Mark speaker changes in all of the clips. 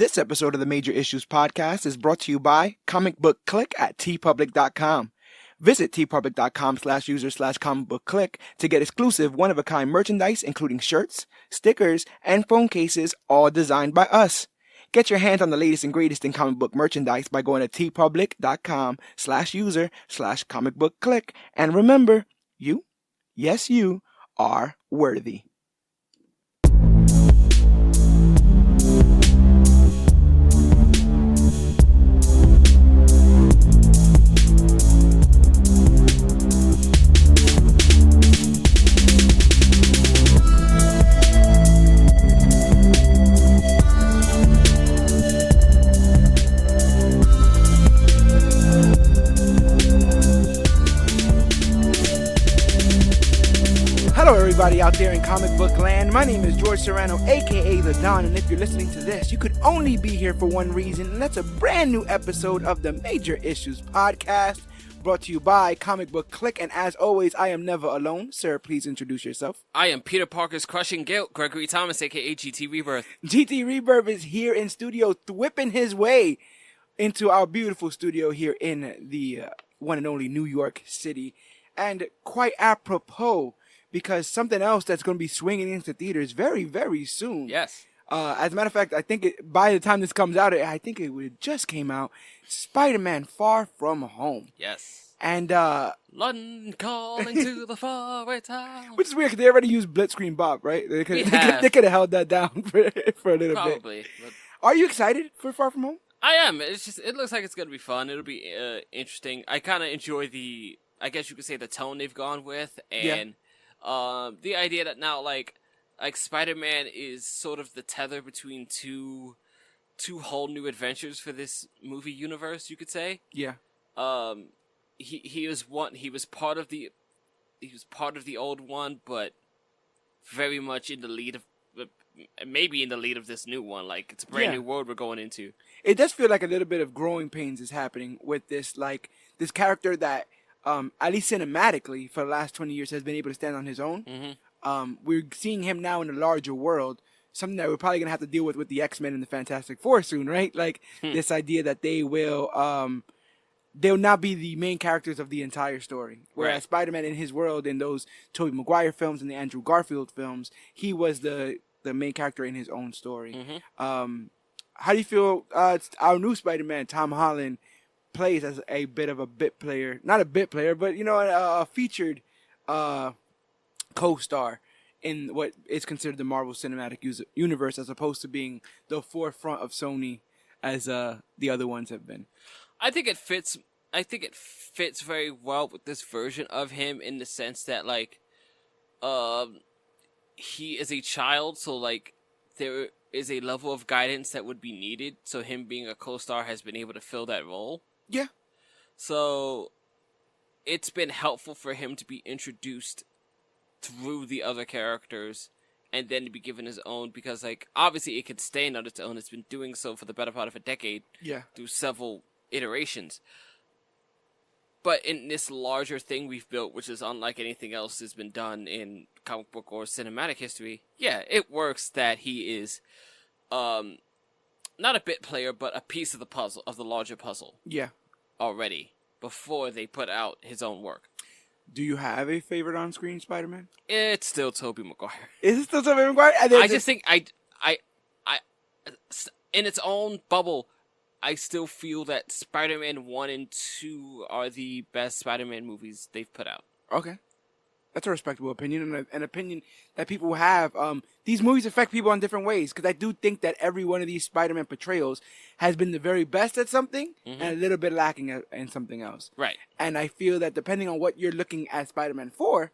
Speaker 1: This episode of the Major Issues Podcast is brought to you by ComicBook Clique at tpublic.com. Visit tpublic.com/user/comicbookclick to get exclusive one-of-a-kind merchandise, including shirts, stickers, and phone cases, all designed by us. Get your hands on the latest and greatest in comic book merchandise by going to tpublic.com/user/comicbookclick. And remember, you, yes you, are worthy. Hello everybody out there in comic book land. My name is George Serrano, aka The Don, and if you're listening to this, you could only be here for one reason, and that's a brand new episode of the Major Issues Podcast, brought to you by Comic Book Clique, and as always, I am never alone. Sir, please introduce yourself.
Speaker 2: I am Peter Parker's crushing guilt, Gregory Thomas, aka GT Rebirth.
Speaker 1: GT Rebirth is here in studio, whipping his way into our beautiful studio here in the one and only New York City, and quite apropos, because something else that's going to be swinging into theaters very, very soon.
Speaker 2: Yes.
Speaker 1: As a matter of fact, I think by the time this comes out, I think it just came out. Spider-Man: Far From Home.
Speaker 2: Yes.
Speaker 1: And
Speaker 2: London calling to the faraway town.
Speaker 1: which is weird because they already used Blitzscreen Bop, right? They could have held that down for a little bit.
Speaker 2: Probably. But
Speaker 1: Are you excited for Far From Home?
Speaker 2: I am. It looks like it's going to be fun. It'll be interesting. I kind of enjoy I guess you could say, the tone they've gone with, and the idea that now, like Spider-Man is sort of the tether between two whole new adventures for this movie universe, you could say.
Speaker 1: Yeah.
Speaker 2: He was part of the old one, but very much in the lead of, maybe in the lead of this new one. Like, it's a brand new world we're going into.
Speaker 1: It does feel like a little bit of growing pains is happening with this character that, at least cinematically, for the last 20 years has been able to stand on his own.
Speaker 2: Mm-hmm.
Speaker 1: We're seeing him now in a larger world, something that we're probably going to have to deal with the X-Men and the Fantastic Four soon, right? Like, this idea that they'll not be the main characters of the entire story. Whereas
Speaker 2: Right.
Speaker 1: Spider-Man in his world, in those Tobey Maguire films and the Andrew Garfield films, he was the main character in his own story.
Speaker 2: Mm-hmm.
Speaker 1: How do you feel our new Spider-Man, Tom Holland, plays as a bit of a bit player? Not a bit player, but, a featured co-star in what is considered the Marvel Cinematic Universe, as opposed to being the forefront of Sony as the other ones have been.
Speaker 2: I think it fits very well with this version of him, in the sense that, like, he is a child, so, like, there is a level of guidance that would be needed, so him being a co-star has been able to fill that role.
Speaker 1: Yeah.
Speaker 2: So it's been helpful for him to be introduced through the other characters and then to be given his own, because, like, obviously it could stand on its own. It's been doing so for the better part of a decade.
Speaker 1: Yeah.
Speaker 2: Through several iterations. But in this larger thing we've built, which is unlike anything else that's been done in comic book or cinematic history, yeah, it works that he is not a bit player, but a piece of the puzzle, of the larger puzzle.
Speaker 1: Yeah.
Speaker 2: Already, before they put out his own work.
Speaker 1: Do you have a favorite on-screen Spider-Man?
Speaker 2: It's still Tobey Maguire.
Speaker 1: Is it still Tobey Maguire?
Speaker 2: I just think I in its own bubble, I still feel that Spider-Man 1 and 2 are the best Spider-Man movies they've put out.
Speaker 1: Okay. That's a respectable opinion, and an opinion that people have. These movies affect people in different ways, because I do think that every one of these Spider-Man portrayals has been the very best at something, and a little bit lacking in something else.
Speaker 2: Right.
Speaker 1: And I feel that depending on what you're looking at Spider-Man for,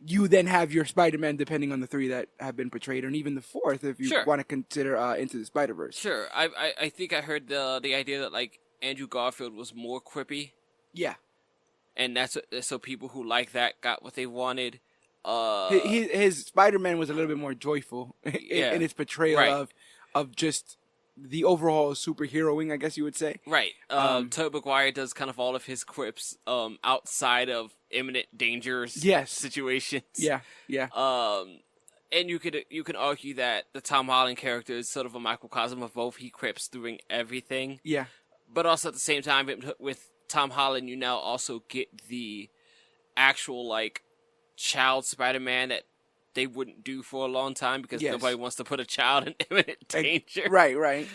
Speaker 1: you then have your Spider-Man depending on the three that have been portrayed, and even the fourth if you want to consider Into the Spider-Verse.
Speaker 2: Sure. I think I heard the idea that, like, Andrew Garfield was more quippy.
Speaker 1: Yeah. And
Speaker 2: so people who like that got what they wanted.
Speaker 1: His Spider-Man was a little bit more joyful in its portrayal of just the overall superheroing, I guess you would say.
Speaker 2: Right. Tobey Maguire does kind of all of his quips outside of imminent dangers situations.
Speaker 1: Yeah.
Speaker 2: And you can argue that the Tom Holland character is sort of a microcosm of both. He crips doing everything.
Speaker 1: Yeah.
Speaker 2: But also at the same time, with Tom Holland, you now also get the actual, like, child Spider-Man that they wouldn't do for a long time because nobody wants to put a child in imminent danger.
Speaker 1: Right.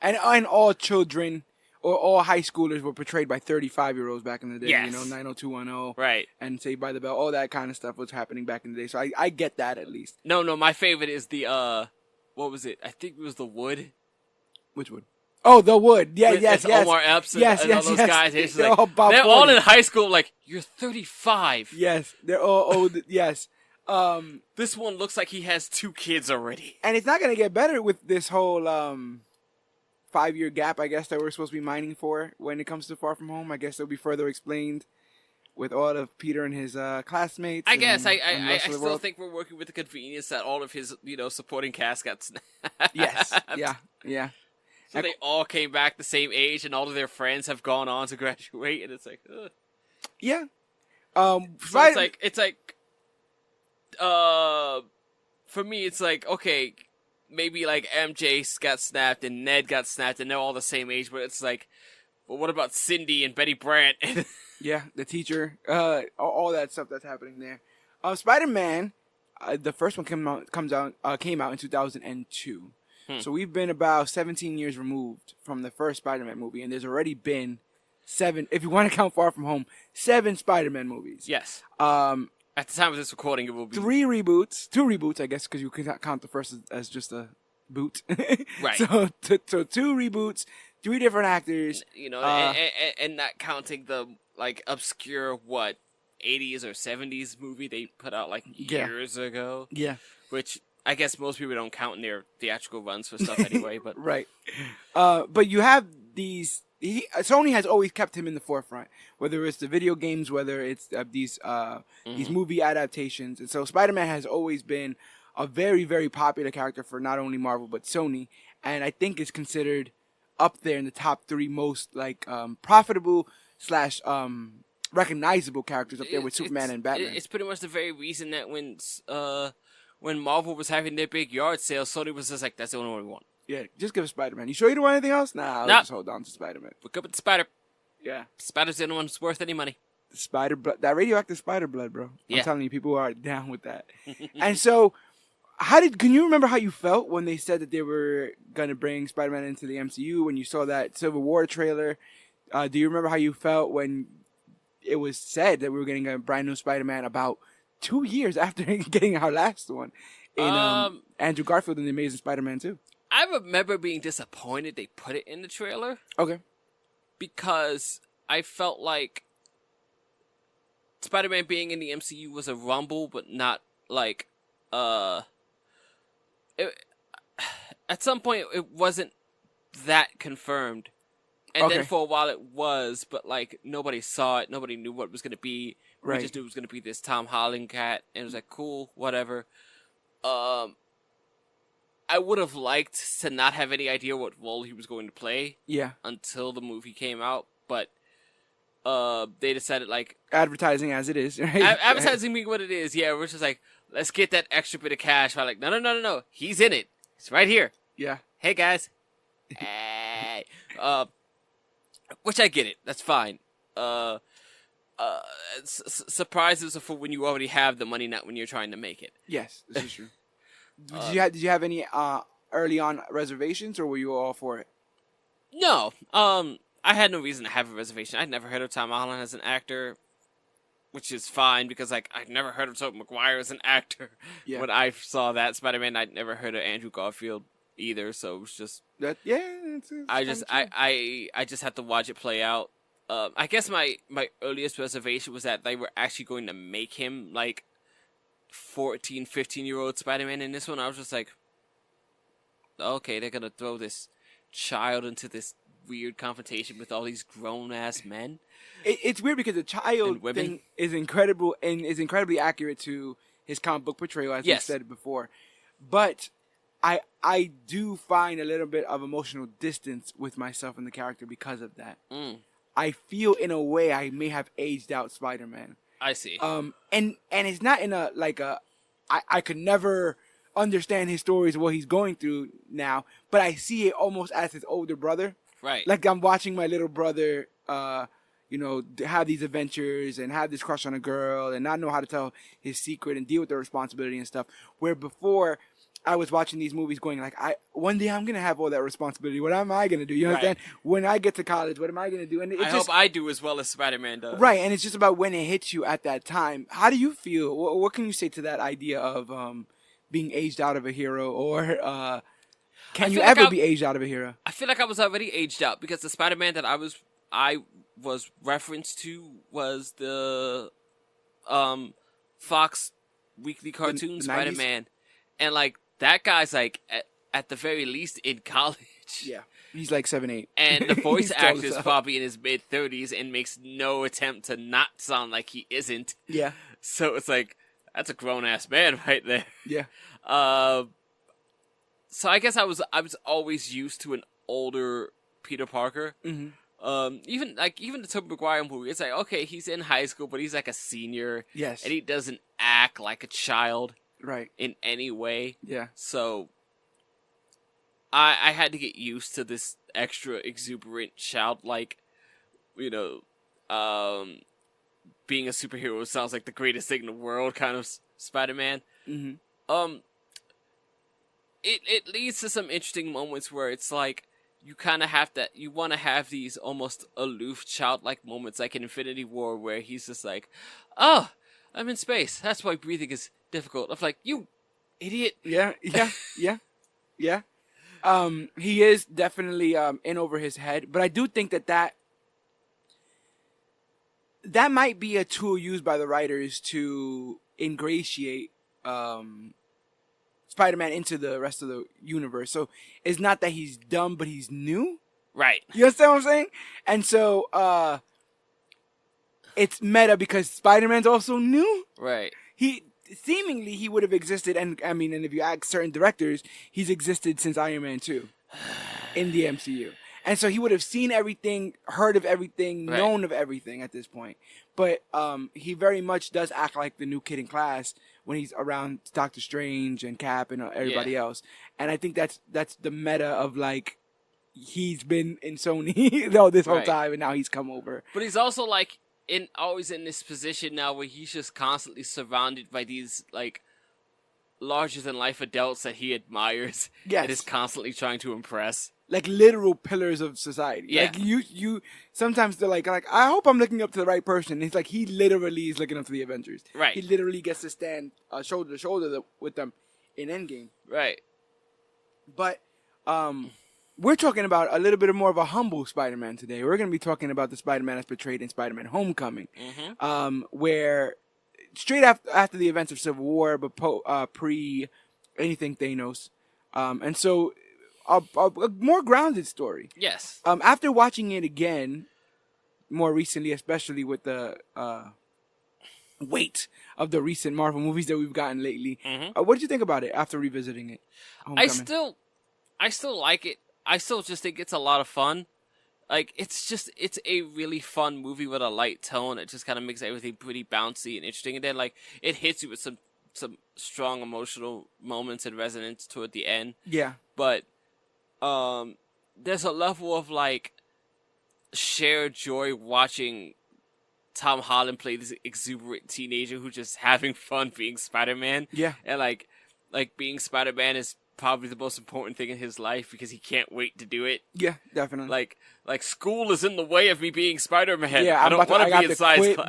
Speaker 1: And all children or all high schoolers were portrayed by 35-year-olds back in the day.
Speaker 2: Yes.
Speaker 1: You know, 90210.
Speaker 2: Right.
Speaker 1: And Saved by the Bell. All that kind of stuff was happening back in the day. So I get that at least.
Speaker 2: No, my favorite is the, what was it? I think it was The Wood.
Speaker 1: Which Wood? Oh, The Wood. Yeah, yes.
Speaker 2: Omar Epps and all those guys. They're all in high school, like, you're 35.
Speaker 1: Yes. They're all old. Yes.
Speaker 2: This one looks like he has 2 kids already.
Speaker 1: And it's not going to get better with this whole 5-year gap, I guess, that we're supposed to be mining for when it comes to Far From Home. I guess it'll be further explained with all of Peter and his classmates.
Speaker 2: I guess. I still think we're working with the convenience that all of his, supporting cast got snapped.
Speaker 1: Yes. Yeah.
Speaker 2: So they all came back the same age, and all of their friends have gone on to graduate, and it's like, ugh.
Speaker 1: Yeah.
Speaker 2: So it's like, for me, it's like, okay, maybe like MJ got snapped and Ned got snapped, and they're all the same age, but it's like, well, what about Cindy and Betty Brant?
Speaker 1: Yeah, the teacher, all that stuff that's happening there. Spider-Man, the first one came out in 2002. So we've been about 17 years removed from the first Spider-Man movie, and there's already been 7, if you want to count Far From Home, 7 Spider-Man movies.
Speaker 2: Yes. At the time of this recording, it will be 2
Speaker 1: reboots, I guess, because you can count the first as just a boot.
Speaker 2: Right.
Speaker 1: So 2 reboots, 3 different actors.
Speaker 2: And not counting the, like, obscure, 80s or 70s movie they put out, like, years ago.
Speaker 1: Yeah.
Speaker 2: Which I guess most people don't count in their theatrical runs for stuff anyway. But
Speaker 1: right. But you have these... Sony has always kept him in the forefront, whether it's the video games, whether it's these movie adaptations. And so Spider-Man has always been a very, very popular character for not only Marvel but Sony, and I think is considered up there in the top 3 most profitable / recognizable characters up there with Superman and Batman.
Speaker 2: It's pretty much the very reason that when Marvel was having their big yard sale, Sony was just like, that's the only one we want.
Speaker 1: Yeah, just give us Spider-Man. You sure you don't want anything else? Nah, let's just hold on to Spider-Man.
Speaker 2: We're good with the Spider.
Speaker 1: Yeah.
Speaker 2: Spider's the only one that's worth any money.
Speaker 1: The spider blood, that radioactive spider blood, bro.
Speaker 2: Yeah.
Speaker 1: I'm telling you, people are down with that. And so, can you remember how you felt when they said that they were going to bring Spider-Man into the MCU, when you saw that Civil War trailer? Do you remember how you felt when it was said that we were getting a brand new Spider-Man about 2 years after getting our last one in Andrew Garfield and the Amazing Spider-Man 2?
Speaker 2: I remember being disappointed they put it in the trailer.
Speaker 1: Okay.
Speaker 2: Because I felt like Spider-Man being in the MCU was a rumble, but not like, at some point it wasn't that confirmed. And then for a while it was, but like nobody saw it, nobody knew what it was going to be. We just knew it was going to be this Tom Holland cat, and it was like, cool, whatever. I would have liked to not have any idea what role he was going to play.
Speaker 1: Yeah.
Speaker 2: Until the movie came out, but they decided, like,
Speaker 1: advertising as it is, right?
Speaker 2: Advertising being what it is, yeah. We're just like, let's get that extra bit of cash. I'm like, no. He's in it. He's right here.
Speaker 1: Yeah.
Speaker 2: Hey guys. Hey. Which I get it. That's fine. Surprises are for when you already have the money, not when you're trying to make it.
Speaker 1: Yes, this is true. Did you have any early on reservations, or were you all for it?
Speaker 2: No. I had no reason to have a reservation. I'd never heard of Tom Holland as an actor, which is fine because like I'd never heard of Tobey Maguire as an actor. Yeah. When I saw that Spider-Man, I'd never heard of Andrew Garfield either. So it was just
Speaker 1: that. Yeah.
Speaker 2: I just had to watch it play out. I guess my earliest reservation was that they were actually going to make him like 14, 15-year-old Spider-Man in this one. I was just like, okay, they're gonna throw this child into this weird confrontation with all these grown-ass men.
Speaker 1: It's weird because the child thing is incredible and is incredibly accurate to his comic book portrayal, as we said before. But I do find a little bit of emotional distance with myself and the character because of that. I feel in a way I may have aged out Spider-Man.
Speaker 2: I see.
Speaker 1: And it's not in a I could never understand his stories, what he's going through now, but I see it almost as his older brother.
Speaker 2: Right.
Speaker 1: Like I'm watching my little brother, have these adventures and have this crush on a girl and not know how to tell his secret and deal with the responsibility and stuff. Where before, I was watching these movies going like, one day I'm going to have all that responsibility. What am I going to do? You understand? When I get to college, what am I going to do? And
Speaker 2: I hope I do as well as Spider-Man does.
Speaker 1: Right, and it's just about when it hits you at that time. How do you feel? What can you say to that idea of being aged out of a hero? Or can you ever be aged out of a hero?
Speaker 2: I feel like I was already aged out because the Spider-Man that I was referenced to was the Fox weekly cartoon
Speaker 1: the
Speaker 2: Spider-Man. 90s? And like that guy's like at the very least in college.
Speaker 1: Yeah. He's like 7'8".
Speaker 2: And the voice actor is probably in his mid-30s and makes no attempt to not sound like he isn't.
Speaker 1: Yeah.
Speaker 2: So it's like, that's a grown-ass man right there.
Speaker 1: Yeah.
Speaker 2: So I guess I was always used to an older Peter Parker.
Speaker 1: Mm-hmm.
Speaker 2: Even the Tobey Maguire movie, it's like, okay, he's in high school, but he's like a senior.
Speaker 1: Yes.
Speaker 2: And he doesn't act like a child.
Speaker 1: Right.
Speaker 2: In any way.
Speaker 1: Yeah. So
Speaker 2: I had to get used to this extra exuberant, childlike, being a superhero sounds like the greatest thing in the world kind of Spider-Man.
Speaker 1: Mm-hmm.
Speaker 2: It leads to some interesting moments where it's like you kind of you want to have these almost aloof, childlike moments, like in Infinity War, where he's just like, "Oh, I'm in space. That's why breathing is difficult." I'm like, "You idiot!"
Speaker 1: Yeah. He is definitely in over his head, but I do think that might be a tool used by the writers to ingratiate Spider-Man into the rest of the universe. So it's not that he's dumb, but he's new.
Speaker 2: Right.
Speaker 1: You understand what I'm saying? And so it's meta because Spider-Man's also new.
Speaker 2: Right.
Speaker 1: He would have existed, and I mean, and if you ask certain directors, he's existed since Iron Man 2 in the MCU. And so he would have seen everything, heard of everything, known of everything at this point. But he very much does act like the new kid in class when he's around Doctor Strange and Cap and everybody else. And I think that's the meta of like, he's been in Sony this whole time, and now he's come over.
Speaker 2: But he's also like always in this position now where he's just constantly surrounded by these like larger than life adults that he admires.
Speaker 1: Yes.
Speaker 2: And is constantly trying to impress.
Speaker 1: Like literal pillars of society.
Speaker 2: Yeah.
Speaker 1: Like you sometimes they're like I hope I'm looking up to the right person. And it's like he literally is looking up to the Avengers.
Speaker 2: Right.
Speaker 1: He literally gets to stand shoulder to shoulder with them in Endgame.
Speaker 2: Right.
Speaker 1: But we're talking about a little bit more of a humble Spider-Man today. We're going to be talking about the Spider-Man that's portrayed in Spider-Man Homecoming, where straight after the events of Civil War, but pre anything Thanos, and so a more grounded story.
Speaker 2: Yes.
Speaker 1: After watching it again, more recently, especially with the weight of the recent Marvel movies that we've gotten lately, what did you think about it after revisiting it? Homecoming?
Speaker 2: I still like it. I still just think it's a lot of fun. Like, it's a really fun movie with a light tone. It just kind of makes everything pretty bouncy and interesting. And then, like, it hits you with some strong emotional moments and resonance toward the end.
Speaker 1: Yeah.
Speaker 2: But there's a level of, like, shared joy watching Tom Holland play this exuberant teenager who's just having fun being Spider-Man.
Speaker 1: Yeah.
Speaker 2: And, like being Spider-Man is probably the most important thing in his life because he can't wait to do it.
Speaker 1: Yeah, definitely.
Speaker 2: Like school is in the way of me being Spider-Man.
Speaker 1: Yeah,
Speaker 2: I don't want to be in science class.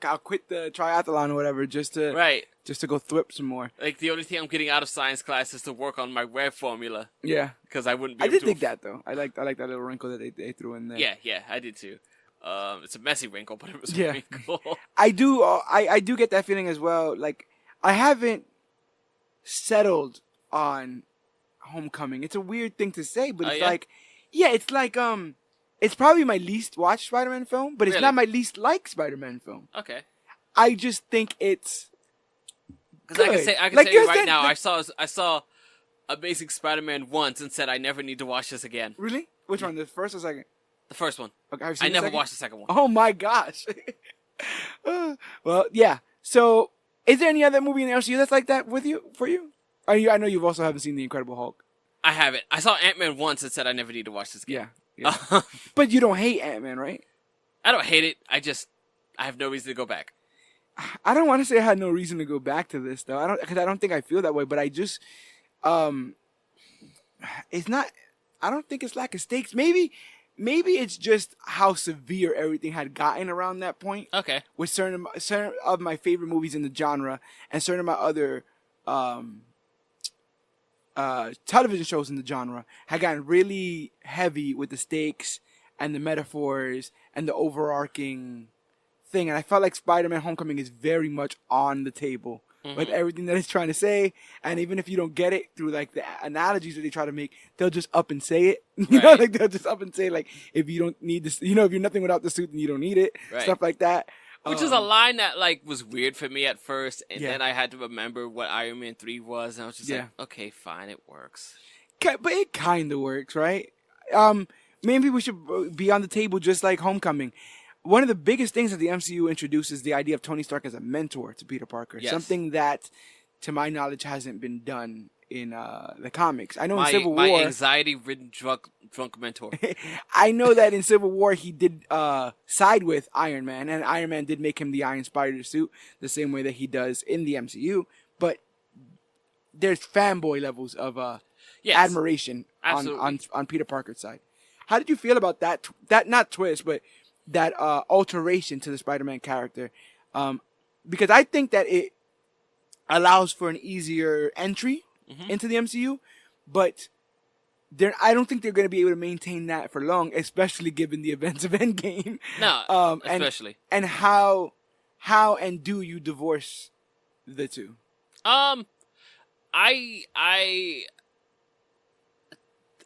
Speaker 1: I'll quit the triathlon or whatever just to go thwip some more.
Speaker 2: Like the only thing I'm getting out of science class is to work on my web formula.
Speaker 1: Yeah,
Speaker 2: because I wouldn't be.
Speaker 1: I did think that though. I like that little wrinkle that they threw in there.
Speaker 2: Yeah, I did too. It's a messy wrinkle, but it was a wrinkle.
Speaker 1: I do get that feeling as well. Like I haven't settled on Homecoming. It's a weird thing to say, but it's it's probably my least watched Spider-Man film, but it's not my least liked Spider-Man film.
Speaker 2: Okay.
Speaker 1: I just think it's
Speaker 2: because I can say right now, I saw Amazing Spider-Man once and said I never need to watch this again.
Speaker 1: Really? Which one? The first or second?
Speaker 2: The first one.
Speaker 1: Okay,
Speaker 2: I never watched the second one.
Speaker 1: Oh my gosh. Well, yeah. So Is there any other movie in the MCU that's like that for you? I know you've also haven't seen The Incredible Hulk.
Speaker 2: I haven't. I saw Ant-Man once and said I never need to watch this again.
Speaker 1: Yeah. But you don't hate Ant-Man, right?
Speaker 2: I don't hate it. I have no reason to go back.
Speaker 1: I don't want to say I had no reason to go back to this though. Because I don't think I feel that way. But I just, it's not. I don't think it's lack of stakes. Maybe it's just how severe everything had gotten around that point.
Speaker 2: Okay.
Speaker 1: With certain of my favorite movies in the genre and certain of my other television shows in the genre had gotten really heavy with the stakes and the metaphors and the overarching thing. And I felt like Spider-Man Homecoming is very much on the table with everything that it's trying to say. And even if you don't get it through like the analogies that they try to make, they'll just up and say it. You know, like they'll just up and say like, if you don't need this, you know, if you're nothing without the suit, then you don't need it. Right. Stuff like that.
Speaker 2: Which is a line that like was weird for me at first, and then I had to remember what Iron Man 3 was, and I was just like, okay, fine, it works.
Speaker 1: But it kind of works, right? Maybe we should be on the table just like Homecoming. One of the biggest things that the MCU introduces the idea of Tony Stark as a mentor to Peter Parker. Yes. Something that, to my knowledge, hasn't been done in the comics. I know in Civil War...
Speaker 2: My anxiety-ridden drunk mentor.
Speaker 1: I know that in Civil War he did side with Iron Man, and Iron Man did make him the Iron Spider suit the same way that he does in the MCU, but there's fanboy levels of admiration on Peter Parker's side. How did you feel about that not twist, but that alteration to the Spider-Man character? Because I think that it allows for an easier entry into the MCU, but I don't think they're going to be able to maintain that for long, especially given the events of Endgame.
Speaker 2: No, especially.
Speaker 1: And how and do you divorce the two?
Speaker 2: I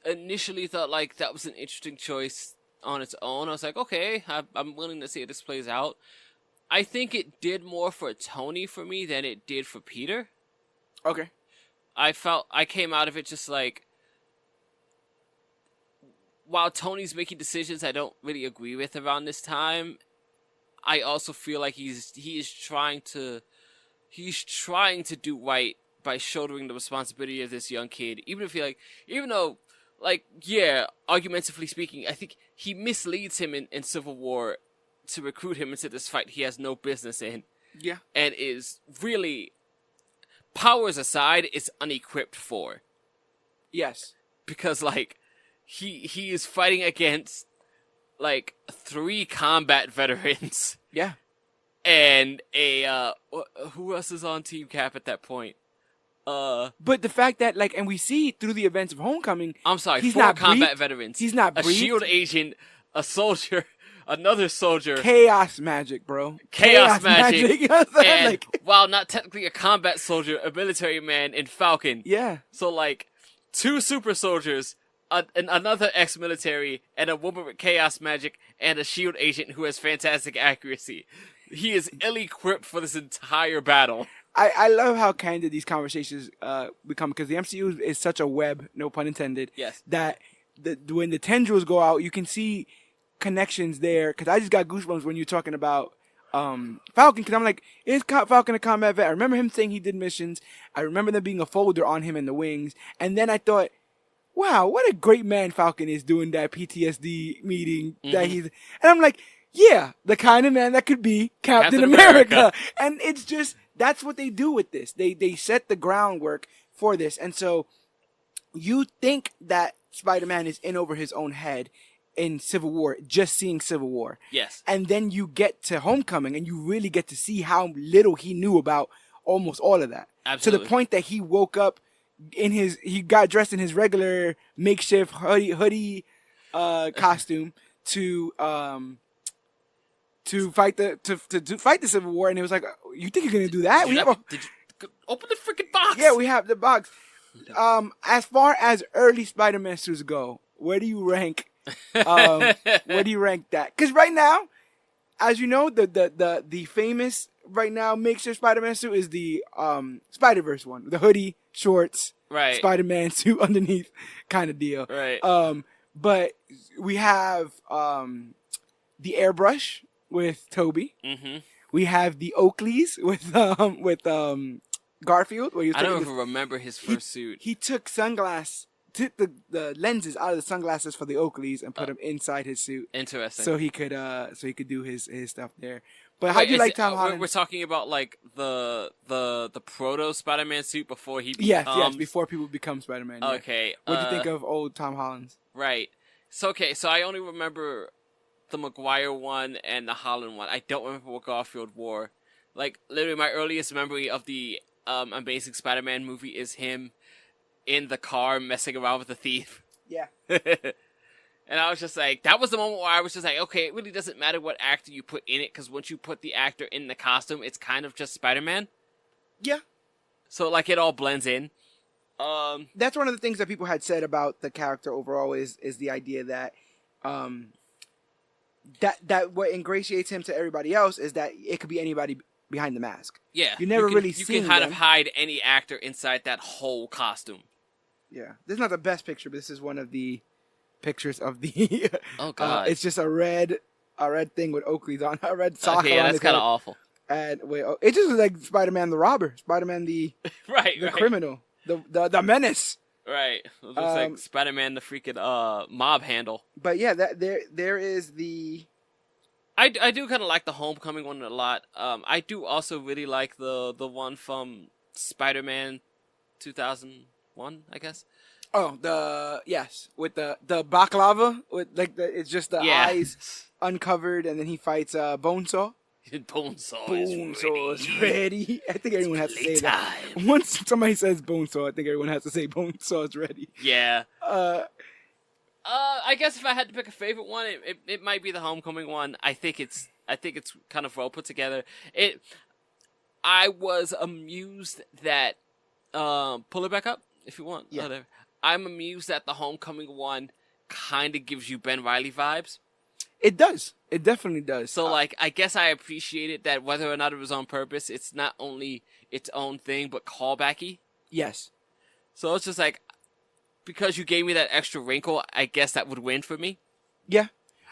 Speaker 2: initially thought like that was an interesting choice on its own. I was like, okay, I'm willing to see how this plays out. I think it did more for Tony for me than it did for Peter.
Speaker 1: Okay.
Speaker 2: I came out of it just like, while Tony's making decisions I don't really agree with around this time, I also feel like he is trying to do right by shouldering the responsibility of this young kid. Even though, argumentatively speaking, I think he misleads him in Civil War to recruit him into this fight he has no business in.
Speaker 1: Yeah.
Speaker 2: And is really, powers aside, is unequipped for.
Speaker 1: Yes.
Speaker 2: Because, like, he is fighting against, like, 3 combat veterans.
Speaker 1: Yeah.
Speaker 2: And who else is on Team Cap at that point?
Speaker 1: But the fact that, like, and we see through the events of Homecoming,
Speaker 2: I'm sorry,
Speaker 1: he's
Speaker 2: 4
Speaker 1: not
Speaker 2: combat
Speaker 1: briefed.
Speaker 2: veterans.
Speaker 1: He's not briefed.
Speaker 2: A SHIELD agent, a soldier, another soldier.
Speaker 1: Chaos magic, bro.
Speaker 2: Chaos magic.
Speaker 1: You know what I'm saying?
Speaker 2: And
Speaker 1: like,
Speaker 2: while not technically a combat soldier, a military man in Falcon.
Speaker 1: Yeah.
Speaker 2: So, like, 2 super soldiers, another ex-military, and a woman with chaos magic, and a SHIELD agent who has fantastic accuracy. He is ill-equipped for this entire battle.
Speaker 1: I love how candid these conversations become, because the MCU is such a web, no pun intended.
Speaker 2: Yes.
Speaker 1: That when the tendrils go out, you can see connections there. Because I just got goosebumps when you're talking about Falcon, because I'm like, is Falcon a combat vet? I remember him saying he did missions. I remember there being a folder on him in the wings. And then I thought, wow, what a great man Falcon is doing that PTSD meeting. That he's, and I'm like, yeah, the kind of man that could be Captain America. And it's just, that's what they do with this. They set the groundwork for this. And so you think that Spider-Man is in over his own head in Civil War, just seeing Civil War.
Speaker 2: Yes.
Speaker 1: And then you get to Homecoming and you really get to see how little he knew about almost all of that.
Speaker 2: Absolutely.
Speaker 1: To the point that he woke up he got dressed in his regular makeshift hoodie costume to fight the Civil War, and it was like, you think you're gonna do that?
Speaker 2: Did you open the freaking box?
Speaker 1: Yeah, we have the box. As far as early Spider-Man suits go, where do you rank? Where do you rank that? Because right now, as you know, the famous right now makeshift Spider-Man suit is the Spider-Verse one, the hoodie, shorts,
Speaker 2: right,
Speaker 1: Spider-Man suit underneath, kind of deal.
Speaker 2: Right.
Speaker 1: But we have the airbrush with Toby. We have the Oakleys with Garfield. Where
Speaker 2: I don't even remember his first suit.
Speaker 1: He took the lenses out of the sunglasses for the Oakleys and put them inside his suit.
Speaker 2: Interesting.
Speaker 1: So he could do his stuff there. But how do you like Tom Holland?
Speaker 2: We're talking about like the proto Spider-Man suit before he becomes...
Speaker 1: Yes, before people become Spider-Man. Yeah.
Speaker 2: Okay.
Speaker 1: What do you think of old Tom Holland's?
Speaker 2: Right. So I only remember the Maguire one and the Holland one. I don't remember what Garfield wore. Like, literally my earliest memory of the Amazing Spider-Man movie is him in the car messing around with the thief.
Speaker 1: Yeah.
Speaker 2: And I was just like, that was the moment where I was just like, okay, it really doesn't matter what actor you put in it, because once you put the actor in the costume, it's kind of just Spider-Man.
Speaker 1: Yeah. So,
Speaker 2: like, it all blends in.
Speaker 1: That's one of the things that people had said about the character overall is the idea that that what ingratiates him to everybody else is that it could be anybody behind the mask.
Speaker 2: Yeah.
Speaker 1: You never really
Speaker 2: you
Speaker 1: seen
Speaker 2: can kind
Speaker 1: them.
Speaker 2: of hide any actor inside that whole costume.
Speaker 1: Yeah. This is not the best picture, but this is one of the pictures of the...
Speaker 2: Oh, God.
Speaker 1: it's just a red thing with Oakley's on, a red sock.
Speaker 2: Okay, yeah, that's kind of awful.
Speaker 1: And it just looks like Spider-Man the robber, Spider-Man the criminal, the menace.
Speaker 2: Right. It looks like Spider-Man the freaking mob handle.
Speaker 1: But yeah, there is the...
Speaker 2: I do kind of like the Homecoming one a lot. I do also really like the one from Spider-Man 2001, I guess.
Speaker 1: Oh, yes, with the baklava, with like it's just the eyes uncovered, and then he fights Bonesaw.
Speaker 2: Bonesaw
Speaker 1: is ready. I think everyone has to say that. Once somebody says Bonesaw, I think everyone has to say Bonesaw is ready.
Speaker 2: Yeah. I guess if I had to pick a favorite one, it might be the Homecoming one. I think it's kind of well put together. I was amused that pull it back up if you want.
Speaker 1: Yeah.
Speaker 2: Oh, I'm amused that the Homecoming one kind of gives you Ben Reilly vibes.
Speaker 1: It does. It definitely does.
Speaker 2: So, I guess I appreciated that whether or not it was on purpose, it's not only its own thing, but callbacky.
Speaker 1: Yes.
Speaker 2: So it's just like, because you gave me that extra wrinkle, I guess that would win for me.
Speaker 1: Yeah.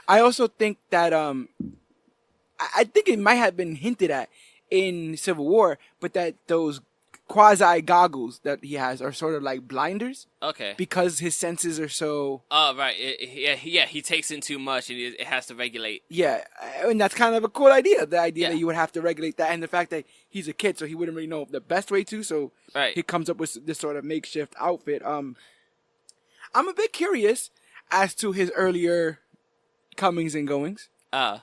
Speaker 1: I also think that, I think it might have been hinted at in Civil War, but that those quasi goggles that he has are sort of like blinders.
Speaker 2: Okay.
Speaker 1: Because his senses are so...
Speaker 2: Oh, right. He takes in too much and it has to regulate.
Speaker 1: Yeah, and that's kind of a cool idea. The idea that you would have to regulate that, and the fact that he's a kid, so he wouldn't really know the best way to, so he comes up with this sort of makeshift outfit. I'm a bit curious as to his earlier comings and goings.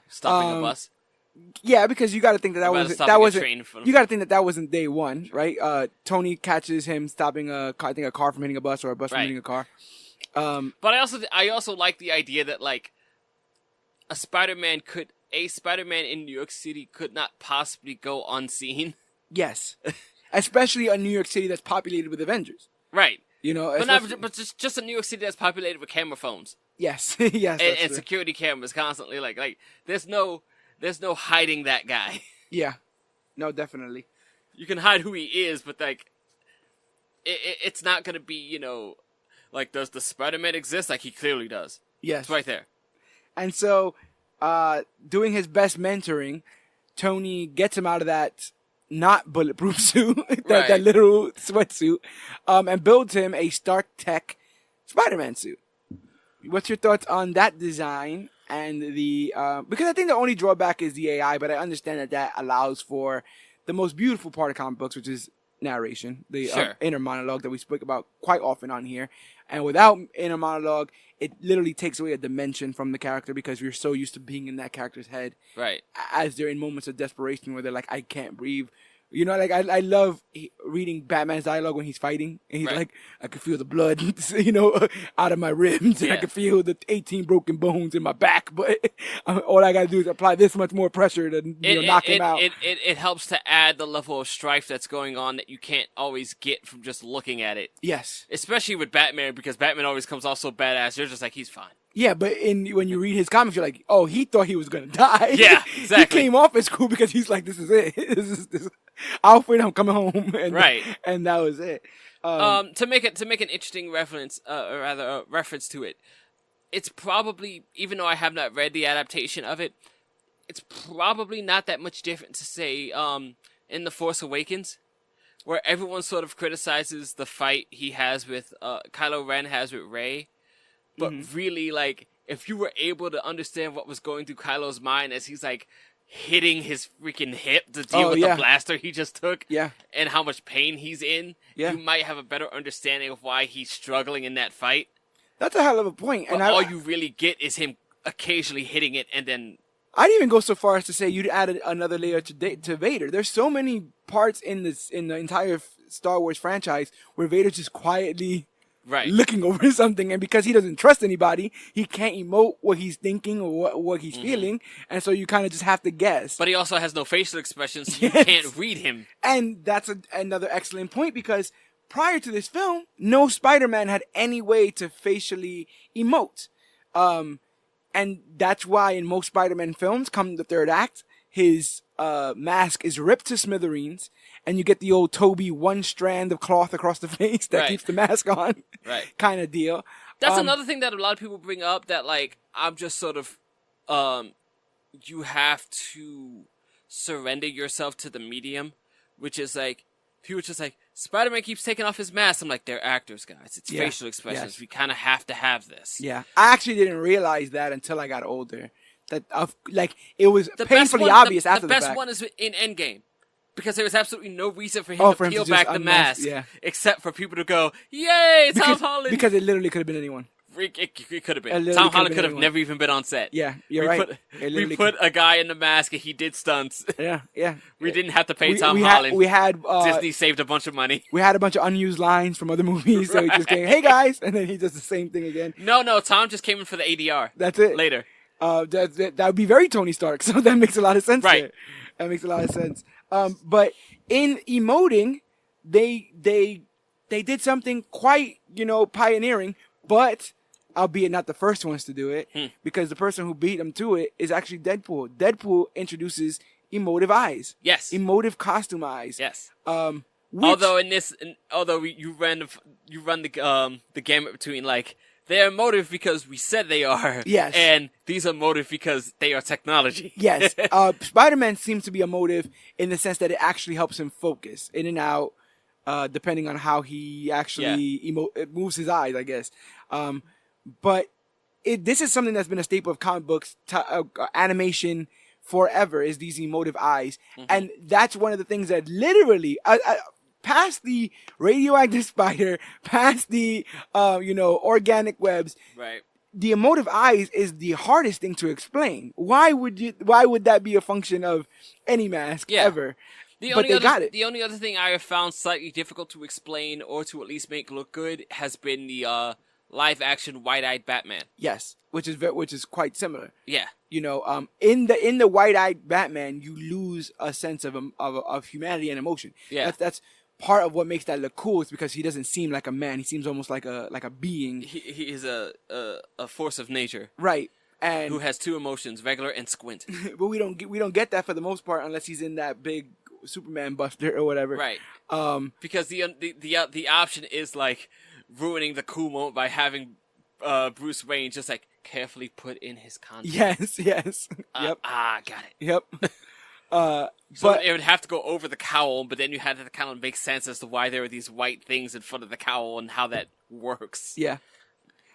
Speaker 2: Stopping a bus.
Speaker 1: Yeah, because you got to think that wasn't. You got to think that wasn't day one, right? Tony catches him stopping a car from hitting a bus, or a bus from hitting a car.
Speaker 2: But I also like the idea that like a Spider-Man in New York City could not possibly go unseen.
Speaker 1: Yes, especially a New York City that's populated with Avengers.
Speaker 2: Right.
Speaker 1: You know,
Speaker 2: but just a New York City that's populated with camera phones.
Speaker 1: Yes, yes,
Speaker 2: and security cameras constantly. Like there's no hiding that guy.
Speaker 1: Yeah, no, definitely.
Speaker 2: You can hide who he is, but like, it's not gonna be, like, does the Spider-Man exist? Like, he clearly does.
Speaker 1: Yes,
Speaker 2: it's right there.
Speaker 1: And so, doing his best mentoring, Tony gets him out of that not bulletproof suit, that little sweatsuit, and builds him a Stark Tech Spider-Man suit. What's your thoughts on that design? And because I think the only drawback is the AI, but I understand that allows for the most beautiful part of comic books, which is narration, the inner monologue that we speak about quite often on here. And without inner monologue, it literally takes away a dimension from the character because we're so used to being in that character's head.
Speaker 2: Right.
Speaker 1: As they're in moments of desperation where they're like, I can't breathe. You know, like, I love reading Batman's dialogue when he's fighting. And he's like, I can feel the blood, out of my ribs. And I can feel the 18 broken bones in my back. But all I got to do is apply this much more pressure to knock him out.
Speaker 2: It helps to add the level of strife that's going on that you can't always get from just looking at it.
Speaker 1: Yes.
Speaker 2: Especially with Batman, because Batman always comes off so badass. You're just like, he's fine.
Speaker 1: Yeah, but when you read his comics, you're like, oh, he thought he was going to die.
Speaker 2: Yeah, exactly.
Speaker 1: He came off as cool because he's like, this is it. This outfit, I'm coming home. And that was it.
Speaker 2: To make an interesting reference, reference to it, it's probably, even though I have not read the adaptation of it, it's probably not that much different to say in The Force Awakens, where everyone sort of criticizes the fight he has with Kylo Ren has with Rey, but really, like, if you were able to understand what was going through Kylo's mind as he's like hitting his freaking hip to deal with the blaster he just took, and how much pain he's in, you might have a better understanding of why he's struggling in that fight.
Speaker 1: That's a hell of a point.
Speaker 2: But all you really get is him occasionally hitting it, and then
Speaker 1: I'd even go so far as to say you'd add another layer to Vader. There's so many parts in the entire Star Wars franchise where Vader's just quietly looking over something, and because he doesn't trust anybody, he can't emote what he's thinking or what he's feeling, and so you kind of just have to guess.
Speaker 2: But he also has no facial expressions, so you can't read him.
Speaker 1: And that's another excellent point, because prior to this film, no Spider-Man had any way to facially emote. And that's why in most Spider-Man films, come the third act, his mask is ripped to smithereens, and you get the old Toby one strand of cloth across the face that keeps the mask on, kind of deal.
Speaker 2: That's another thing that a lot of people bring up, that, like, I'm just sort of, you have to surrender yourself to the medium, which is, like, people just like, Spider-Man keeps taking off his mask. I'm like, they're actors, guys. It's facial expressions. We kind of have to have this.
Speaker 1: Yeah. I actually didn't realize that until I got older. That, like, it was painfully obvious after the fact.
Speaker 2: The best one is in Endgame. Because there was absolutely no reason for him to peel back the mask. Except for people to go, yay, Tom Holland.
Speaker 1: Because it literally could have been anyone.
Speaker 2: It could have been. Tom Holland could have never even been on set.
Speaker 1: Yeah, you're right.
Speaker 2: We put a guy in the mask and he did stunts.
Speaker 1: Yeah.
Speaker 2: We didn't have to pay Tom Holland.
Speaker 1: We had
Speaker 2: Disney saved a bunch of money.
Speaker 1: We had a bunch of unused lines from other movies, so he just came, hey guys, and then he does the same thing again.
Speaker 2: No, Tom just came in for the ADR.
Speaker 1: That's it.
Speaker 2: Later.
Speaker 1: That would be very Tony Stark, so that makes a lot of sense.
Speaker 2: Right.
Speaker 1: There. That makes a lot of sense. But in emoting, they did something quite, pioneering, but albeit not the first ones to do it, because the person who beat them to it is actually Deadpool. Deadpool introduces emotive eyes.
Speaker 2: Yes.
Speaker 1: Emotive costume eyes.
Speaker 2: Yes. Although you run the gamut between, like, they are emotive because we said they are.
Speaker 1: Yes.
Speaker 2: And these are emotive because they are technology.
Speaker 1: Yes. Spider-Man seems to be emotive in the sense that it actually helps him focus in and out, depending on how he actually moves his eyes, I guess. But this is something that's been a staple of comic books, animation forever, is these emotive eyes. And that's one of the things that literally, past the radioactive spider, past the, organic webs, the emotive eyes is the hardest thing to explain. Why would that be a function of any mask ever? The
Speaker 2: only other thing I have found slightly difficult to explain or to at least make look good has been the live-action wide-eyed Batman.
Speaker 1: Yes, which is quite similar.
Speaker 2: Yeah,
Speaker 1: in the wide-eyed Batman, you lose a sense of humanity and emotion.
Speaker 2: Yeah,
Speaker 1: that's part of what makes that look cool. Is because he doesn't seem like a man; he seems almost like a being.
Speaker 2: He is a force of nature,
Speaker 1: right? And
Speaker 2: who has two emotions, regular and squint.
Speaker 1: But we don't get that for the most part unless he's in that big Superman buster or whatever.
Speaker 2: Right. Because the option is, like, ruining the cool moment by having Bruce Wayne just, like, carefully put in his contacts.
Speaker 1: Yes. Yep.
Speaker 2: Got it.
Speaker 1: Yep.
Speaker 2: But it would have to go over the cowl, but then you had to kind of make sense as to why there were these white things in front of the cowl and how that works.
Speaker 1: Yeah.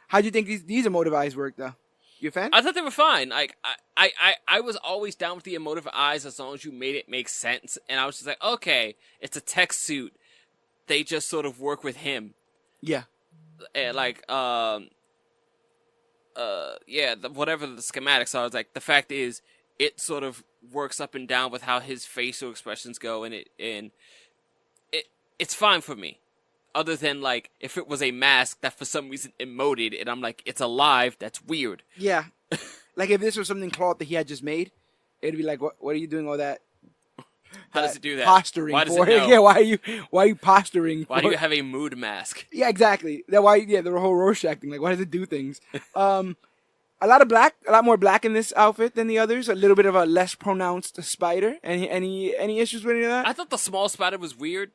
Speaker 1: How do you think these emotive eyes work, though? You a fan?
Speaker 2: I thought they were fine. Like, I was always down with the emotive eyes as long as you made it make sense. And I was just like, okay, it's a tech suit. They just sort of work with him.
Speaker 1: Yeah.
Speaker 2: And whatever the schematics are, it's like, the fact is, it sort of works up and down with how his facial expressions go, and it's fine for me. Other than, like, if it was a mask that for some reason emoted, and I'm like, it's alive, that's weird.
Speaker 1: Yeah. Like, if this was something cloth that he had just made, it'd be like, what are you doing all that?
Speaker 2: How does it do that?
Speaker 1: Posturing
Speaker 2: why does
Speaker 1: for
Speaker 2: it know?
Speaker 1: Yeah, why are you posturing?
Speaker 2: Why do you have a mood mask?
Speaker 1: Yeah, exactly. The whole Rorschach thing. Like, why does it do things? A lot more black in this outfit than the others. A little bit of a less pronounced spider. Any issues with any of that?
Speaker 2: I thought the small spider was weird.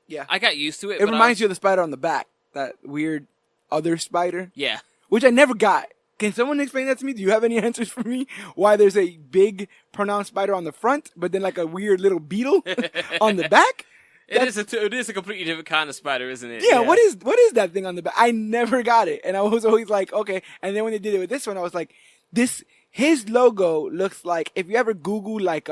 Speaker 1: Yeah.
Speaker 2: I got used to it.
Speaker 1: It reminds you of the spider on the back. That weird other spider.
Speaker 2: Yeah.
Speaker 1: Which I never got. Can someone explain that to me? Do you have any answers for me? Why there's a big pronounced spider on the front, but then like a weird little beetle on the back?
Speaker 2: It is a completely different kind of spider, isn't it?
Speaker 1: Yeah, what is that thing on the back? I never got it. And I was always like, okay. And then when they did it with this one, I was like, his logo looks like, if you ever Google like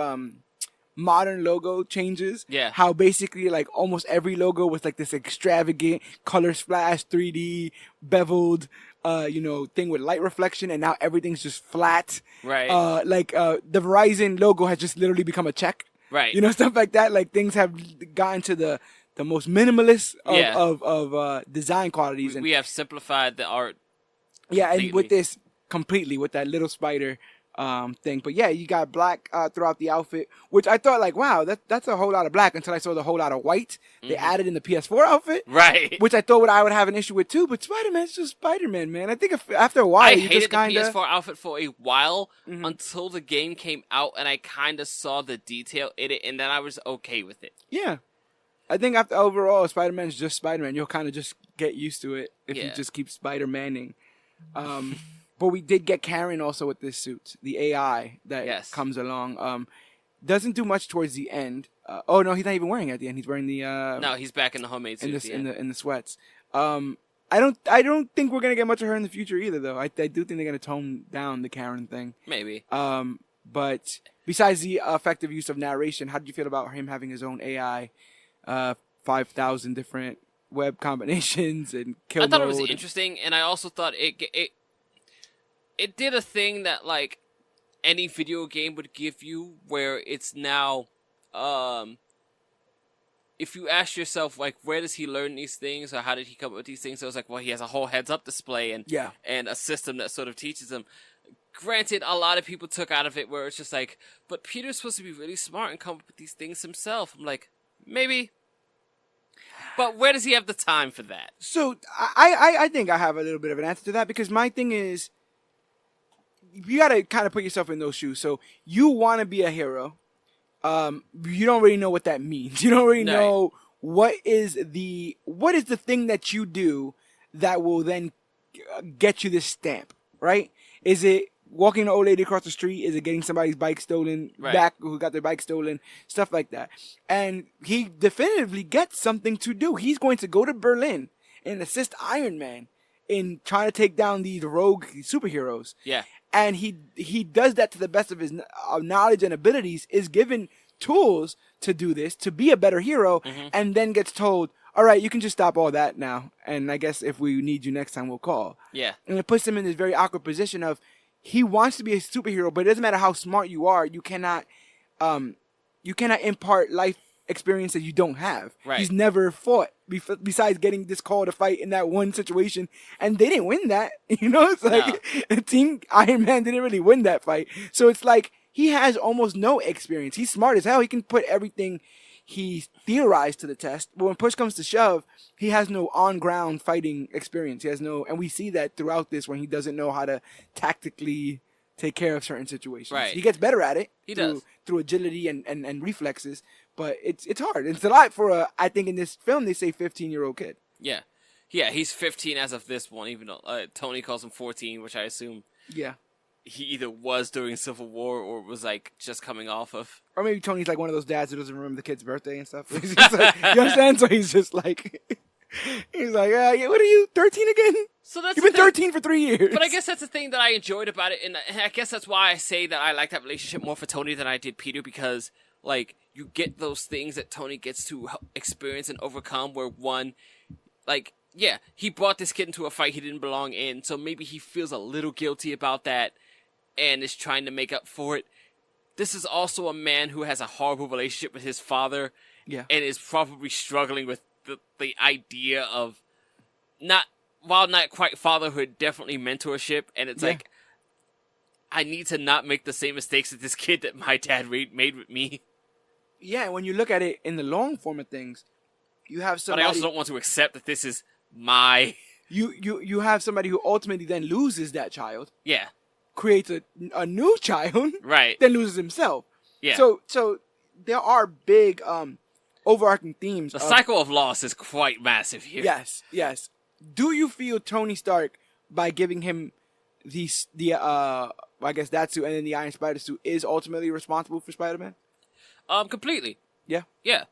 Speaker 1: modern logo changes, how basically like almost every logo was like this extravagant color splash 3D beveled thing with light reflection, and now everything's just flat. Right. The Verizon logo has just literally become a check. Right. Stuff like that. Like things have gotten to the most minimalist of design qualities.
Speaker 2: We have simplified the art.
Speaker 1: Yeah, completely. And with this completely, with that little spider thing. But yeah, you got black throughout the outfit, which I thought like, wow, that's a whole lot of black until I saw the whole lot of white they added in the PS4 outfit. Right. Which I thought I would have an issue with too, but Spider-Man's just Spider-Man, man. I think after a while,
Speaker 2: I hated the PS4 outfit for a while until the game came out and I kind of saw the detail in it, and then I was okay with it.
Speaker 1: Yeah. I think after overall, Spider-Man's just Spider-Man. You'll kind of just get used to it if you just keep Spider-Manning. But we did get Karen also with this suit, the AI that comes along. Doesn't do much towards the end. Oh no, he's not even wearing it at the end. He's wearing the
Speaker 2: no, he's back in the homemade suit
Speaker 1: in the sweats. I don't think we're gonna get much of her in the future either, though. I do think they're gonna tone down the Karen thing.
Speaker 2: Maybe.
Speaker 1: But besides the effective use of narration, how did you feel about him having his own AI? 5,000 different web combinations and kill mode.
Speaker 2: I thought it was interesting, and I also thought it did a thing that like any video game would give you, where it's now if you ask yourself like, where does he learn these things, or how did he come up with these things? So it's like, well, he has a whole heads-up display and a system that sort of teaches him. Granted, a lot of people took out of it where it's just like, but Peter's supposed to be really smart and come up with these things himself. I'm like, maybe. But where does he have the time for that?
Speaker 1: So I think I have a little bit of an answer to that, because my thing is, you got to kind of put yourself in those shoes. So you want to be a hero. You don't really know what that means. You don't really know what is the thing that you do that will then get you this stamp, right? Is it walking an old lady across the street? Is it getting somebody's bike stolen back, who got their bike stolen? Stuff like that. And he definitively gets something to do. He's going to go to Berlin and assist Iron Man in trying to take down these rogue superheroes. Yeah. And he does that to the best of his knowledge and abilities, is given tools to do this, to be a better hero, and then gets told, all right, you can just stop all that now, and I guess if we need you next time, we'll call. Yeah. And it puts him in this very awkward position of, he wants to be a superhero, but it doesn't matter how smart you are, you cannot impart life experience that you don't have. Right. He's never fought besides getting this call to fight in that one situation, and they didn't win that. It's like Team Iron Man didn't really win that fight. So it's like he has almost no experience. He's smart as hell. He can put everything he theorized to the test, but when push comes to shove, he has no on-ground fighting experience. He has no, and we see that throughout this, when he doesn't know how to tactically take care of certain situations. Right. He gets better at it. He does. Through agility and reflexes, but it's hard. It's a lot for I think in this film they say 15-year-old kid.
Speaker 2: Yeah. Yeah, he's 15 as of this one, even though Tony calls him 14, which I assume he either was during Civil War or was like just coming off of.
Speaker 1: Or maybe Tony's like one of those dads who doesn't remember the kid's birthday and stuff. He's just like, you understand? So he's just like, what are you, 13 again? So You've been 13 for 3 years.
Speaker 2: But I guess that's the thing that I enjoyed about it, and I guess that's why I say that I like that relationship more for Tony than I did Peter, because like you get those things that Tony gets to experience and overcome, where one, like, yeah, he brought this kid into a fight he didn't belong in, so maybe he feels a little guilty about that and is trying to make up for it. This is also a man who has a horrible relationship with his father, and is probably struggling with the idea of not quite fatherhood, definitely mentorship, and it's like, I need to not make the same mistakes as this kid that my dad made with me.
Speaker 1: Yeah, when you look at it in the long form of things, you have somebody.
Speaker 2: But I also don't want to accept that this is my.
Speaker 1: You have somebody who ultimately then loses that child.
Speaker 2: Yeah.
Speaker 1: Creates a new child.
Speaker 2: Right.
Speaker 1: Then loses himself. Yeah. So there are big overarching themes.
Speaker 2: The cycle of loss is quite massive here.
Speaker 1: Yes. Do you feel Tony Stark, by giving him I guess that suit and then the Iron Spider suit is ultimately responsible for Spider-Man?
Speaker 2: Completely.
Speaker 1: Yeah.
Speaker 2: Yeah.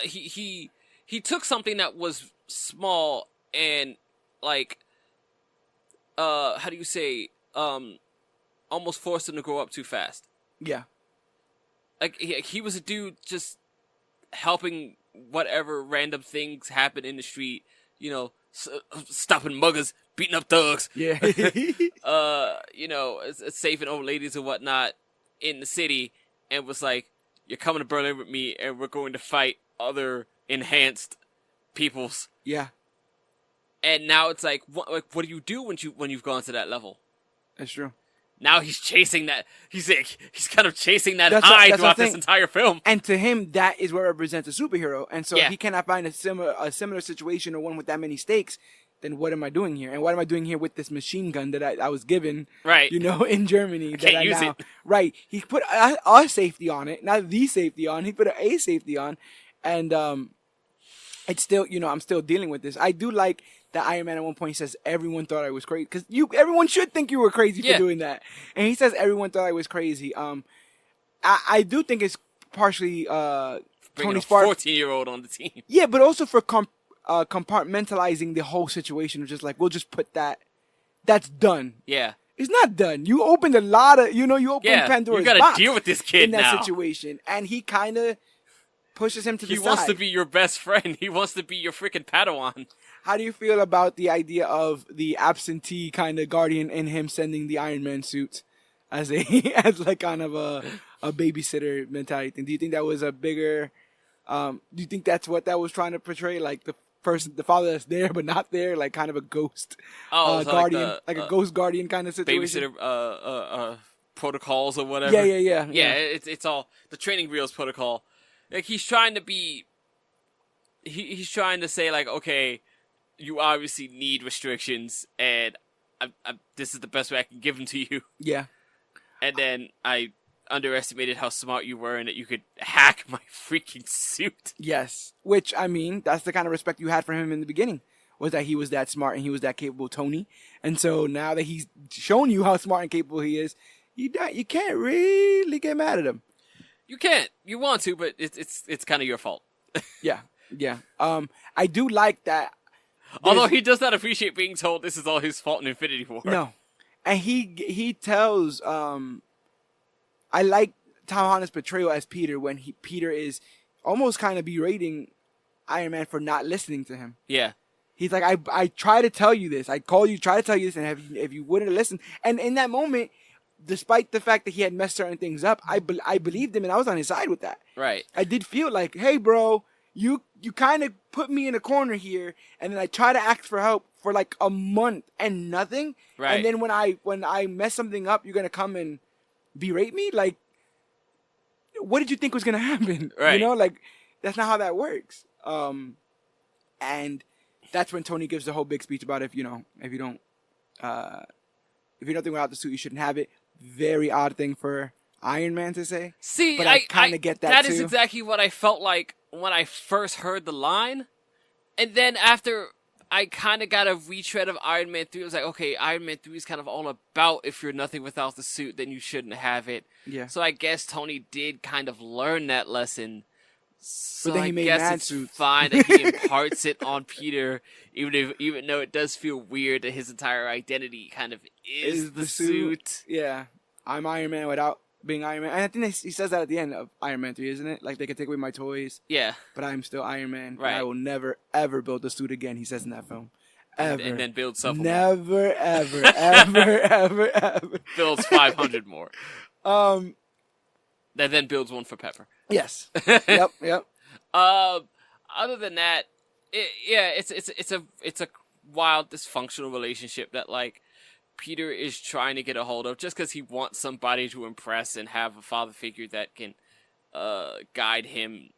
Speaker 2: He took something that was small and like how do you say almost forced him to grow up too fast.
Speaker 1: Yeah.
Speaker 2: Like he was a dude just helping whatever random things happen in the street, you know, stopping muggers, beating up thugs.
Speaker 1: Yeah.
Speaker 2: You know, saving old ladies and whatnot in the city, and was like, "You're coming to Berlin with me, and we're going to fight other enhanced peoples."
Speaker 1: Yeah.
Speaker 2: And now it's like, what do you do when you've gone to that level?
Speaker 1: That's true.
Speaker 2: Now he's chasing that. He's kind of chasing that high throughout this entire film.
Speaker 1: And to him, that is what represents a superhero. And so
Speaker 2: Yeah.
Speaker 1: if he cannot find a similar situation or one with that many stakes, then what am I doing here? And what am I doing here with this machine gun that I was given,
Speaker 2: Right.
Speaker 1: you know, in Germany?
Speaker 2: Can't use it.
Speaker 1: Right. He put a safety on it, not the safety on. He put a safety on. And it's still, you know, I'm still dealing with this. I do like that Iron Man at one point says everyone thought I was crazy, because everyone should think you were crazy for doing that. And he says everyone thought I was crazy. I do think it's partially
Speaker 2: Bringing
Speaker 1: Tony
Speaker 2: a
Speaker 1: Stark
Speaker 2: 14-year-old on the team.
Speaker 1: Yeah, but also for compartmentalizing the whole situation of just like, we'll just put that's done.
Speaker 2: Yeah.
Speaker 1: It's not done. You opened a lot of, you opened Pandora's
Speaker 2: you gotta
Speaker 1: box
Speaker 2: deal with this kid
Speaker 1: in that
Speaker 2: now.
Speaker 1: situation, and he kind of pushes him to the
Speaker 2: He
Speaker 1: side.
Speaker 2: wants to be your best friend. He wants to be your freaking Padawan.
Speaker 1: How do you feel about the idea of the absentee kind of guardian in him sending the Iron Man suit as as like kind of a babysitter mentality thing? Do you think that was a bigger? Do you think that's what that was trying to portray? Like the father that's there but not there, like kind of a ghost guardian, like a ghost guardian kind of situation.
Speaker 2: Babysitter protocols or whatever.
Speaker 1: Yeah.
Speaker 2: It's all the training wheels protocol. Like he's trying to be. He's trying to say like, okay, you obviously need restrictions, and this is the best way I can give them to you.
Speaker 1: Yeah.
Speaker 2: And then I underestimated how smart you were and that you could hack my freaking suit.
Speaker 1: Yes. Which, I mean, that's the kind of respect you had for him in the beginning, was that he was that smart and he was that capable, Tony. And so now that he's shown you how smart and capable he is, you can't really get mad at him.
Speaker 2: You can't. You want to, but it's kind of your fault.
Speaker 1: Yeah. I do like that.
Speaker 2: Although he does not appreciate being told this is all his fault in Infinity War.
Speaker 1: No. And he tells, I like Tom Holland's portrayal as Peter when Peter is almost kind of berating Iron Man for not listening to him.
Speaker 2: Yeah.
Speaker 1: He's like, I try to tell you this. I call you, try to tell you this, and if you wouldn't listen. And in that moment, despite the fact that he had messed certain things up, I believed him and I was on his side with that.
Speaker 2: Right.
Speaker 1: I did feel like, hey, bro, you kind of put me in a corner here, and then I try to ask for help for like a month and nothing.
Speaker 2: Right.
Speaker 1: And then when I mess something up, you're gonna come and berate me? Like, what did you think was gonna happen?
Speaker 2: Right.
Speaker 1: Like, that's not how that works. And that's when Tony gives the whole big speech about if you don't think without the suit, you shouldn't have it. Very odd thing for Iron Man to say.
Speaker 2: See,
Speaker 1: but I kind of get that
Speaker 2: That
Speaker 1: too.
Speaker 2: is exactly what I felt like when I first heard the line. And then after I kind of got a retread of Iron Man 3, it was like, okay, Iron Man 3 is kind of all about if you're nothing without the suit, then you shouldn't have it.
Speaker 1: Yeah.
Speaker 2: So I guess Tony did kind of learn that lesson. So
Speaker 1: But then he
Speaker 2: I
Speaker 1: made
Speaker 2: guess
Speaker 1: mad
Speaker 2: it's
Speaker 1: suits.
Speaker 2: fine that he imparts it on Peter, even though it does feel weird that his entire identity kind of is the suit.
Speaker 1: Yeah. I'm Iron Man without being Iron Man. And I think he says that at the end of Iron Man 3, isn't it? Like, they can take away my toys,
Speaker 2: Yeah.
Speaker 1: but I'm still Iron Man.
Speaker 2: Right.
Speaker 1: And I will never, ever build a suit again, he says in that film. Ever.
Speaker 2: And then build supplements.
Speaker 1: Never, ever, ever.
Speaker 2: Builds 500 more.
Speaker 1: Um,
Speaker 2: That then builds one for Pepper.
Speaker 1: yes. Yep.
Speaker 2: Other than that, it's a wild dysfunctional relationship that like Peter is trying to get a hold of just because he wants somebody to impress and have a father figure that can guide him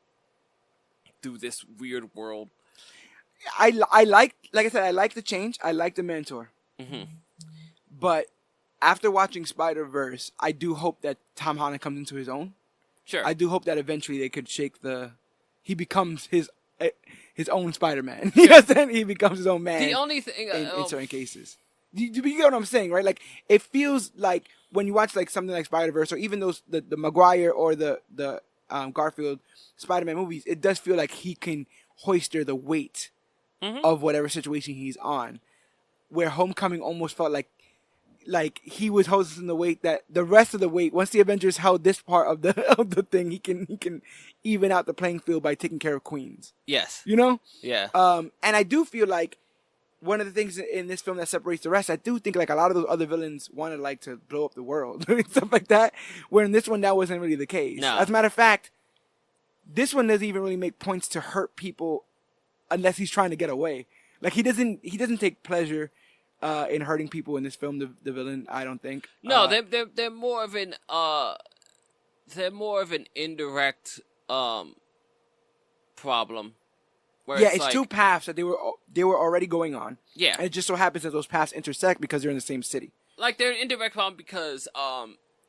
Speaker 2: through this weird world.
Speaker 1: I like I said, I like the change. I like the mentor.
Speaker 2: Mm-hmm.
Speaker 1: But after watching Spider-Verse, I do hope that Tom Holland comes into his own.
Speaker 2: Sure.
Speaker 1: I do hope that eventually they could he becomes his own Spider-Man.
Speaker 2: Sure.
Speaker 1: He becomes his own man.
Speaker 2: The only thing
Speaker 1: in certain cases. you get what I'm saying, right? Like, it feels like when you watch like something like Spider-Verse or even those the Maguire or the Garfield Spider-Man movies, it does feel like he can hoister the weight of whatever situation he's on. Where Homecoming almost felt like he was hoisting the weight that the rest of the weight. Once the Avengers held this part of the thing, he can even out the playing field by taking care of Queens.
Speaker 2: Yes.
Speaker 1: You know?
Speaker 2: Yeah.
Speaker 1: And I do feel like one of the things in this film that separates the rest, I do think like a lot of those other villains wanted like to blow up the world and stuff like that. Where in this one, that wasn't really the case.
Speaker 2: No.
Speaker 1: As a matter of fact, this one doesn't even really make points to hurt people unless he's trying to get away. Like he doesn't take pleasure in hurting people in this film. The villain, I don't think.
Speaker 2: No, they're more of an indirect problem. Where
Speaker 1: yeah,
Speaker 2: it's
Speaker 1: it's
Speaker 2: like,
Speaker 1: two paths that they were already going on.
Speaker 2: Yeah,
Speaker 1: and it just so happens that those paths intersect because they're in the same city.
Speaker 2: Like they're an indirect problem because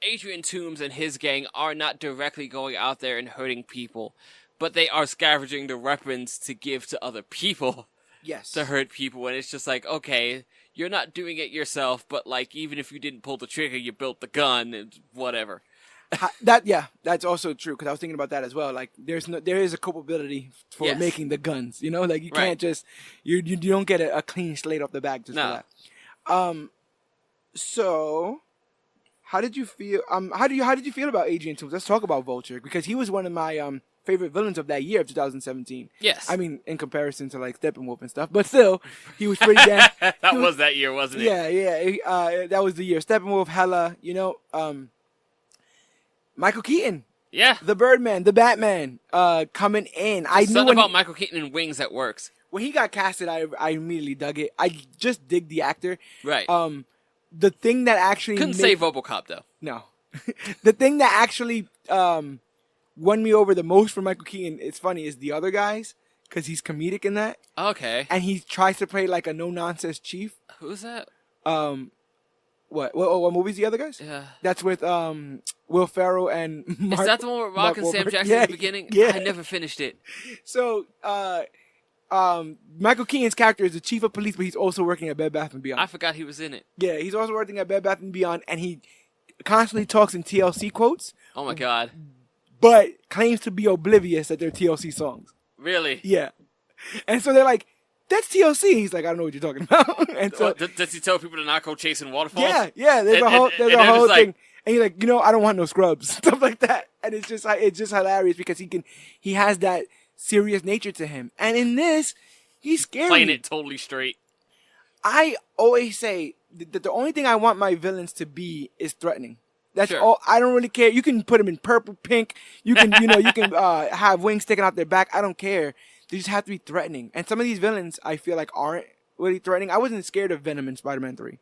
Speaker 2: Adrian Toomes and his gang are not directly going out there and hurting people, but they are scavenging the weapons to give to other people.
Speaker 1: Yes,
Speaker 2: to hurt people, and it's just like, okay, you're not doing it yourself, but like even if you didn't pull the trigger, you built the gun and whatever.
Speaker 1: That's also true because I was thinking about that as well. Like there is a culpability for making the guns. You know, like you can't just you don't get a clean slate off the bat just for that. So how did you feel? How did you feel about Adrian Toomes? Let's talk about Vulture because he was one of my favorite villains of that year of 2017.
Speaker 2: Yes.
Speaker 1: I mean, in comparison to like Steppenwolf and stuff, but still, he was pretty damn.
Speaker 2: That was that year, wasn't it?
Speaker 1: Yeah. That was the year. Steppenwolf, Hella, Michael Keaton.
Speaker 2: Yeah.
Speaker 1: The Birdman, the Batman, coming in. I knew
Speaker 2: something about Michael Keaton and wings that works.
Speaker 1: When he got casted, I immediately dug it. I just dig the actor.
Speaker 2: Right.
Speaker 1: The thing that actually
Speaker 2: couldn't say RoboCop though.
Speaker 1: No. The thing that actually won me over the most for Michael Keaton, it's funny, is the other guys, because he's comedic in that.
Speaker 2: Okay.
Speaker 1: And he tries to play like a no-nonsense chief.
Speaker 2: Who's that?
Speaker 1: What movie's the other guys?
Speaker 2: Yeah.
Speaker 1: That's with Will Ferrell and Mark.
Speaker 2: Is that the one with Rock and Sam Jackson at the beginning?
Speaker 1: Yeah.
Speaker 2: I never finished it.
Speaker 1: So, Michael Keaton's character is the chief of police, but he's also working at Bed Bath & Beyond.
Speaker 2: I forgot he was in it.
Speaker 1: Yeah, he's also working at Bed Bath & Beyond, and he constantly talks in TLC quotes.
Speaker 2: Oh my god.
Speaker 1: But claims to be oblivious that they're TLC songs.
Speaker 2: Really?
Speaker 1: Yeah. And so they're like, that's TLC. He's like, I don't know what you're talking about. And so
Speaker 2: does he tell people to not go chasing waterfalls?
Speaker 1: Yeah. There's a whole thing. Like, and you're like, I don't want no scrubs, stuff like that. And it's just hilarious because he has that serious nature to him. And in this, he's scary.
Speaker 2: Playing it totally straight.
Speaker 1: I always say that the only thing I want my villains to be is threatening. That's
Speaker 2: sure.
Speaker 1: all. I don't really care. You can put them in purple, pink. You can, you can have wings sticking out their back. I don't care. They just have to be threatening. And some of these villains, I feel like, aren't really threatening. I wasn't scared of Venom in Spider-Man 3.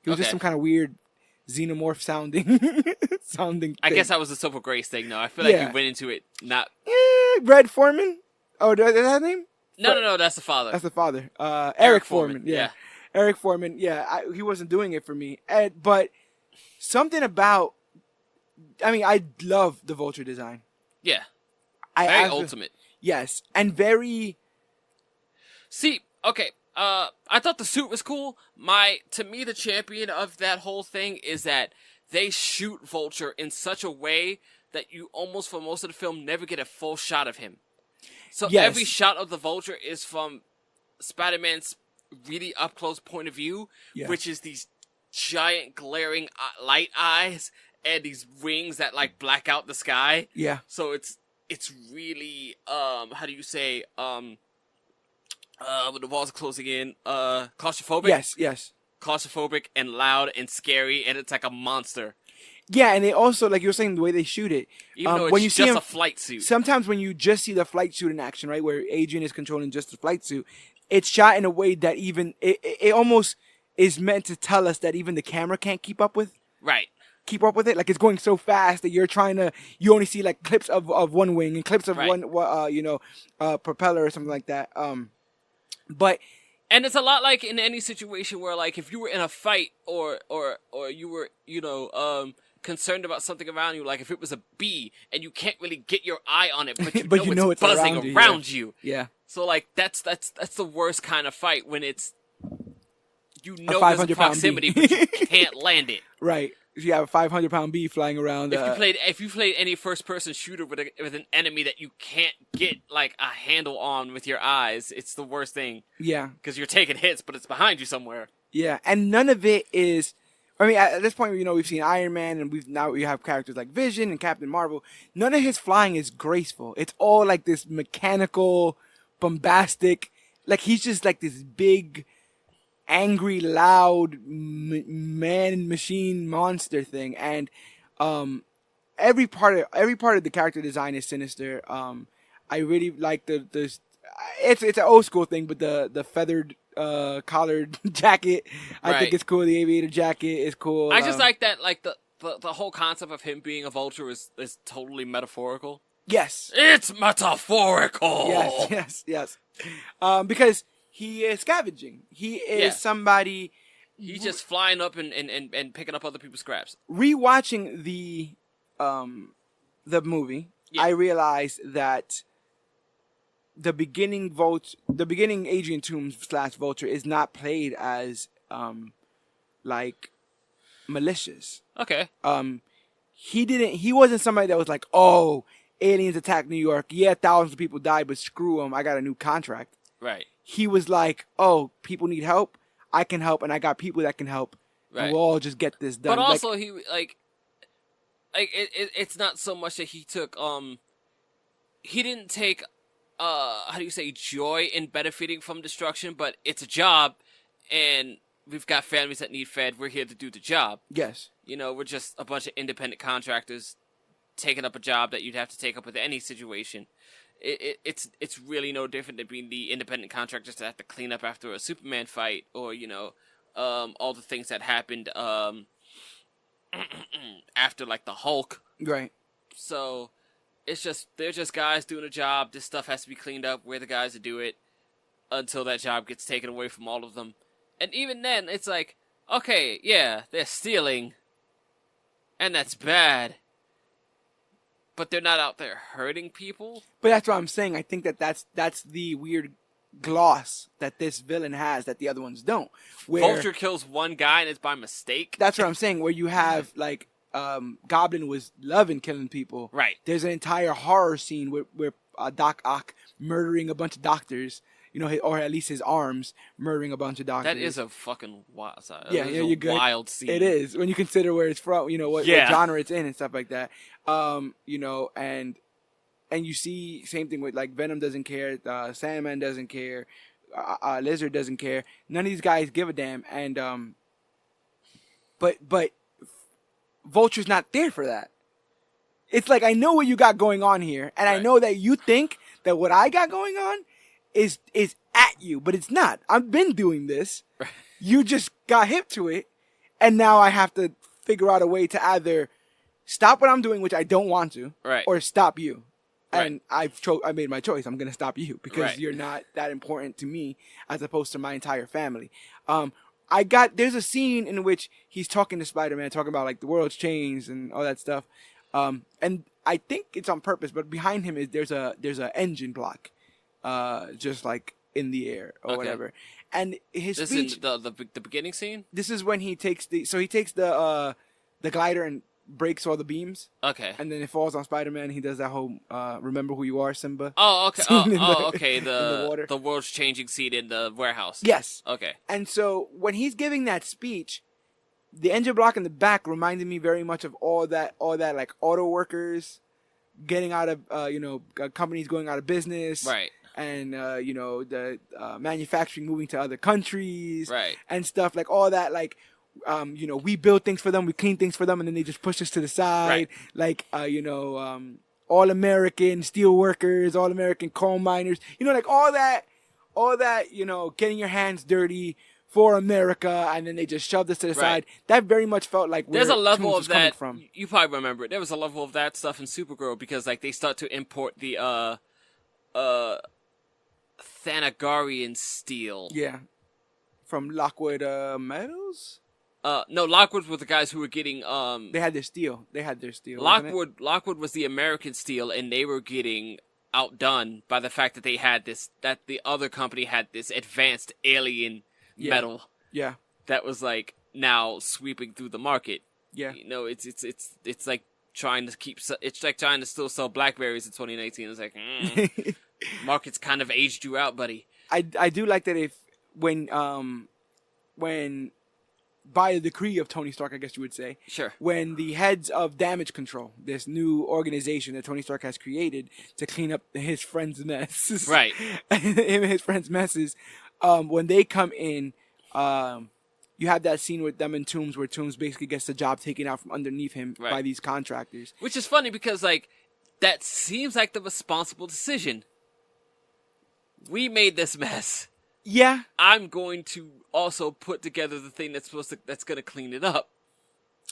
Speaker 1: He was just some kind of weird xenomorph sounding thing.
Speaker 2: I guess that was the Soap Grace thing, though. I feel like you went into it not...
Speaker 1: Red Foreman? Oh, is that his name?
Speaker 2: No, that's the father.
Speaker 1: That's the father. Eric Foreman.
Speaker 2: Yeah.
Speaker 1: Eric Foreman. Yeah, he wasn't doing it for me. But something about... I mean, I love the Vulture design.
Speaker 2: Yeah. Very ultimate.
Speaker 1: Yes, and very...
Speaker 2: See, okay, I thought the suit was cool. To me, the champion of that whole thing is that they shoot Vulture in such a way that you almost, for most of the film, never get a full shot of him. So every shot of the Vulture is from Spider-Man's really up-close point of view, which is these giant glaring light eyes and these wings that, like, black out the sky.
Speaker 1: Yeah.
Speaker 2: So it's really, how do you say, when the walls are closing in, claustrophobic?
Speaker 1: Yes.
Speaker 2: Claustrophobic and loud and scary, and it's like a monster.
Speaker 1: Yeah, and they also, like you were saying, the way they shoot it.
Speaker 2: Even though it's just a flight suit.
Speaker 1: Sometimes when you just see the flight suit in action, right, where Adrian is controlling just the flight suit, it's shot in a way that even, it almost is meant to tell us that even the camera can't keep up with.
Speaker 2: Right.
Speaker 1: Keep up with it. Like, it's going so fast that you only see, like, clips of one wing and clips of one, propeller or something like that. But...
Speaker 2: And it's a lot like in any situation where, like, if you were in a fight or you were, concerned about something around you, like if it was a bee and you can't really get your eye on it, but you know it's buzzing around you.
Speaker 1: Yeah.
Speaker 2: So, like, that's the worst kind of fight when you
Speaker 1: a
Speaker 2: know there's
Speaker 1: 500 pound
Speaker 2: proximity,
Speaker 1: bee.
Speaker 2: but you can't land it.
Speaker 1: Right. If you have a 500-pound bee flying around.
Speaker 2: If you played any first-person shooter with an enemy that you can't get like a handle on with your eyes, it's the worst thing.
Speaker 1: Yeah.
Speaker 2: Because you're taking hits, but it's behind you somewhere.
Speaker 1: Yeah, and none of it is. I mean, at this point, we've seen Iron Man, and we have characters like Vision and Captain Marvel. None of his flying is graceful. It's all like this mechanical, bombastic. Like he's just like this big, angry, loud man machine monster thing, and every part of the character design is sinister. I really like the it's an old school thing, but the feathered collared jacket I think it's cool. The aviator jacket is cool.
Speaker 2: I just like that, like the whole concept of him being a vulture is totally metaphorical.
Speaker 1: Yes,
Speaker 2: it's metaphorical.
Speaker 1: Yes. Because he is scavenging. He is somebody.
Speaker 2: He's just flying up and picking up other people's scraps.
Speaker 1: Rewatching the movie, I realized that the beginning Adrian Toomes / Vulture is not played as like malicious.
Speaker 2: Okay.
Speaker 1: He wasn't somebody that was like, oh, aliens attacked New York. Yeah, thousands of people died, but screw them. I got a new contract.
Speaker 2: Right.
Speaker 1: He was like, oh, people need help. I can help, and I got people that can help. Right. And we'll all just get this done.
Speaker 2: But also, it's not so much that he took he didn't take how do you say, joy in benefiting from destruction, but it's a job, and we've got families that need fed. We're here to do the job.
Speaker 1: Yes.
Speaker 2: We're just a bunch of independent contractors taking up a job that you'd have to take up with any situation. It's really no different than being the independent contractors that have to clean up after a Superman fight, or all the things that happened after like the Hulk.
Speaker 1: Right.
Speaker 2: So they're just guys doing a job. This stuff has to be cleaned up. We're the guys to do it until that job gets taken away from all of them. And even then, it's like, okay, yeah, they're stealing, and that's bad. But they're not out there hurting people.
Speaker 1: But that's what I'm saying. I think that's the weird gloss that this villain has that the other ones don't. Where
Speaker 2: Vulture kills one guy and it's by mistake.
Speaker 1: That's what I'm saying. Where you have like Goblin was loving killing people.
Speaker 2: Right.
Speaker 1: There's an entire horror scene where Doc Ock murdering a bunch of doctors. Or at least his arms murdering a bunch of doctors.
Speaker 2: That is a fucking wild.
Speaker 1: You're good.
Speaker 2: Wild scene.
Speaker 1: It is when you consider where it's from. What genre it's in and stuff like that. And you see same thing with like Venom doesn't care, Sandman doesn't care, Lizard doesn't care. None of these guys give a damn. And but Vulture's not there for that. It's like, I know what you got going on here, and I know that you think that what I got going on is at you, but it's not. I've been doing this. Right. You just got hip to it, and now I have to figure out a way to either stop what I'm doing, which I don't want to, or stop you. And I made my choice. I'm going to stop you because you're not that important to me as opposed to my entire family. There's a scene in which he's talking to Spider-Man, talking about like the world's changed and all that stuff. And I think it's on purpose, but behind him there's a engine block. Just like in the air or whatever, and his speech.
Speaker 2: This is the beginning scene.
Speaker 1: This is when he takes the glider and breaks all the beams.
Speaker 2: Okay.
Speaker 1: And then it falls on Spider-Man. He does that whole "Remember who you are, Simba."
Speaker 2: Oh, okay. Okay.
Speaker 1: The water.
Speaker 2: The world's changing scene in the warehouse.
Speaker 1: Yes.
Speaker 2: Okay.
Speaker 1: And so when he's giving that speech, the engine block in the back reminded me very much of all that like auto workers getting out of companies going out of business.
Speaker 2: Right.
Speaker 1: And, the manufacturing moving to other countries.
Speaker 2: Right.
Speaker 1: And stuff like all that. Like, we build things for them. We clean things for them. And then they just push us to the side. Right. Like, all-American steel workers, all-American coal miners. Like all that, getting your hands dirty for America. And then they just shoved us to the side. That very much felt like where
Speaker 2: there's a level
Speaker 1: Toomes
Speaker 2: of that.
Speaker 1: From.
Speaker 2: You probably remember it. There was a level of that stuff in Supergirl because, like, they start to import the, Thanagarian steel.
Speaker 1: Yeah. From Lockwood Metals?
Speaker 2: No, Lockwood were the guys who were getting
Speaker 1: They had their steel.
Speaker 2: Lockwood was the American steel, and they were getting outdone by the fact that they had that the other company had this advanced alien metal.
Speaker 1: Yeah.
Speaker 2: that was like now sweeping through the market.
Speaker 1: Yeah.
Speaker 2: You know, it's like trying to still sell Blackberries in 2019. It's like, market's kind of aged you out, buddy.
Speaker 1: I do like that when by the decree of Tony Stark, I guess you would say.
Speaker 2: Sure.
Speaker 1: When the heads of Damage Control, this new organization that Tony Stark has created to clean up his friends' messes.
Speaker 2: Right.
Speaker 1: Him and his friends' messes. When they come in, you have that scene with them in Toomes where Toomes basically gets the job taken out from underneath him by these contractors.
Speaker 2: Which is funny because, like, that seems like the responsible decision. We made this mess.
Speaker 1: Yeah.
Speaker 2: I'm going to also put together the thing that's going to clean it up.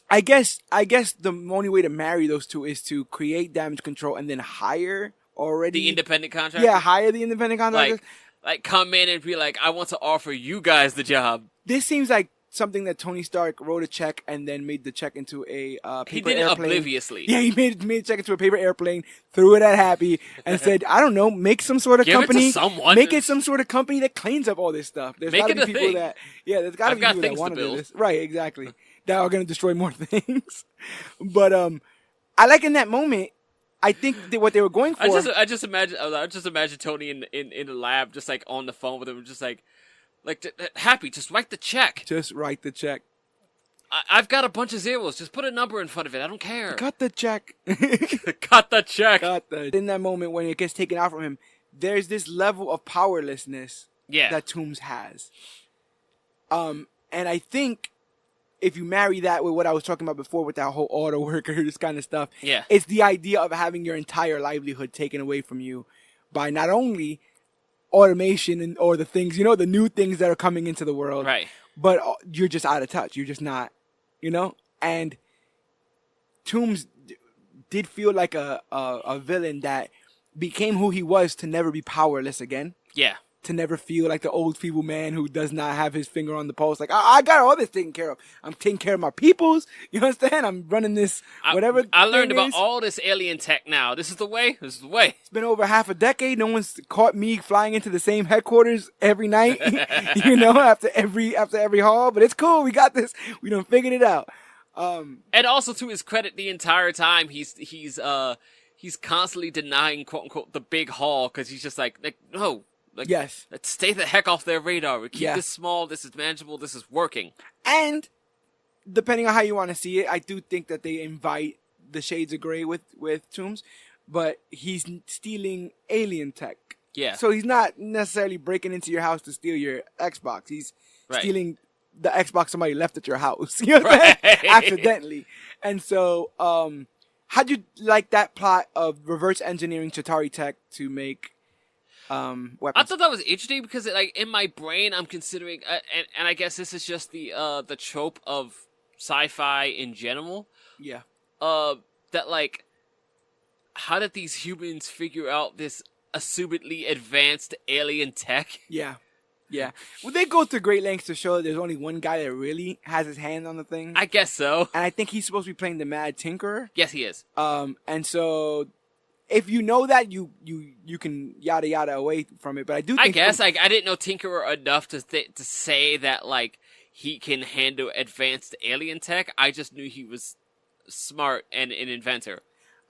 Speaker 1: I guess the only way to marry those two is to create Damage Control and then hire already
Speaker 2: the independent contractor.
Speaker 1: Yeah, hire the independent contractors.
Speaker 2: Like come in and be like, I want to offer you guys the job.
Speaker 1: This seems like something that Tony Stark wrote a check and then made the check into a paper airplane. He did it obliviously. Yeah, he made a check into a paper airplane, threw it at Happy, and said, I don't know, make some sort of company.
Speaker 2: It to someone.
Speaker 1: Make it some sort of company that cleans up all this stuff. There's got to be people that, there's got to be people that want to do this. Right, exactly. That are going to destroy more things. But I like in that moment, I think that what they were going for.
Speaker 2: I just imagine Tony in the lab, just like on the phone with him, just like Happy, just write the check.
Speaker 1: Just write the check.
Speaker 2: I've got a bunch of zeros. Just put a number in front of it. I don't care.
Speaker 1: Cut the check.
Speaker 2: Cut the check.
Speaker 1: In that moment when it gets taken out from him, there's this level of powerlessness that Toomes has. And I think if you marry that with what I was talking about before with that whole auto worker, this kind of stuff, it's the idea of having your entire livelihood taken away from you by not only automation or the things, the new things that are coming into the world,
Speaker 2: right?
Speaker 1: But you're just out of touch. You're just not, and Toomes did feel like a villain that became who he was to never be powerless again. Yeah. To never feel like the old feeble man who does not have his finger on the pulse. Like, I got all this taken care of. I'm taking care of my peoples. You understand? I'm running this, whatever.
Speaker 2: I learned about all this alien tech now. This is the way. This is the way.
Speaker 1: It's been over half a decade. No one's caught me flying into the same headquarters every night, after every haul. But it's cool. We got this. We done figured it out.
Speaker 2: And also to his credit, the entire time he's constantly denying quote unquote the big haul because he's just like no. Like, yes. Let's stay the heck off their radar. We keep this small. This is manageable. This is working. And depending on how you want to see it, I do think that they invite the shades of gray with Toomes, but he's stealing alien tech. Yeah. So he's not necessarily breaking into your house to steal your Xbox. He's stealing the Xbox somebody left at your house. You know what I'm saying? Accidentally. And so, how'd you like that plot of reverse engineering Chitauri tech to make weapons? I thought that was interesting because, in my brain, I'm considering, and I guess this is just the trope of sci-fi in general. Yeah. That how did these humans figure out this assumedly advanced alien tech?
Speaker 1: Yeah. Yeah. Well, they go to great lengths to show that there's only one guy that really has his hand on the thing.
Speaker 2: I guess so.
Speaker 1: And I think he's supposed to be playing the Mad Tinkerer.
Speaker 2: Yes, he is.
Speaker 1: And so if you know that, you can yada yada away from it. But I do think
Speaker 2: I didn't know Tinkerer enough to say that he can handle advanced alien tech. I just knew he was smart and an inventor.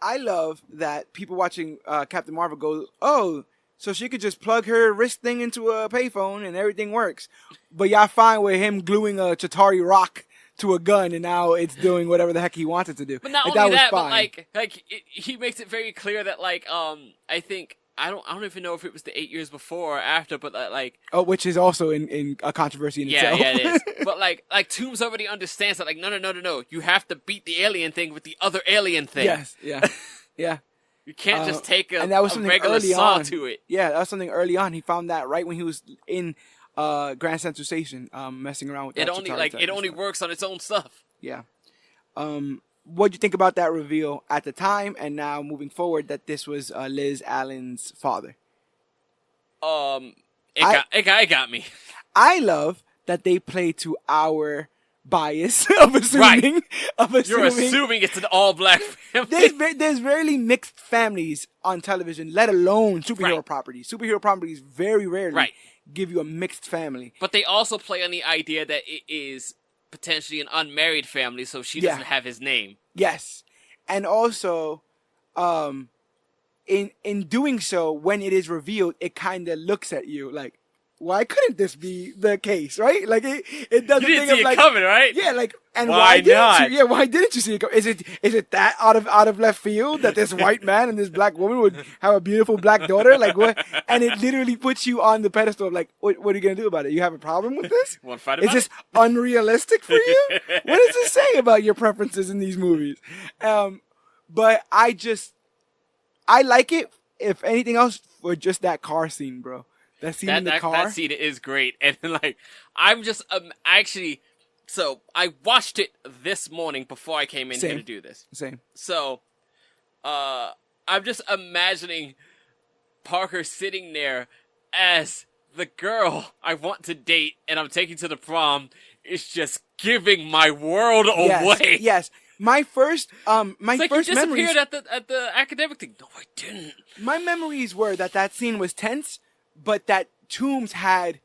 Speaker 1: I love that people watching Captain Marvel go, oh, so she could just plug her wrist thing into a payphone and everything works. But y'all fine with him gluing a Chitauri rock to a gun, and now it's doing whatever the heck he wanted to do.
Speaker 2: But not only that, but he makes it very clear that I think I don't even know if it was the 8 years before or after, but
Speaker 1: which is also in a controversy in itself.
Speaker 2: Yeah, it is. But Toomes already understands that no, you have to beat the alien thing with the other alien thing.
Speaker 1: Yes, yeah, yeah.
Speaker 2: You can't just take a regular
Speaker 1: early
Speaker 2: saw
Speaker 1: on
Speaker 2: to it.
Speaker 1: Yeah, that was something early on. He found that right when he was in Grand Central Station, messing around with that.
Speaker 2: It only works on its own stuff.
Speaker 1: Yeah. What'd you think about that reveal at the time, and now moving forward that this was Liz Allen's father?
Speaker 2: It got me.
Speaker 1: I love that they play to our bias of assuming.
Speaker 2: You're assuming it's an all-black family.
Speaker 1: There's rarely mixed families on television, let alone superhero properties. Superhero properties very rarely give you a mixed family.
Speaker 2: But they also play on the idea that it is potentially an unmarried family, so she doesn't have his name.
Speaker 1: Yes. And also, in doing so, when it is revealed, it kind of looks at you like, why couldn't this be the case, right? Like it doesn't.
Speaker 2: You didn't see it coming, right?
Speaker 1: Yeah, like, and
Speaker 2: why not?
Speaker 1: Why didn't you see it coming? Is it that out of left field that this white man and this black woman would have a beautiful black daughter? Like what? And it literally puts you on the pedestal of like, what are you gonna do about it? You have a problem with this? Is this unrealistic for you? What does this say about your preferences in these movies? But I like it, if anything else, for just that car scene, bro. That scene in the car.
Speaker 2: That scene is great. And like, I'm just, actually, so I watched it this morning before I came in here to do this.
Speaker 1: Same.
Speaker 2: So, I'm just imagining Parker sitting there as the girl I want to date and I'm taking to the prom is just giving my world away.
Speaker 1: Yes. My first,
Speaker 2: it's
Speaker 1: first
Speaker 2: you
Speaker 1: memories
Speaker 2: disappeared at the academic thing. No, I didn't.
Speaker 1: My memories were that scene was tense, but that Toombs had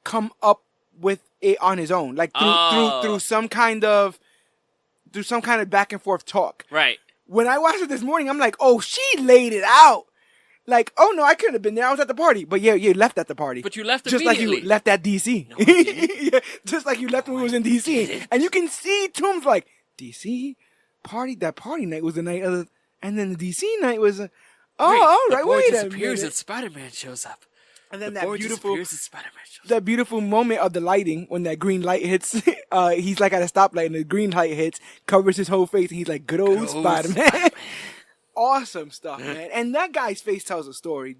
Speaker 1: come up with it on his own, like through some kind of back and forth talk.
Speaker 2: Right.
Speaker 1: When I watched it this morning, I'm like, oh, she laid it out. Like, oh no, I couldn't have been there. I was at the party. But yeah, you left at the party.
Speaker 2: But you left
Speaker 1: just
Speaker 2: immediately.
Speaker 1: like you left at DC.
Speaker 2: No, I didn't.
Speaker 1: Yeah, just like you left when we was in DC. And you can see Toombs like, DC party. That party night was the night of, and then the DC night was. All right. Wait a minute.
Speaker 2: And Spider-Man shows up.
Speaker 1: And then
Speaker 2: that
Speaker 1: beautiful moment of the lighting when that green light hits. He's like at a stoplight and the green light hits, covers his whole face, and he's like, "Good old Spider-Man." Awesome stuff, man. And that guy's face tells a story.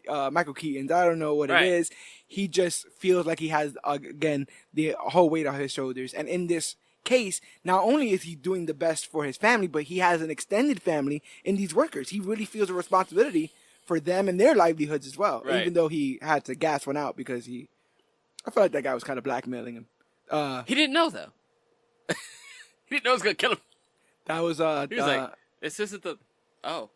Speaker 1: Michael Keaton's. I don't know what it is. He just feels like he has again the whole weight on his shoulders, and in this case, not only is he doing the best for his family, but he has an extended family in these workers. He really feels a responsibility for them and their livelihoods as well. Even though he had to gas one out because I felt like that guy was kind of blackmailing him.
Speaker 2: He didn't know though. He didn't know it was gonna kill him.
Speaker 1: That was
Speaker 2: he was like, "This isn't the." Oh.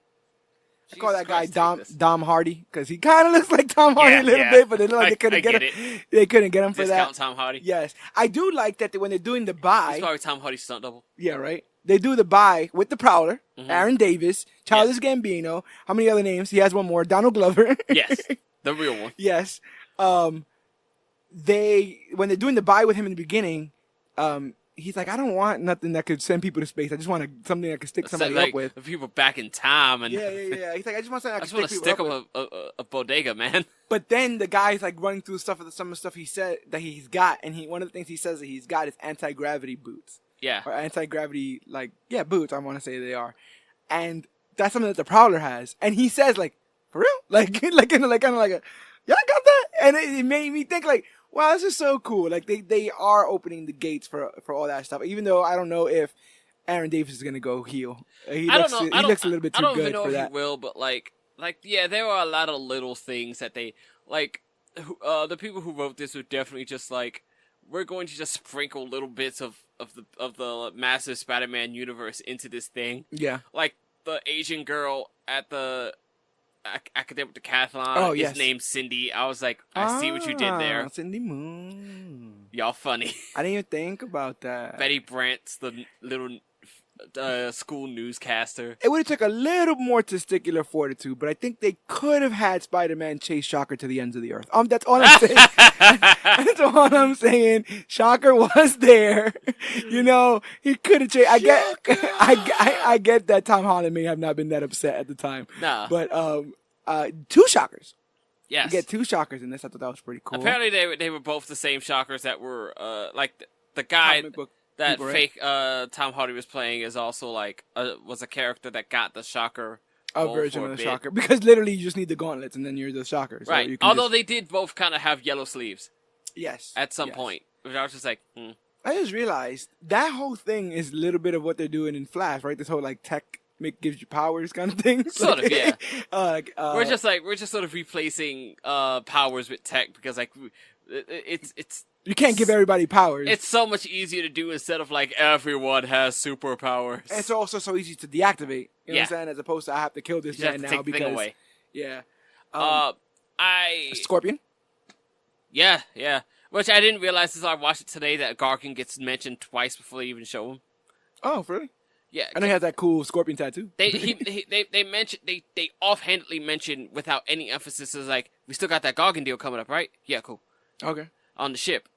Speaker 1: I call that guy Dom Hardy because he kind of looks like Tom Hardy a little bit, but they look like they couldn't get him. They couldn't get him for that.
Speaker 2: Discount Tom Hardy.
Speaker 1: Yes, I do like that when they're doing the buy.
Speaker 2: He's probably Tom Hardy's stunt double.
Speaker 1: Yeah, right. They do the buy with the Prowler, Aaron Davis, Childish Gambino. How many other names? He has one more. Donald Glover.
Speaker 2: Yes, the real one.
Speaker 1: Yes. When they're doing the buy with him in the beginning, he's like, I don't want nothing that could send people to space. I just want something that could stick somebody up with.
Speaker 2: The people back in time. And
Speaker 1: yeah. He's like, I just want something that
Speaker 2: can
Speaker 1: stick people
Speaker 2: up with. A bodega, man.
Speaker 1: But then the guy's like running through some of the stuff he said that he's got, and one of the things he says that he's got is anti-gravity boots.
Speaker 2: Yeah.
Speaker 1: Or anti-gravity, boots, I want to say they are. And that's something that the Prowler has. And he says, like, for real? Like kind of like a, y'all got that? And it made me think, like, wow, this is so cool. Like, they are opening the gates for all that stuff. Even though I don't know if Aaron Davis is going to go heel. He looks a little bit too good for that. I don't even know if he
Speaker 2: will, but, yeah, there are a lot of little things that they, the people who wrote this were definitely just like, we're going to just sprinkle little bits of the massive Spider-Man universe into this thing.
Speaker 1: Yeah.
Speaker 2: Like, the Asian girl at the academic decathlon is named Cindy. I was like, I see what you did there.
Speaker 1: Cindy Moon.
Speaker 2: Y'all funny.
Speaker 1: I didn't even think about that.
Speaker 2: Betty Brant's the little school newscaster.
Speaker 1: It would have took a little more testicular fortitude, but I think they could have had Spider-Man chase Shocker to the ends of the earth. That's all I'm saying. That's all I'm saying. Shocker was there. He could have chased. I get that Tom Holland may have not been that upset at the time.
Speaker 2: No.
Speaker 1: But two Shockers.
Speaker 2: Yes.
Speaker 1: You get two Shockers in this. I thought that was pretty cool.
Speaker 2: Apparently they were both the same Shockers that were the guy that fake Tom Hardy was playing is also was a character that got the Shocker.
Speaker 1: A version of the Shocker. Because literally you just need the gauntlets and then you're the Shocker. So
Speaker 2: right. Although they did both kind of have yellow sleeves.
Speaker 1: Yes.
Speaker 2: At some point. Which I was just like,
Speaker 1: I just realized that whole thing is a little bit of what they're doing in Flash, right? This whole tech gives you powers kind of thing.
Speaker 2: Sort of, yeah. We're just sort of replacing powers with tech because it's
Speaker 1: you can't give everybody powers.
Speaker 2: It's so much easier to do instead of everyone has superpowers.
Speaker 1: And it's also so easy to deactivate. You know what I'm saying? As opposed to I have to kill this man now
Speaker 2: because
Speaker 1: yeah.
Speaker 2: I
Speaker 1: Scorpion.
Speaker 2: Yeah, yeah. Which I didn't realize until I watched it today that Gargan gets mentioned twice before they even show him.
Speaker 1: Oh, really?
Speaker 2: Yeah,
Speaker 1: I know he has that cool scorpion tattoo.
Speaker 2: They mentioned they offhandedly mentioned without any emphasis is like, we still got that Gargan deal coming up, right? Yeah, cool.
Speaker 1: Okay.
Speaker 2: On the ship.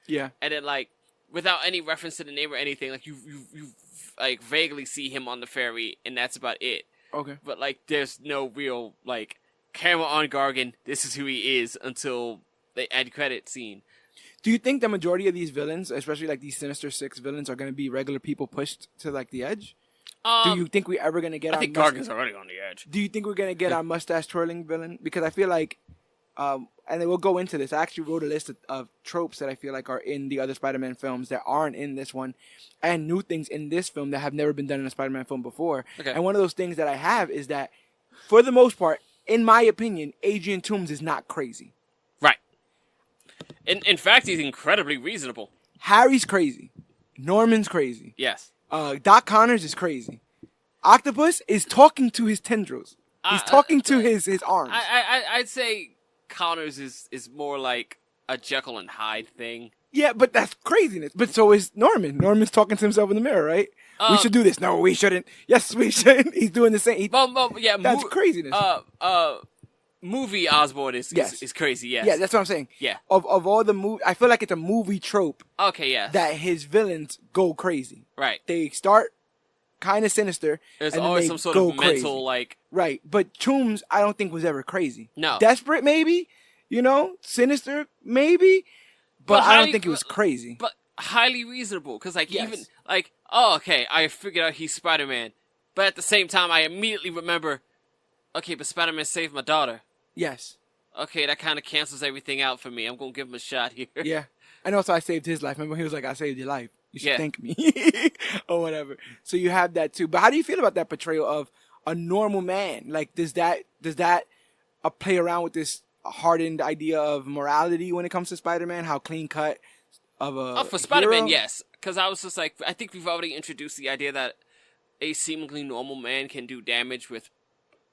Speaker 1: Yeah.
Speaker 2: And then like without any reference to the name or anything, like you like vaguely see him on the ferry, and that's about it.
Speaker 1: Okay.
Speaker 2: But like there's no real like camera on Gargan, this is who he is until the end credit scene.
Speaker 1: Do you think the majority of these villains, especially like these Sinister Six villains, are going to be regular people pushed to like the edge? Do you think we're ever going to get?
Speaker 2: I think Gargan's already on the edge.
Speaker 1: Do you think we're going to get our mustache twirling villain? Because I feel like, and then we'll go into this. I actually wrote a list of tropes that I feel like are in the other Spider-Man films that aren't in this one, and new things in this film that have never been done in a Spider-Man film before. Okay. And one of those things that I have is that, for the most part, in my opinion, Adrian Toomes is not crazy.
Speaker 2: Right. In fact, he's incredibly reasonable.
Speaker 1: Harry's crazy. Norman's crazy.
Speaker 2: Yes.
Speaker 1: Doc Connors is crazy. Octopus is talking to his tendrils. He's talking to his arms.
Speaker 2: I'd say Connors is more like a Jekyll and Hyde thing.
Speaker 1: Yeah, but that's craziness. But so is Norman. Norman's talking to himself in the mirror, right? We should do this. No, we shouldn't. Yes, we should. He's doing the same.
Speaker 2: Yeah,
Speaker 1: that's craziness.
Speaker 2: Movie Osborn is crazy. Yes.
Speaker 1: Yeah, that's what I'm saying.
Speaker 2: Yeah.
Speaker 1: Of all the movie, I feel like it's a movie trope.
Speaker 2: Okay. Yeah.
Speaker 1: That his villains go crazy.
Speaker 2: Right.
Speaker 1: They start kind of sinister.
Speaker 2: There's
Speaker 1: and
Speaker 2: always
Speaker 1: then
Speaker 2: some sort of mental like.
Speaker 1: Right, but Toomes, I don't think was ever crazy.
Speaker 2: No.
Speaker 1: Desperate, maybe. Sinister, maybe. But I don't think he was crazy.
Speaker 2: But highly reasonable, because like even like, oh, okay, I figured out he's Spider-Man, but at the same time, I immediately remember, okay, but Spider-Man saved my daughter.
Speaker 1: Yes.
Speaker 2: Okay, that kind of cancels everything out for me. I'm gonna give him a shot here.
Speaker 1: Yeah, and also I saved his life. Remember, he was like, "I saved your life. You should thank me," or whatever. So you have that too. But how do you feel about that portrayal of a normal man? Like, does that play around with this hardened idea of morality when it comes to Spider-Man? How clean cut of a
Speaker 2: for Spider-Man, yes. Because I was just like, I think we've already introduced the idea that a seemingly normal man can do damage with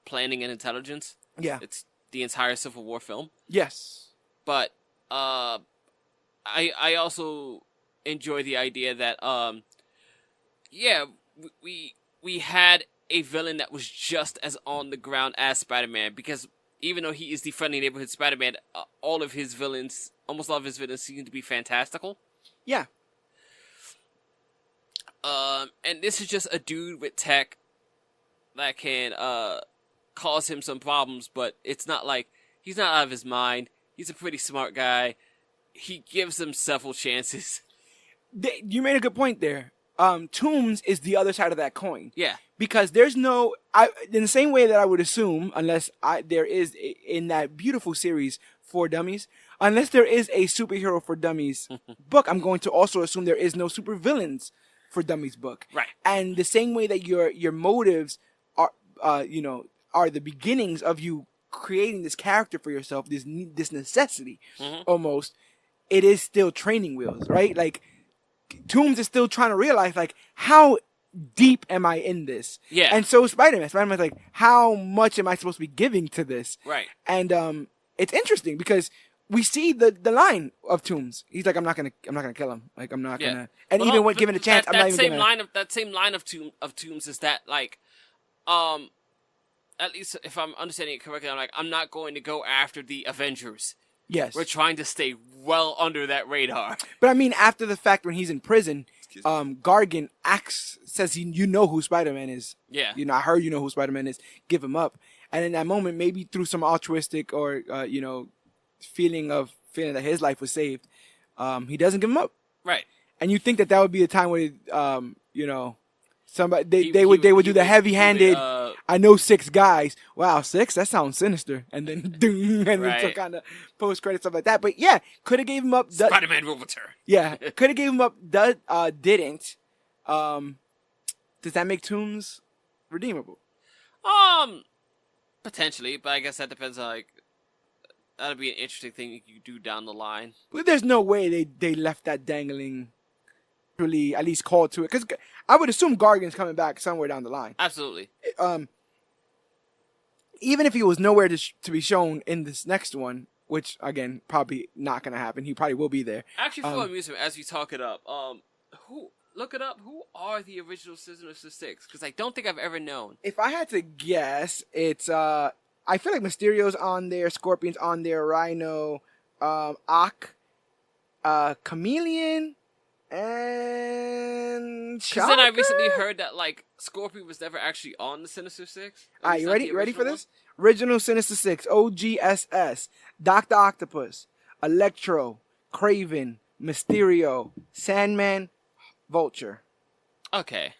Speaker 2: planning and intelligence.
Speaker 1: Yeah,
Speaker 2: it's the entire Civil War film.
Speaker 1: Yes,
Speaker 2: but I also enjoy the idea that we had a villain that was just as on the ground as Spider-Man, because even though he is the friendly neighborhood Spider-Man, almost all of his villains seem to be fantastical.
Speaker 1: Yeah.
Speaker 2: And this is just a dude with tech that can cause him some problems, but it's not like he's not out of his mind. He's a pretty smart guy. He gives them several chances.
Speaker 1: You made a good point there. Toomes is the other side of that coin.
Speaker 2: Yeah.
Speaker 1: Because there's no, in the same way that I would assume, unless there is in that beautiful series For Dummies, unless there is a superhero for dummies book, I'm going to also assume there is no supervillains for dummies book.
Speaker 2: Right.
Speaker 1: And the same way that your motives are, are the beginnings of you creating this character for yourself, this necessity, almost, it is still training wheels, right? Like, Toomes is still trying to realize, like, how deep am I in this?
Speaker 2: Yeah.
Speaker 1: And so Spider-Man's like, how much am I supposed to be giving to this?
Speaker 2: Right.
Speaker 1: And it's interesting because we see the line of Toomes. He's like, I'm not gonna kill him. Like, I'm not gonna. And even when given a chance, I'm not even gonna.
Speaker 2: That same line of Toomes is that, like, at least if I'm understanding it correctly, I'm not going to go after the Avengers.
Speaker 1: Yes.
Speaker 2: We're trying to stay well under that radar.
Speaker 1: But I mean, after the fact, when he's in prison, Gargan says you know who Spider-Man is.
Speaker 2: Yeah.
Speaker 1: I heard you know who Spider-Man is. Give him up. And in that moment, maybe through some altruistic or feeling that his life was saved, he doesn't give him up.
Speaker 2: Right.
Speaker 1: And you think that would be a time where somebody they would do the heavy-handed. I know 6 guys. Wow, 6? That sounds sinister. And then then some kind of post-credit stuff like that. But yeah, could have gave him up.
Speaker 2: Spider-Man will return.
Speaker 1: Yeah, could have gave him up. Didn't. Does that make Toomes redeemable?
Speaker 2: Potentially, but I guess that depends on, like, that'd be an interesting thing you do down the line.
Speaker 1: But there's no way they left that dangling. Really, at least called to it, because I would assume Gargan's coming back somewhere down the line.
Speaker 2: Absolutely.
Speaker 1: Even if he was nowhere to be shown in this next one, which again probably not gonna happen. He probably will be there.
Speaker 2: Actually, for amusement, as we talk it up, look it up. Who are the original Sinister Six? Because I don't think I've ever known.
Speaker 1: If I had to guess, it's I feel like Mysterio's on there, Scorpion's on there, Rhino, Ock, Chameleon, and
Speaker 2: Because then I recently heard that like Scorpion was never actually on the Sinister Six.
Speaker 1: All right, you ready? You ready for this? Original Sinister Six, OGSS, Dr. Octopus, Electro, Kraven, Mysterio, Sandman, Vulture.
Speaker 2: Okay.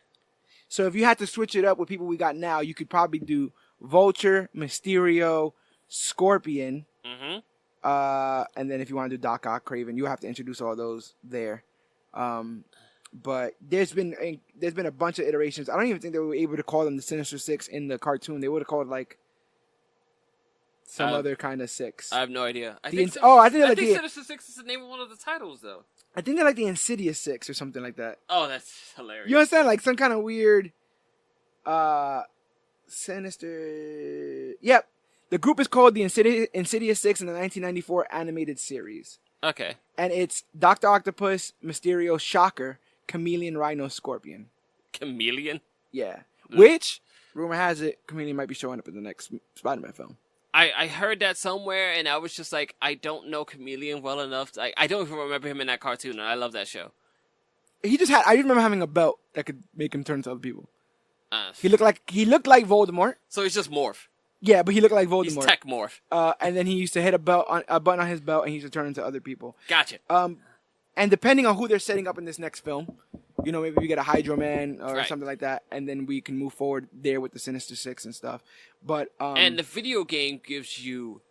Speaker 1: So if you had to switch it up with people we got now, you could probably do Vulture, Mysterio, Scorpion, and then if you want to do Doc Ock, Kraven, you have to introduce all those there. But there's been a bunch of iterations. I don't even think they were able to call them the Sinister Six in the cartoon. They would have called like some other kind of six.
Speaker 2: I have no idea. I
Speaker 1: think
Speaker 2: Sinister Six is the name of one of the titles, though.
Speaker 1: I think they're like the Insidious Six or something like that.
Speaker 2: Oh, that's hilarious.
Speaker 1: You understand? Like some kind of weird, sinister. Yep. The group is called the Insidious Six in the 1994 animated series.
Speaker 2: Okay.
Speaker 1: And it's Dr. Octopus, Mysterio, Shocker, Chameleon, Rhino, Scorpion.
Speaker 2: Chameleon?
Speaker 1: Yeah. Which, rumor has it, Chameleon might be showing up in the next Spider-Man film.
Speaker 2: I heard that somewhere, and I was just like, I don't know Chameleon well enough. I don't even remember him in that cartoon, and I love that show.
Speaker 1: I remember having a belt that could make him turn into other people. He looked like Voldemort.
Speaker 2: So he's just morph.
Speaker 1: Yeah, but he looked like Voldemort.
Speaker 2: He's tech morph.
Speaker 1: And then he used to hit a button on his belt, and he used to turn into other people.
Speaker 2: Gotcha.
Speaker 1: And depending on who they're setting up in this next film, you know, maybe we get a Hydro Man or something like that, and then we can move forward there with the Sinister Six and stuff. But
Speaker 2: and the video game gives you,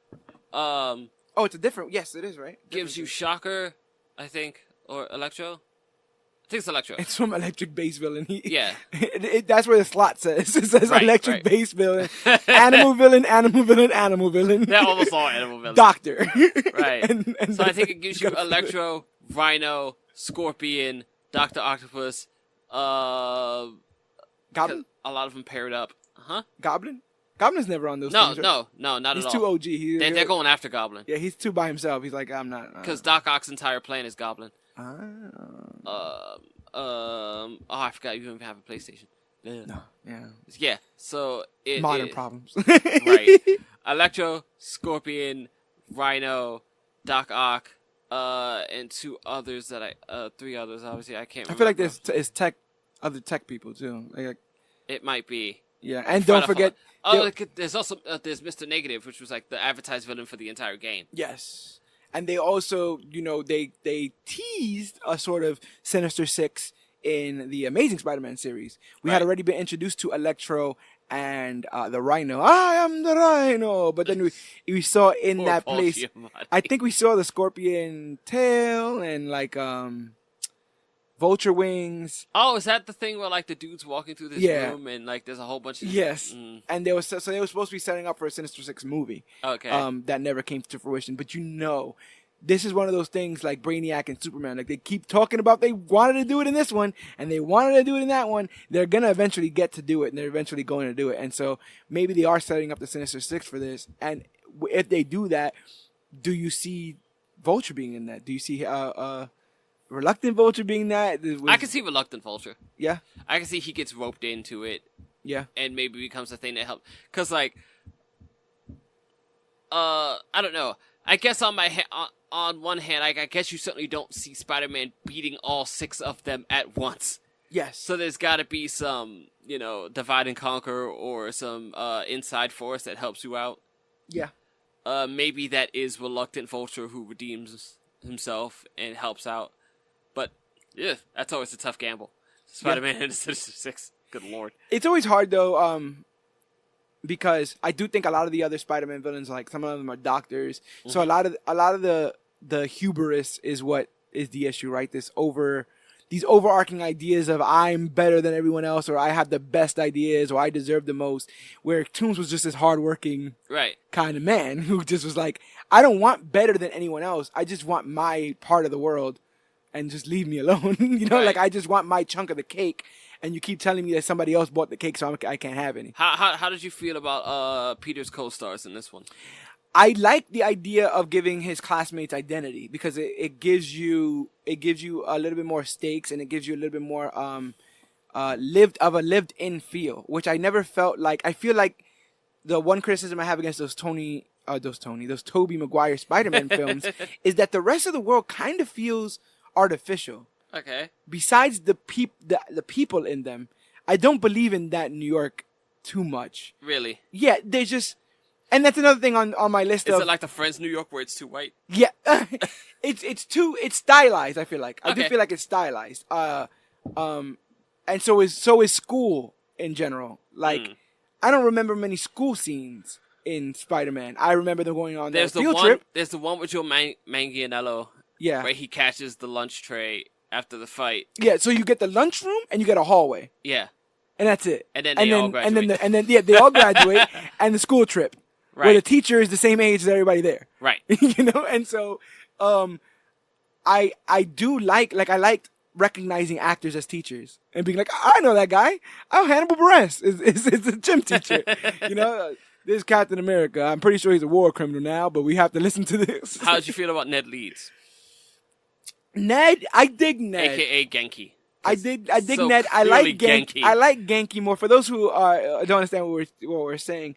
Speaker 1: it's a different. Yes, it is right.
Speaker 2: Gives you Shocker, I think, or Electro. I think it's Electro.
Speaker 1: It's from Electric Base Villain.
Speaker 2: Yeah.
Speaker 1: That's where the slot says. It says Electric Base Villain, Animal Villain, Animal Villain, Animal Villain.
Speaker 2: They're almost all Animal Villains.
Speaker 1: Doctor.
Speaker 2: Right. and so I think it gives you Electro, Rhino, Scorpion, Dr. Octopus,
Speaker 1: Goblin?
Speaker 2: A lot of them paired up. Huh?
Speaker 1: Goblin? Goblin's never on those things, right?
Speaker 2: No, not at all.
Speaker 1: He's too OG.
Speaker 2: They're going after Goblin.
Speaker 1: Yeah, he's too by himself. He's like, I'm not.
Speaker 2: Because Doc Ock's entire plan is Goblin. I forgot you don't even have a PlayStation.
Speaker 1: No, yeah.
Speaker 2: Yeah, so
Speaker 1: modern problems.
Speaker 2: Right. Electro, Scorpion, Rhino, Doc Ock, and three others, obviously, I can't remember.
Speaker 1: I feel like there's other tech people, too. Like,
Speaker 2: it might be.
Speaker 1: Yeah, and don't forget...
Speaker 2: there's also there's Mr. Negative, which was like the advertised villain for the entire game.
Speaker 1: Yes. And they also, you know, they teased a sort of Sinister Six in the Amazing Spider-Man series. We had already been introduced to Electro and the Rhino. I am the Rhino. But then we saw in that place, I think we saw the Scorpion tail and like Vulture wings.
Speaker 2: Oh, is that the thing where like the dude's walking through this room and like there's a whole bunch of
Speaker 1: and they were supposed to be setting up for a Sinister Six movie.
Speaker 2: Okay.
Speaker 1: That never came to fruition. But you know, this is one of those things like Brainiac and Superman. Like they keep talking about they wanted to do it in this one and they wanted to do it in that one. They're gonna eventually get to do it and they're eventually going to do it. And so maybe they are setting up the Sinister Six for this. And if they do that, do you see Vulture being in that? Do you see Reluctant Vulture being that?
Speaker 2: I can see Reluctant Vulture.
Speaker 1: Yeah?
Speaker 2: I can see he gets roped into it.
Speaker 1: Yeah.
Speaker 2: And maybe becomes a thing that helps. Because, like, I don't know. I guess on one hand, I guess you certainly don't see Spider-Man beating all six of them at once.
Speaker 1: Yes.
Speaker 2: So there's got to be some, you know, divide and conquer or some inside force that helps you out.
Speaker 1: Yeah.
Speaker 2: Maybe that is Reluctant Vulture who redeems himself and helps out. But, yeah, that's always a tough gamble. Spider-Man and the Sinister Six. Good lord.
Speaker 1: It's always hard, though, because I do think a lot of the other Spider-Man villains, like, some of them are doctors. Mm-hmm. So a lot of the hubris is what is the issue, right? These overarching ideas of I'm better than everyone else, or I have the best ideas, or I deserve the most, where Toomes was just this hardworking kind of man who just was like, I don't want better than anyone else. I just want my part of the world. And just leave me alone. You know, like I just want my chunk of the cake, and you keep telling me that somebody else bought the cake, so I can't have any.
Speaker 2: How did you feel about Peter's co-stars in this one?
Speaker 1: I like the idea of giving his classmates identity because it gives you a little bit more stakes, and it gives you a little bit more lived in feel, which I never felt like. I feel like the one criticism I have against those Tobey Maguire Spider-Man films is that the rest of the world kind of feels artificial.
Speaker 2: Okay.
Speaker 1: Besides the people in them, I don't believe in that New York too much.
Speaker 2: Really?
Speaker 1: Yeah, they just. And that's another thing on my list.
Speaker 2: Is it like the Friends New York where it's too white?
Speaker 1: Yeah, it's stylized. I feel like I
Speaker 2: Okay.
Speaker 1: do feel like it's stylized. And so is school in general. Like, I don't remember many school scenes in Spider-Man. I remember them going on that field trip.
Speaker 2: There's the one with Joe Manganiello.
Speaker 1: Yeah,
Speaker 2: where he catches the lunch tray after the fight.
Speaker 1: Yeah, so you get the lunchroom and you get a hallway.
Speaker 2: Yeah,
Speaker 1: and that's it.
Speaker 2: And then they all graduate.
Speaker 1: And then they all graduate, and the school trip.
Speaker 2: Right.
Speaker 1: Where the teacher is the same age as everybody there.
Speaker 2: Right.
Speaker 1: And so I do like I liked recognizing actors as teachers and being like, I know that guy. Oh, Hannibal Buress is a gym teacher. This is Captain America. I'm pretty sure he's a war criminal now, but we have to listen to this.
Speaker 2: How did you feel about Ned Leeds?
Speaker 1: Ned, I dig Ned.
Speaker 2: AKA Genki.
Speaker 1: I dig
Speaker 2: so
Speaker 1: Ned. I like
Speaker 2: Genki.
Speaker 1: I like Genki more. For those who don't understand what we're saying,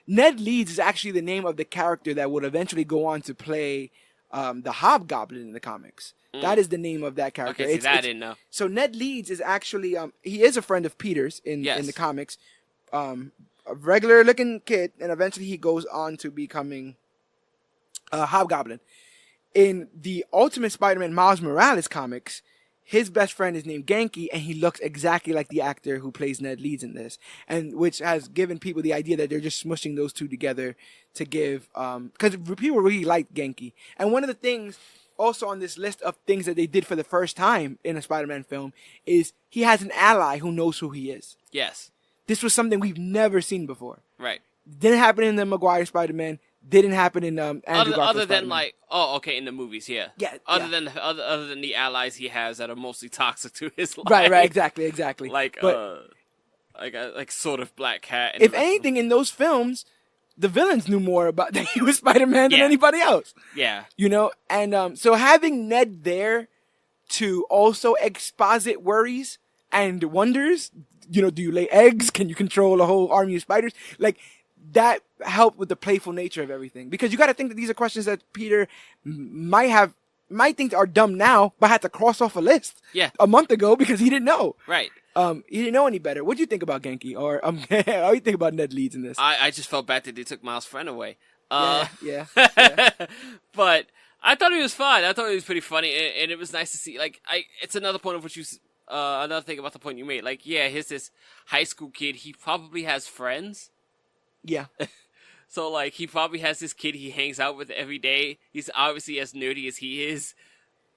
Speaker 1: Ned Leeds is actually the name of the character that would eventually go on to play the Hobgoblin in the comics. That is the name of that character.
Speaker 2: Okay, I didn't know.
Speaker 1: So Ned Leeds is actually he is a friend of Peter's in the comics. A regular looking kid, and eventually he goes on to becoming a Hobgoblin. In the Ultimate Spider-Man Miles Morales comics, his best friend is named Genki, and he looks exactly like the actor who plays Ned Leeds in this, and which has given people the idea that they're just smushing those two together to give, because people really like Genki. And one of the things also on this list of things that they did for the first time in a Spider-Man film is he has an ally who knows who he is.
Speaker 2: Yes.
Speaker 1: This was something we've never seen before.
Speaker 2: Right.
Speaker 1: Didn't happen in the Maguire Spider-Man. Didn't happen in Andrew Garfield's
Speaker 2: other than
Speaker 1: Spider-Man.
Speaker 2: in the movies, yeah.
Speaker 1: Yeah.
Speaker 2: Other than the allies he has that are mostly toxic to his life.
Speaker 1: Right, exactly.
Speaker 2: Like sort of Black Cat.
Speaker 1: If anything, in those films, the villains knew more about that he was Spider-Man than anybody else.
Speaker 2: Yeah.
Speaker 1: And so having Ned there to also exposit worries and wonders, do you lay eggs? Can you control a whole army of spiders? Like, that helped with the playful nature of everything. Because you got to think that these are questions that Peter might think are dumb now, but had to cross off a list a month ago because he didn't know.
Speaker 2: Right.
Speaker 1: He didn't know any better. What do you think about Genki? Or how do you think about Ned Leeds in this?
Speaker 2: I just felt bad that they took Miles' friend away.
Speaker 1: Yeah.
Speaker 2: But I thought he was fine. I thought he was pretty funny, and it was nice to see. It's another point of what you. Another thing about the point you made. Here's this high school kid. He probably has friends.
Speaker 1: Yeah.
Speaker 2: So, he probably has this kid he hangs out with every day. He's obviously as nerdy as he is.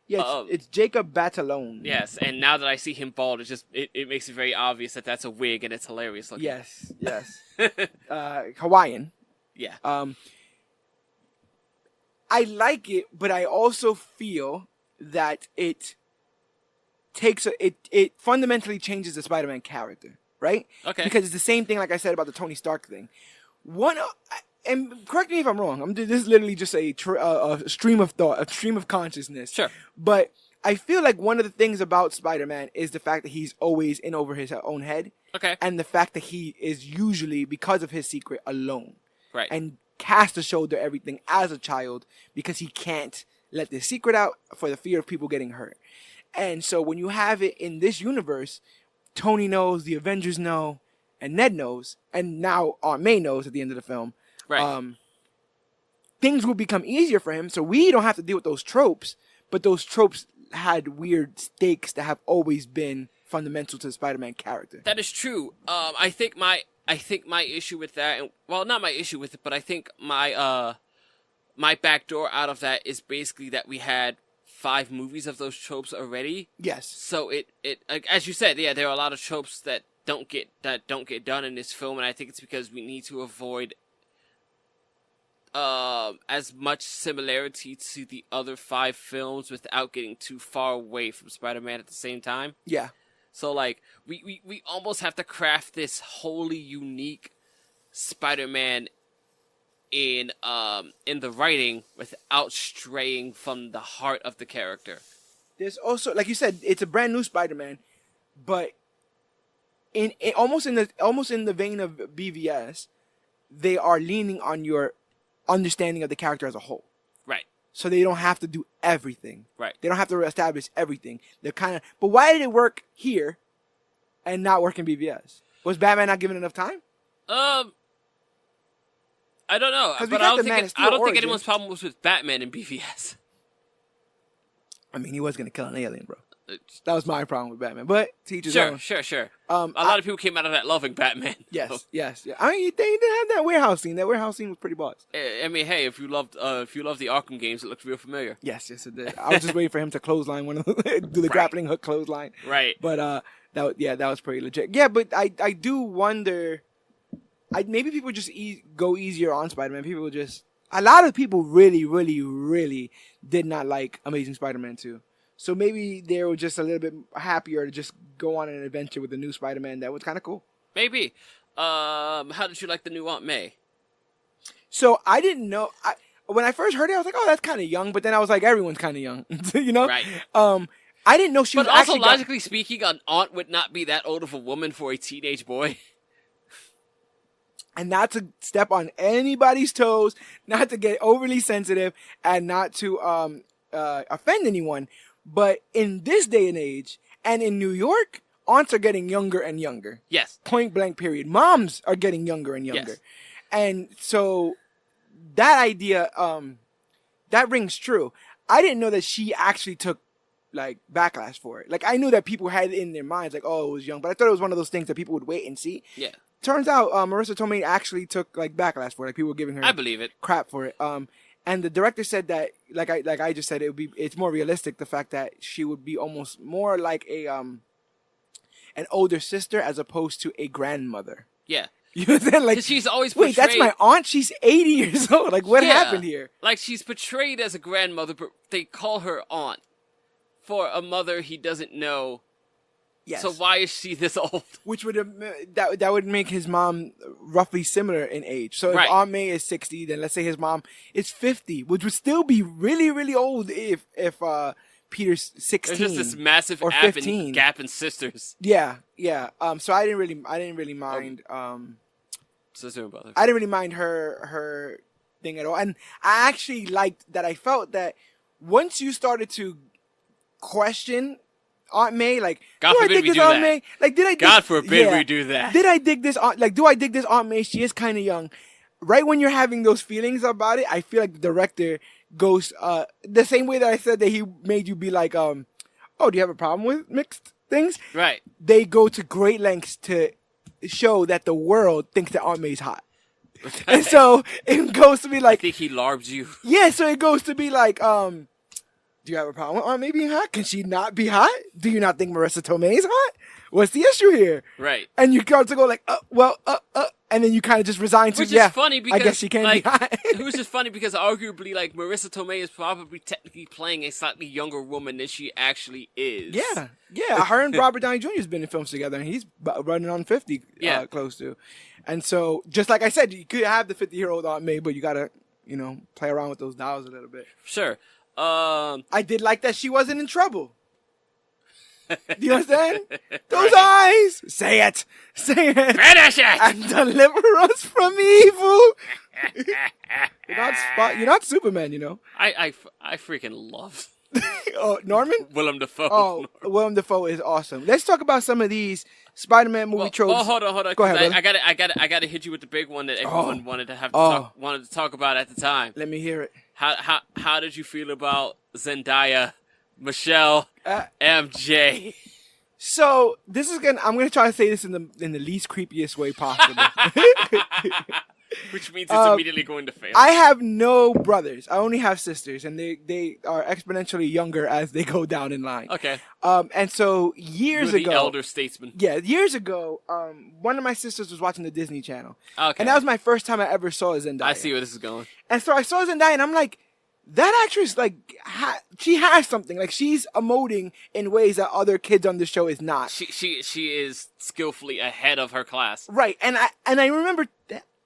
Speaker 1: Yeah, it's Jacob Batalone.
Speaker 2: Yes, and now that I see him bald, it makes it very obvious that that's a wig, and it's hilarious looking.
Speaker 1: Yes. Hawaiian.
Speaker 2: Yeah.
Speaker 1: I like it, but I also feel that it fundamentally changes the Spider-Man character, right?
Speaker 2: Okay.
Speaker 1: Because it's the same thing, like I said, about the Tony Stark thing. And correct me if I'm wrong. This is literally just a stream of thought, a stream of consciousness.
Speaker 2: Sure.
Speaker 1: But I feel like one of the things about Spider-Man is the fact that he's always in over his own head.
Speaker 2: Okay.
Speaker 1: And the fact that he is usually, because of his secret, alone.
Speaker 2: Right.
Speaker 1: And has to shoulder everything as a child because he can't let this secret out for the fear of people getting hurt. And so when you have it in this universe, Tony knows, the Avengers know, and Ned knows, and now Aunt May knows at the end of the film.
Speaker 2: Right.
Speaker 1: Things will become easier for him, so we don't have to deal with those tropes, but those tropes had weird stakes that have always been fundamental to the Spider-Man character.
Speaker 2: That is true. I think my issue with that, not my issue with it, but I think my backdoor out of that is basically that we had 5 movies of those tropes already.
Speaker 1: Yes.
Speaker 2: So it as you said, there are a lot of tropes that don't get done in this film, and I think it's because we need to avoid as much similarity to the other 5 films without getting too far away from Spider-Man at the same time.
Speaker 1: Yeah.
Speaker 2: So we almost have to craft this wholly unique Spider-Man in the writing without straying from the heart of the character.
Speaker 1: There's also, like you said, it's a brand new Spider-Man, but in almost in the vein of BVS, they are leaning on your understanding of the character as a whole.
Speaker 2: Right.
Speaker 1: So they don't have to do everything.
Speaker 2: Right.
Speaker 1: They don't have to establish everything. They're kind of. But why did it work here, and not work in BVS? Was Batman not given enough time?
Speaker 2: I don't know, but I don't think anyone's problem was with Batman in BVS.
Speaker 1: I mean, he was gonna kill an alien, bro. That was my problem with Batman. But teachers,
Speaker 2: sure. A lot of people came out of that loving Batman.
Speaker 1: Yes. I mean, they didn't have that warehouse scene. That warehouse scene was pretty boss.
Speaker 2: I mean, hey, if you loved the Arkham games, it looked real familiar.
Speaker 1: Yes, it did. I was just waiting for him to clothesline one of them, do the grappling hook clothesline.
Speaker 2: Right.
Speaker 1: But that was pretty legit. Yeah, but I do wonder. Maybe people just go easier on Spider-Man. A lot of people really, really, really did not like Amazing Spider-Man 2. So maybe they were just a little bit happier to just go on an adventure with the new Spider-Man. That was kind of cool.
Speaker 2: Maybe. How did you like the new Aunt May?
Speaker 1: So I didn't know. When I first heard it, I was like, "Oh, that's kind of young." But then I was like, "Everyone's kind of young," you know.
Speaker 2: Right.
Speaker 1: I didn't know she was.
Speaker 2: But also, logically speaking, an aunt would not be that old of a woman for a teenage boy.
Speaker 1: And not to step on anybody's toes, not to get overly sensitive, and not to offend anyone. But in this day and age, and in New York, aunts are getting younger and younger.
Speaker 2: Yes.
Speaker 1: Point blank, period. Moms are getting younger and younger.
Speaker 2: Yes.
Speaker 1: And so that idea, that rings true. I didn't know that she actually took, like, backlash for it. Like, I knew that people had it in their minds, like, oh, it was young. But I thought it was one of those things that people would wait and see.
Speaker 2: Yeah.
Speaker 1: Turns out, Marissa Tomei actually took, like, backlash for it. Like, people were giving her
Speaker 2: I believe it.
Speaker 1: crap for it. And the director said that, like I just said, it's more realistic, the fact that she would be almost more like an older sister as opposed to a grandmother.
Speaker 2: Yeah.
Speaker 1: You know what I'm saying? Like,
Speaker 2: she's always portrayed...
Speaker 1: Wait, that's my aunt? She's 80 years old. Like, what happened here?
Speaker 2: Like, she's portrayed as a grandmother, but they call her aunt for a mother he doesn't know.
Speaker 1: Yes.
Speaker 2: So why is she this old?
Speaker 1: Which would that would make his mom roughly similar in age. So if Aunt May is 60, then let's say his mom is 50, which would still be really, really old if Peter's 16.
Speaker 2: There's just this massive
Speaker 1: or 15.
Speaker 2: Gap in sisters.
Speaker 1: Yeah. So I didn't really mind.
Speaker 2: Sister and brother.
Speaker 1: I didn't really mind her thing at all, and I actually liked that. I felt that once you started to question Aunt May, like,
Speaker 2: God forbid we do that.
Speaker 1: May? Like, did I?
Speaker 2: God forbid we do that.
Speaker 1: Did I dig this? Like, do I dig this Aunt May? She is kind of young. Right when you're having those feelings about it, I feel like the director goes the same way that I said that he made you be like, oh, do you have a problem with mixed things?
Speaker 2: Right.
Speaker 1: They go to great lengths to show that the world thinks that Aunt May's hot. And so it goes to be like,
Speaker 2: I think he larbed you.
Speaker 1: Yeah, so it goes to be like, do you have a problem with Aunt May being hot? Can she not be hot? Do you not think Marissa Tomei is hot? What's the issue here?
Speaker 2: Right.
Speaker 1: And you go to go like, and then you kind of just resign to,
Speaker 2: which is funny because,
Speaker 1: I guess she can be hot.
Speaker 2: Which is funny because arguably, like, Marissa Tomei is probably technically playing a slightly younger woman than she actually is.
Speaker 1: Yeah. Her and Robert Downey Jr. has been in films together, and he's running on 50, close to. And so, just like I said, you could have the 50-year-old Aunt May, but you gotta, play around with those dials a little bit.
Speaker 2: Sure.
Speaker 1: I did like that she wasn't in trouble. Do you understand? Those eyes! Say it! Finish
Speaker 2: it!
Speaker 1: And deliver us from evil! You're not Superman, you know?
Speaker 2: I freaking love...
Speaker 1: Oh, Norman?
Speaker 2: Willem Dafoe.
Speaker 1: Oh, Willem Dafoe is awesome. Let's talk about some of these Spider-Man movie tropes.
Speaker 2: Oh, hold on.
Speaker 1: Go ahead,
Speaker 2: I gotta hit you with the big one that everyone wanted to talk about at the time.
Speaker 1: Let me hear it.
Speaker 2: How did you feel about Zendaya, Michelle, MJ?
Speaker 1: So I'm gonna try to say this in the least creepiest way possible.
Speaker 2: Which means it's immediately going to fail.
Speaker 1: I have no brothers. I only have sisters, and they are exponentially younger as they go down in line.
Speaker 2: Okay.
Speaker 1: And so years ago,
Speaker 2: the elder statesman.
Speaker 1: Yeah, years ago, one of my sisters was watching the Disney Channel.
Speaker 2: Okay.
Speaker 1: And that was my first time I ever saw Zendaya.
Speaker 2: I see where this is going.
Speaker 1: And so I saw Zendaya, and I'm like, that actress, like, she has something. Like, she's emoting in ways that other kids on the show is not.
Speaker 2: She is skillfully ahead of her class.
Speaker 1: Right. And I remember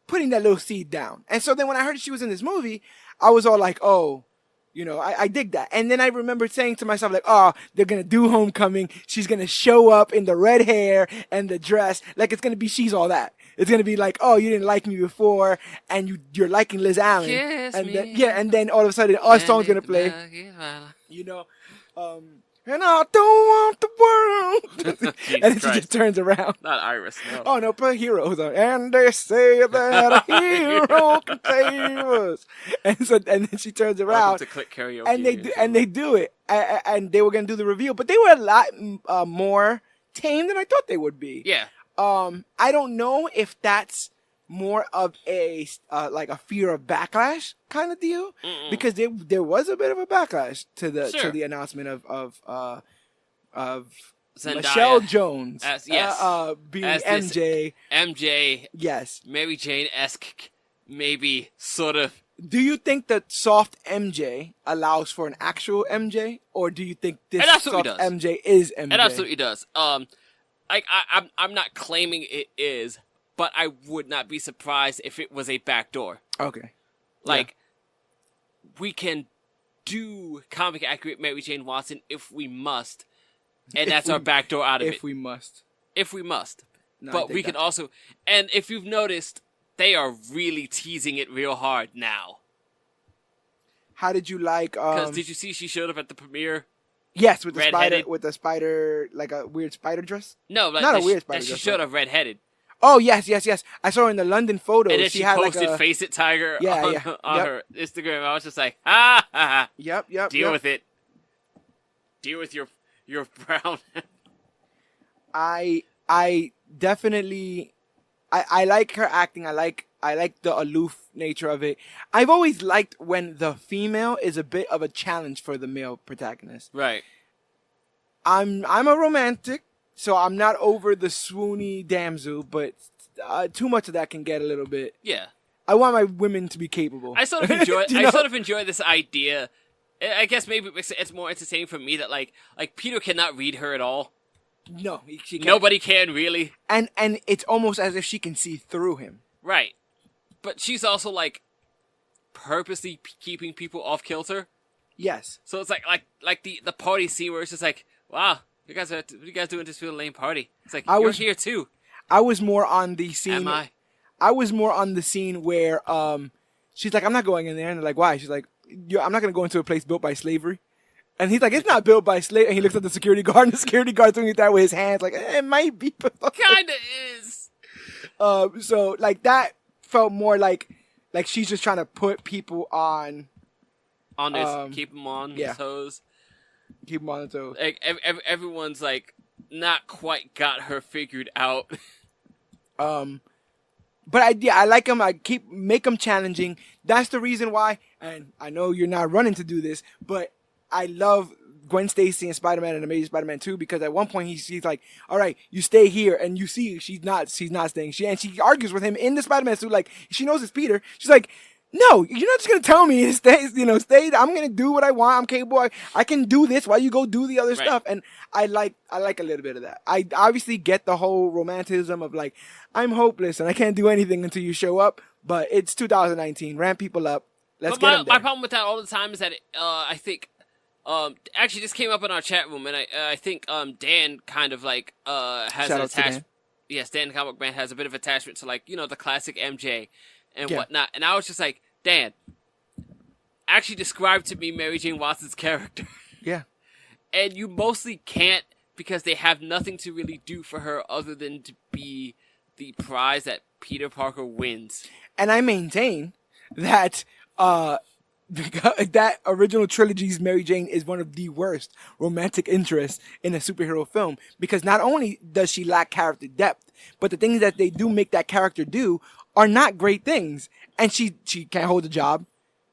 Speaker 1: putting that little seed down. And so then when I heard she was in this movie, I was all like, oh, you know, I dig that. And then I remember saying to myself, like, oh, they're going to do Homecoming. She's going to show up in the red hair and the dress. Like, it's going to be She's All That. It's going to be like, oh, you didn't like me before, and you're liking Liz Allen.
Speaker 2: Kiss
Speaker 1: and
Speaker 2: me.
Speaker 1: then, and then all of a sudden, our song's going to play. You know, and I don't want the world. And then she just turns around.
Speaker 2: Not Iris, no.
Speaker 1: Oh, no, put Heroes on. And they say that a hero can save us. And then she turns around.
Speaker 2: Welcome to Clique karaoke.
Speaker 1: And they do it. And they were going to do the reveal. But they were a lot more tame than I thought they would be.
Speaker 2: Yeah.
Speaker 1: I don't know if that's more of a like a fear of backlash kind of deal, because there was a bit of a backlash to the announcement of
Speaker 2: Zendaya,
Speaker 1: Michelle Jones being
Speaker 2: as
Speaker 1: MJ.
Speaker 2: MJ,
Speaker 1: yes,
Speaker 2: Mary Jane-esque, maybe sort of.
Speaker 1: Do you think that soft MJ allows for an actual MJ, or do you think this soft MJ is MJ?
Speaker 2: It absolutely does. I'm not claiming it is, but I would not be surprised if it was a backdoor.
Speaker 1: Okay.
Speaker 2: Like, we can do comic accurate Mary Jane Watson if we must, and that's our backdoor out of it.
Speaker 1: If we must.
Speaker 2: If we must.
Speaker 1: No,
Speaker 2: but we can also, and if you've noticed, they are really teasing it real hard now.
Speaker 1: How did you like?
Speaker 2: Because did you see she showed up at the premiere?
Speaker 1: Yes, with the spider, like a weird spider dress.
Speaker 2: No, like
Speaker 1: not a weird spider dress.
Speaker 2: She showed up redheaded.
Speaker 1: Oh yes. I saw her in the London photos.
Speaker 2: And then she
Speaker 1: had
Speaker 2: posted
Speaker 1: like
Speaker 2: Face It Tiger on her Instagram. I was just like,
Speaker 1: Yep.
Speaker 2: Deal with it. Deal with your brown.
Speaker 1: I definitely I like her acting. I like the aloof nature of it. I've always liked when the female is a bit of a challenge for the male protagonist.
Speaker 2: Right.
Speaker 1: I'm a romantic, so I'm not over the swoony damsel, but too much of that can get a little bit.
Speaker 2: Yeah.
Speaker 1: I want my women to be capable.
Speaker 2: I sort of enjoy. I sort of enjoy this idea. I guess maybe it's more entertaining for me that like Peter cannot read her at all.
Speaker 1: No, she can't.
Speaker 2: Nobody can really.
Speaker 1: And it's almost as if she can see through him.
Speaker 2: Right. But she's also like purposely keeping people off kilter.
Speaker 1: Yes.
Speaker 2: So it's like the party scene where it's just like, wow, what are you guys doing this real lame party? It's like you're here too.
Speaker 1: I was more on the scene.
Speaker 2: Am I?
Speaker 1: I was more on the scene where she's like, I'm not going in there, and they're like, why? She's like, I'm not going to go into a place built by slavery. And he's like, it's not built by slavery. And he looks at the security guard, and the security guard's doing it that with his hands, like, it might be.
Speaker 2: Kinda is.
Speaker 1: So like that felt more like she's just trying to put people on
Speaker 2: this, keep them on the toes.
Speaker 1: Keep them on the toes.
Speaker 2: Like everyone's like not quite got her figured out.
Speaker 1: But I like them. I make them challenging. That's the reason why. And I know you're not running to do this, but I love Gwen Stacy and Spider-Man and Amazing Spider-Man 2, because at one point he's like, all right, you stay here, and you see she's not staying. She argues with him in the Spider-Man suit, like she knows it's Peter. She's like, no, you're not just gonna tell me to stay. Stay. I'm gonna do what I want. I'm capable. I can do this while you go do the other stuff. And I like a little bit of that. I obviously get the whole romanticism of like, I'm hopeless and I can't do anything until you show up. But it's 2019. Ramp people up. Let's get them there.
Speaker 2: My problem with that all the time is that I think. Actually, this came up in our chat room, and I think Dan kind of like has an attachment. Yes, Dan the Comic Book Man has a bit of attachment to like the classic MJ and whatnot. And I was just like, Dan, actually describe to me Mary Jane Watson's character.
Speaker 1: Yeah.
Speaker 2: And you mostly can't, because they have nothing to really do for her other than to be the prize that Peter Parker wins.
Speaker 1: And I maintain that that original trilogy's Mary Jane is one of the worst romantic interests in a superhero film, because not only does she lack character depth, but the things that they do make that character do are not great things. And she can't hold a job.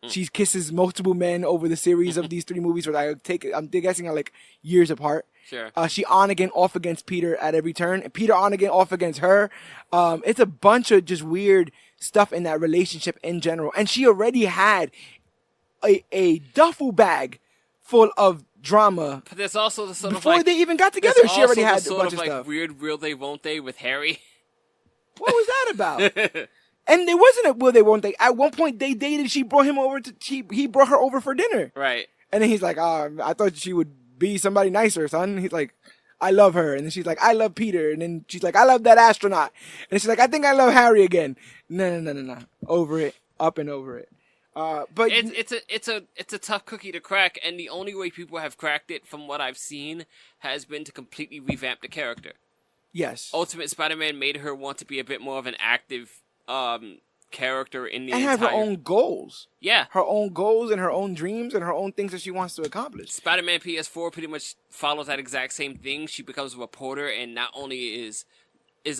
Speaker 1: She kisses multiple men over the series of these 3 movies, which I'm guessing are like years apart.
Speaker 2: Sure.
Speaker 1: She on again, off against Peter at every turn, and Peter on again, off against her. It's a bunch of just weird stuff in that relationship in general. And she already had a duffel bag full of drama.
Speaker 2: But there's also the sort of
Speaker 1: before they even got together. She already had a bunch of
Speaker 2: like
Speaker 1: stuff.
Speaker 2: Weird will they won't they with Harry.
Speaker 1: What was that about? And there wasn't a will they won't they. At one point they dated. He brought her over for dinner.
Speaker 2: Right.
Speaker 1: And then he's like, I thought she would be somebody nicer, son. He's like, I love her. And then she's like, I love Peter. And then she's like, I love that astronaut. And she's like, I think I love Harry again. No. Over it. Up and over it. But
Speaker 2: it's a tough cookie to crack, and the only way people have cracked it, from what I've seen, has been to completely revamp the character.
Speaker 1: Yes.
Speaker 2: Ultimate Spider-Man made her want to be a bit more of an active character in the
Speaker 1: and
Speaker 2: entire...
Speaker 1: have her own goals.
Speaker 2: Yeah.
Speaker 1: Her own goals and her own dreams and her own things that she wants to accomplish.
Speaker 2: Spider-Man PS4 pretty much follows that exact same thing. She becomes a reporter, and not only is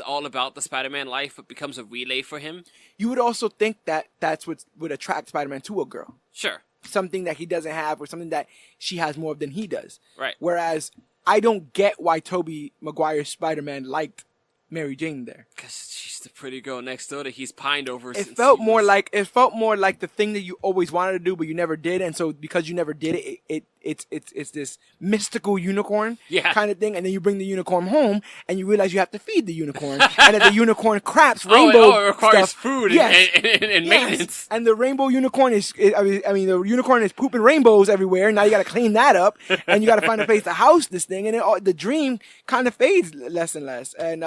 Speaker 2: all about the Spider-Man life, but becomes a relay for him.
Speaker 1: You would also think that that's what would attract Spider-Man to a girl.
Speaker 2: Sure.
Speaker 1: Something that he doesn't have, or something that she has more of than he does.
Speaker 2: Right.
Speaker 1: Whereas I don't get why Tobey Maguire's Spider-Man liked Mary Jane there.
Speaker 2: Because she's the pretty girl next door that he's pined over.
Speaker 1: It felt more like the thing that you always wanted to do, but you never did, and so because you never did it, it's this mystical unicorn kind of thing, and then you bring the unicorn home, and you realize you have to feed the unicorn, and that the unicorn craps rainbow
Speaker 2: it requires
Speaker 1: stuff.
Speaker 2: Food and maintenance.
Speaker 1: And the rainbow unicorn the unicorn is pooping rainbows everywhere. Now you got to clean that up, and you got to find a place to house this thing, and the dream kind of fades less and less, and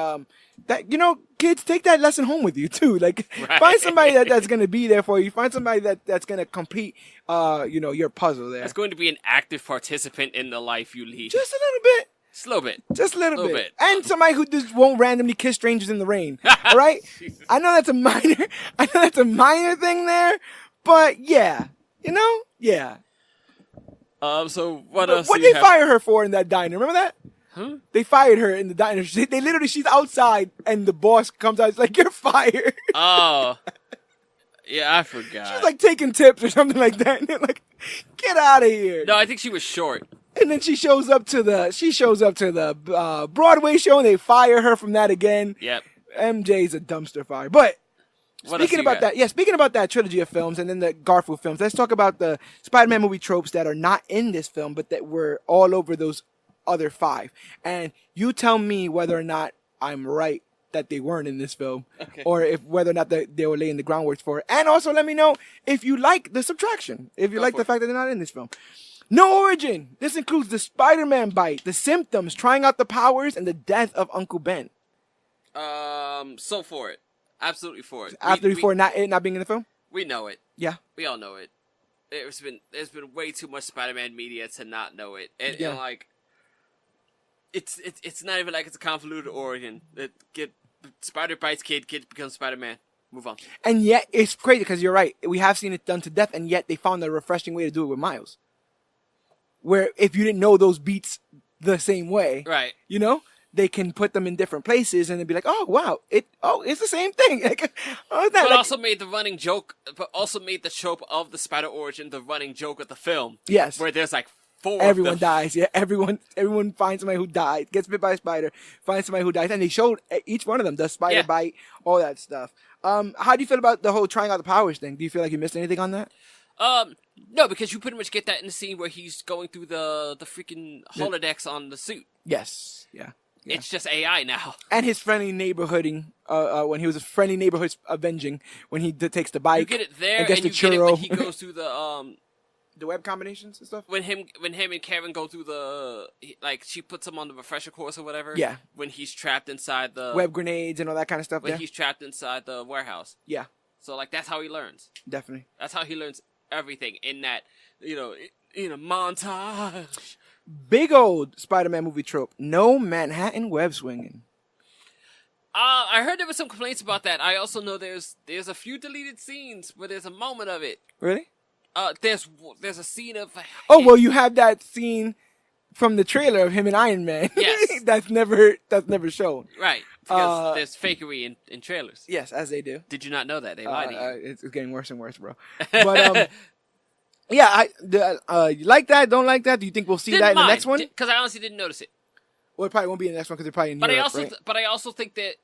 Speaker 1: that, kids, take that lesson home with you too. Like, find somebody that's going to be there for you. Find somebody that's going to complete, your puzzle there.
Speaker 2: That's going to be an active participant in the life you lead.
Speaker 1: Just a little bit.
Speaker 2: Just a little bit.
Speaker 1: Just a little bit. And somebody who just won't randomly kiss strangers in the rain. All right? I know that's a minor thing there, but yeah. Yeah.
Speaker 2: So what else?
Speaker 1: What did they fire her for in that diner? Remember that?
Speaker 2: Huh?
Speaker 1: They fired her in the diner. She's outside, and the boss comes out. It's like, you're fired.
Speaker 2: Oh. Yeah, I forgot.
Speaker 1: She's like taking tips or something like that. And they're like, get out of here.
Speaker 2: No, I think she was short.
Speaker 1: And then she shows up to the Broadway show, and they fire her from that again.
Speaker 2: Yep.
Speaker 1: MJ's a dumpster fire. But speaking about that trilogy of films and then the Garfield films, let's talk about the Spider-Man movie tropes that are not in this film, but that were all over those other 5. And you tell me whether or not I'm right that they weren't in this film, or whether or not they were laying the groundwork for it. And also let me know if you like the subtraction, if you like the fact that they're not in this film. No origin. This includes the Spider-Man bite, the symptoms, trying out the powers, and the death of Uncle Ben.
Speaker 2: So for it. Absolutely for it.
Speaker 1: Before it not being in the film?
Speaker 2: We know it.
Speaker 1: Yeah.
Speaker 2: We all know it. There's been way too much Spider-Man media to not know it. And like, it's not even like it's a convoluted origin. Spider bites kid becomes Spider-Man. Move on. And
Speaker 1: yet, it's crazy because you're right. We have seen it done to death, and yet they found a refreshing way to do it with Miles. Where if you didn't know those beats the same way,
Speaker 2: right?
Speaker 1: They can put them in different places, and they'd be like, "Oh wow, it's the same thing."
Speaker 2: Also made the running joke, but also made the trope of the Spider origin the running joke of the film.
Speaker 1: Yes,
Speaker 2: where there's like 4.
Speaker 1: Everyone dies. Yeah, everyone finds somebody who died, gets bit by a spider, finds somebody who dies, and they showed each one of them the spider bite, all that stuff. How do you feel about the whole trying out the powers thing? Do you feel like you missed anything on that?
Speaker 2: No, because you pretty much get that in the scene where he's going through the freaking holodecks on the suit.
Speaker 1: Yes. Yeah.
Speaker 2: It's just AI now.
Speaker 1: And his friendly neighborhooding, when he was a friendly neighborhood avenging, when he takes the bike.
Speaker 2: You get it there,
Speaker 1: and gets
Speaker 2: and
Speaker 1: the
Speaker 2: you
Speaker 1: churro.
Speaker 2: get it when he goes through the
Speaker 1: web combinations and stuff.
Speaker 2: When him and Karen go through she puts him on the refresher course or whatever.
Speaker 1: Yeah.
Speaker 2: When he's trapped inside the
Speaker 1: web grenades and all that kind of stuff.
Speaker 2: When he's trapped inside the warehouse.
Speaker 1: Yeah.
Speaker 2: So that's how he learns.
Speaker 1: Definitely.
Speaker 2: That's how he learns everything in that montage.
Speaker 1: Big old Spider-Man movie trope. No Manhattan web swinging.
Speaker 2: I heard there were some complaints about that. I also know there's a few deleted scenes where there's a moment of it.
Speaker 1: Really?
Speaker 2: There's a scene of.
Speaker 1: Oh well, you have that scene from the trailer of him and Iron Man.
Speaker 2: Yes.
Speaker 1: that's never shown.
Speaker 2: Right. Because there's fakery in trailers.
Speaker 1: Yes, as they do.
Speaker 2: Did you not know that? They lied to you.
Speaker 1: It's getting worse and worse, bro. But yeah, you like that? Don't like that? Do you think we'll see that in the next one?
Speaker 2: Because I honestly didn't notice it.
Speaker 1: Well, it probably won't be in the next one because they're probably in Europe, right?
Speaker 2: But I also think that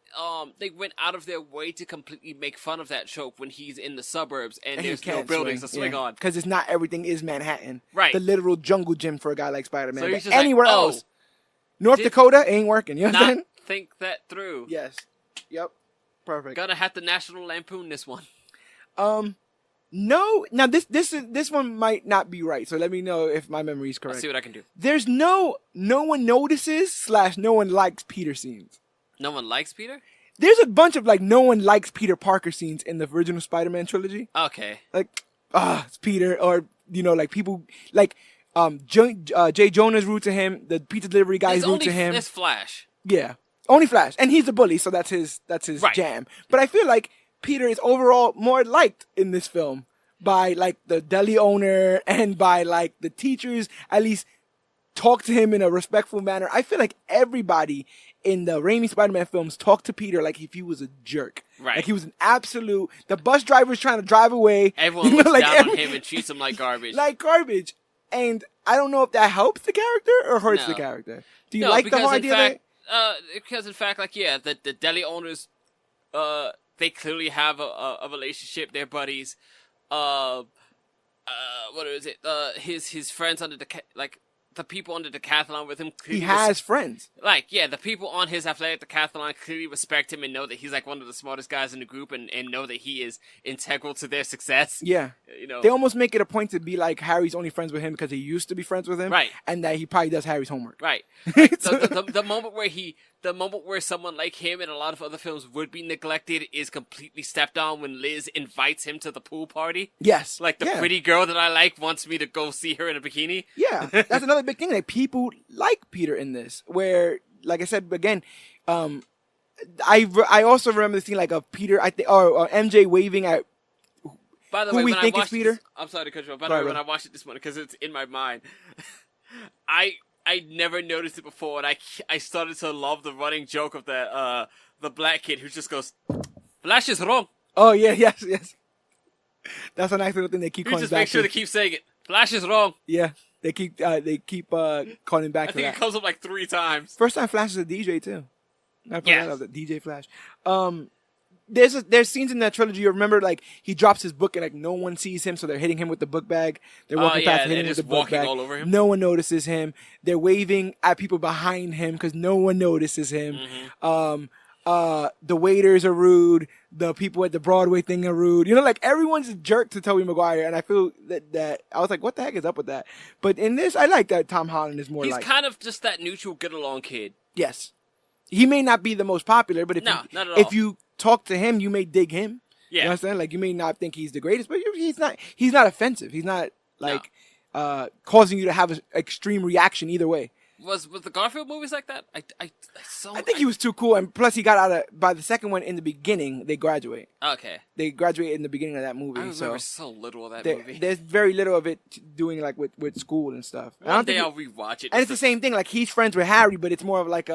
Speaker 2: they went out of their way to completely make fun of that trope when he's in the suburbs and there's no buildings to swing on.
Speaker 1: Because it's not everything is Manhattan.
Speaker 2: Right.
Speaker 1: The literal jungle gym for a guy like Spider-Man.
Speaker 2: So he's just
Speaker 1: anywhere else. North Dakota ain't working. You know what I'm saying?
Speaker 2: Think that through.
Speaker 1: Yes. Yep. Perfect.
Speaker 2: Gonna have to National Lampoon this one.
Speaker 1: No. Now this one might not be right. So let me know if my memory is correct.
Speaker 2: I'll see what I can do.
Speaker 1: There's no one notices / no one likes Peter scenes.
Speaker 2: No one likes Peter?
Speaker 1: There's a bunch of like no one likes Peter Parker scenes in the original Spider-Man trilogy.
Speaker 2: Okay.
Speaker 1: Like, it's Peter, or like people like Jay Jonah's rude to him. The pizza delivery guy is rude to him.
Speaker 2: There's Flash.
Speaker 1: Yeah, only Flash, and he's the bully, so that's his
Speaker 2: right.
Speaker 1: jam. But I feel like Peter is overall more liked in this film by like the deli owner and by like the teachers. At least talk to him in a respectful manner. I feel like everybody in the Raimi Spider-Man films talked to Peter like if he was a jerk.
Speaker 2: Right.
Speaker 1: Like he was an absolute... The bus driver's trying to drive away.
Speaker 2: Everyone looks down on him and treats him like garbage.
Speaker 1: Like garbage. And I don't know if that helps the character or hurts the character. Do you like the whole idea
Speaker 2: because in fact, like, yeah, the deli owners, they clearly have a relationship. They're buddies. What is it? His friends under the... The people on the decathlon with him.
Speaker 1: He has friends.
Speaker 2: Like, yeah, the people on his athletic decathlon clearly respect him and know that he's like one of the smartest guys in the group and know that he is integral to their success.
Speaker 1: Yeah.
Speaker 2: You know,
Speaker 1: they almost make it a point to be like Harry's only friends with him because he used to be friends with him.
Speaker 2: Right.
Speaker 1: And that he probably does Harry's homework.
Speaker 2: Right. Like, the moment where someone like him in a lot of other films would be neglected is completely stepped on when Liz invites him to the pool party.
Speaker 1: Yes.
Speaker 2: Like the pretty girl that I like wants me to go see her in a bikini.
Speaker 1: Yeah. That's another big thing. Like people like Peter in this, where, like I said again, I also remember the scene like of Peter, I think, or MJ waving at.
Speaker 2: By the
Speaker 1: who
Speaker 2: way,
Speaker 1: we
Speaker 2: when
Speaker 1: think
Speaker 2: I
Speaker 1: is
Speaker 2: watched
Speaker 1: Peter.
Speaker 2: This, I'm sorry to cut you off. By the way, when I watched it this morning, because it's in my mind, I never noticed it before, and I started to love the running joke of the black kid who just goes, "Flash is wrong."
Speaker 1: Oh yeah, yes. That's a nice little thing they keep calling
Speaker 2: just
Speaker 1: back.
Speaker 2: Make sure to keep saying it. Flash is wrong.
Speaker 1: Yeah, they keep calling back.
Speaker 2: I think it comes up like 3 times.
Speaker 1: First time Flash is a DJ too. I forgot of the DJ Flash. There's scenes in that trilogy. You remember, like he drops his book and like no one sees him, so they're hitting him with the book bag. They're walking past, hitting him with the book bag.
Speaker 2: All over him.
Speaker 1: No one notices him. They're waving at people behind him because no one notices him. Mm-hmm. The waiters are rude. The people at the Broadway thing are rude. You know, like everyone's a jerk to Tobey Maguire, and I feel that I was like, what the heck is up with that? But in this, I like that Tom Holland is more.
Speaker 2: He's kind of just that neutral, get along kid.
Speaker 1: Yes, he may not be the most popular, but if you talk to him, you may dig him.
Speaker 2: Yeah.
Speaker 1: You know what I'm saying? Like, you may not think he's the greatest, but he's not offensive. He's not, like, causing you to have an extreme reaction either way.
Speaker 2: Was the Garfield movies like that? I
Speaker 1: think he was too cool, and plus he got out of, by the second one in the beginning, they graduate.
Speaker 2: Okay.
Speaker 1: They graduate in the beginning of that movie.
Speaker 2: I remember so little of that movie.
Speaker 1: There's very little of it doing, like, with school and stuff.
Speaker 2: One day I'll rewatch it.
Speaker 1: And it's the same thing, like, he's friends with Harry, but it's more of like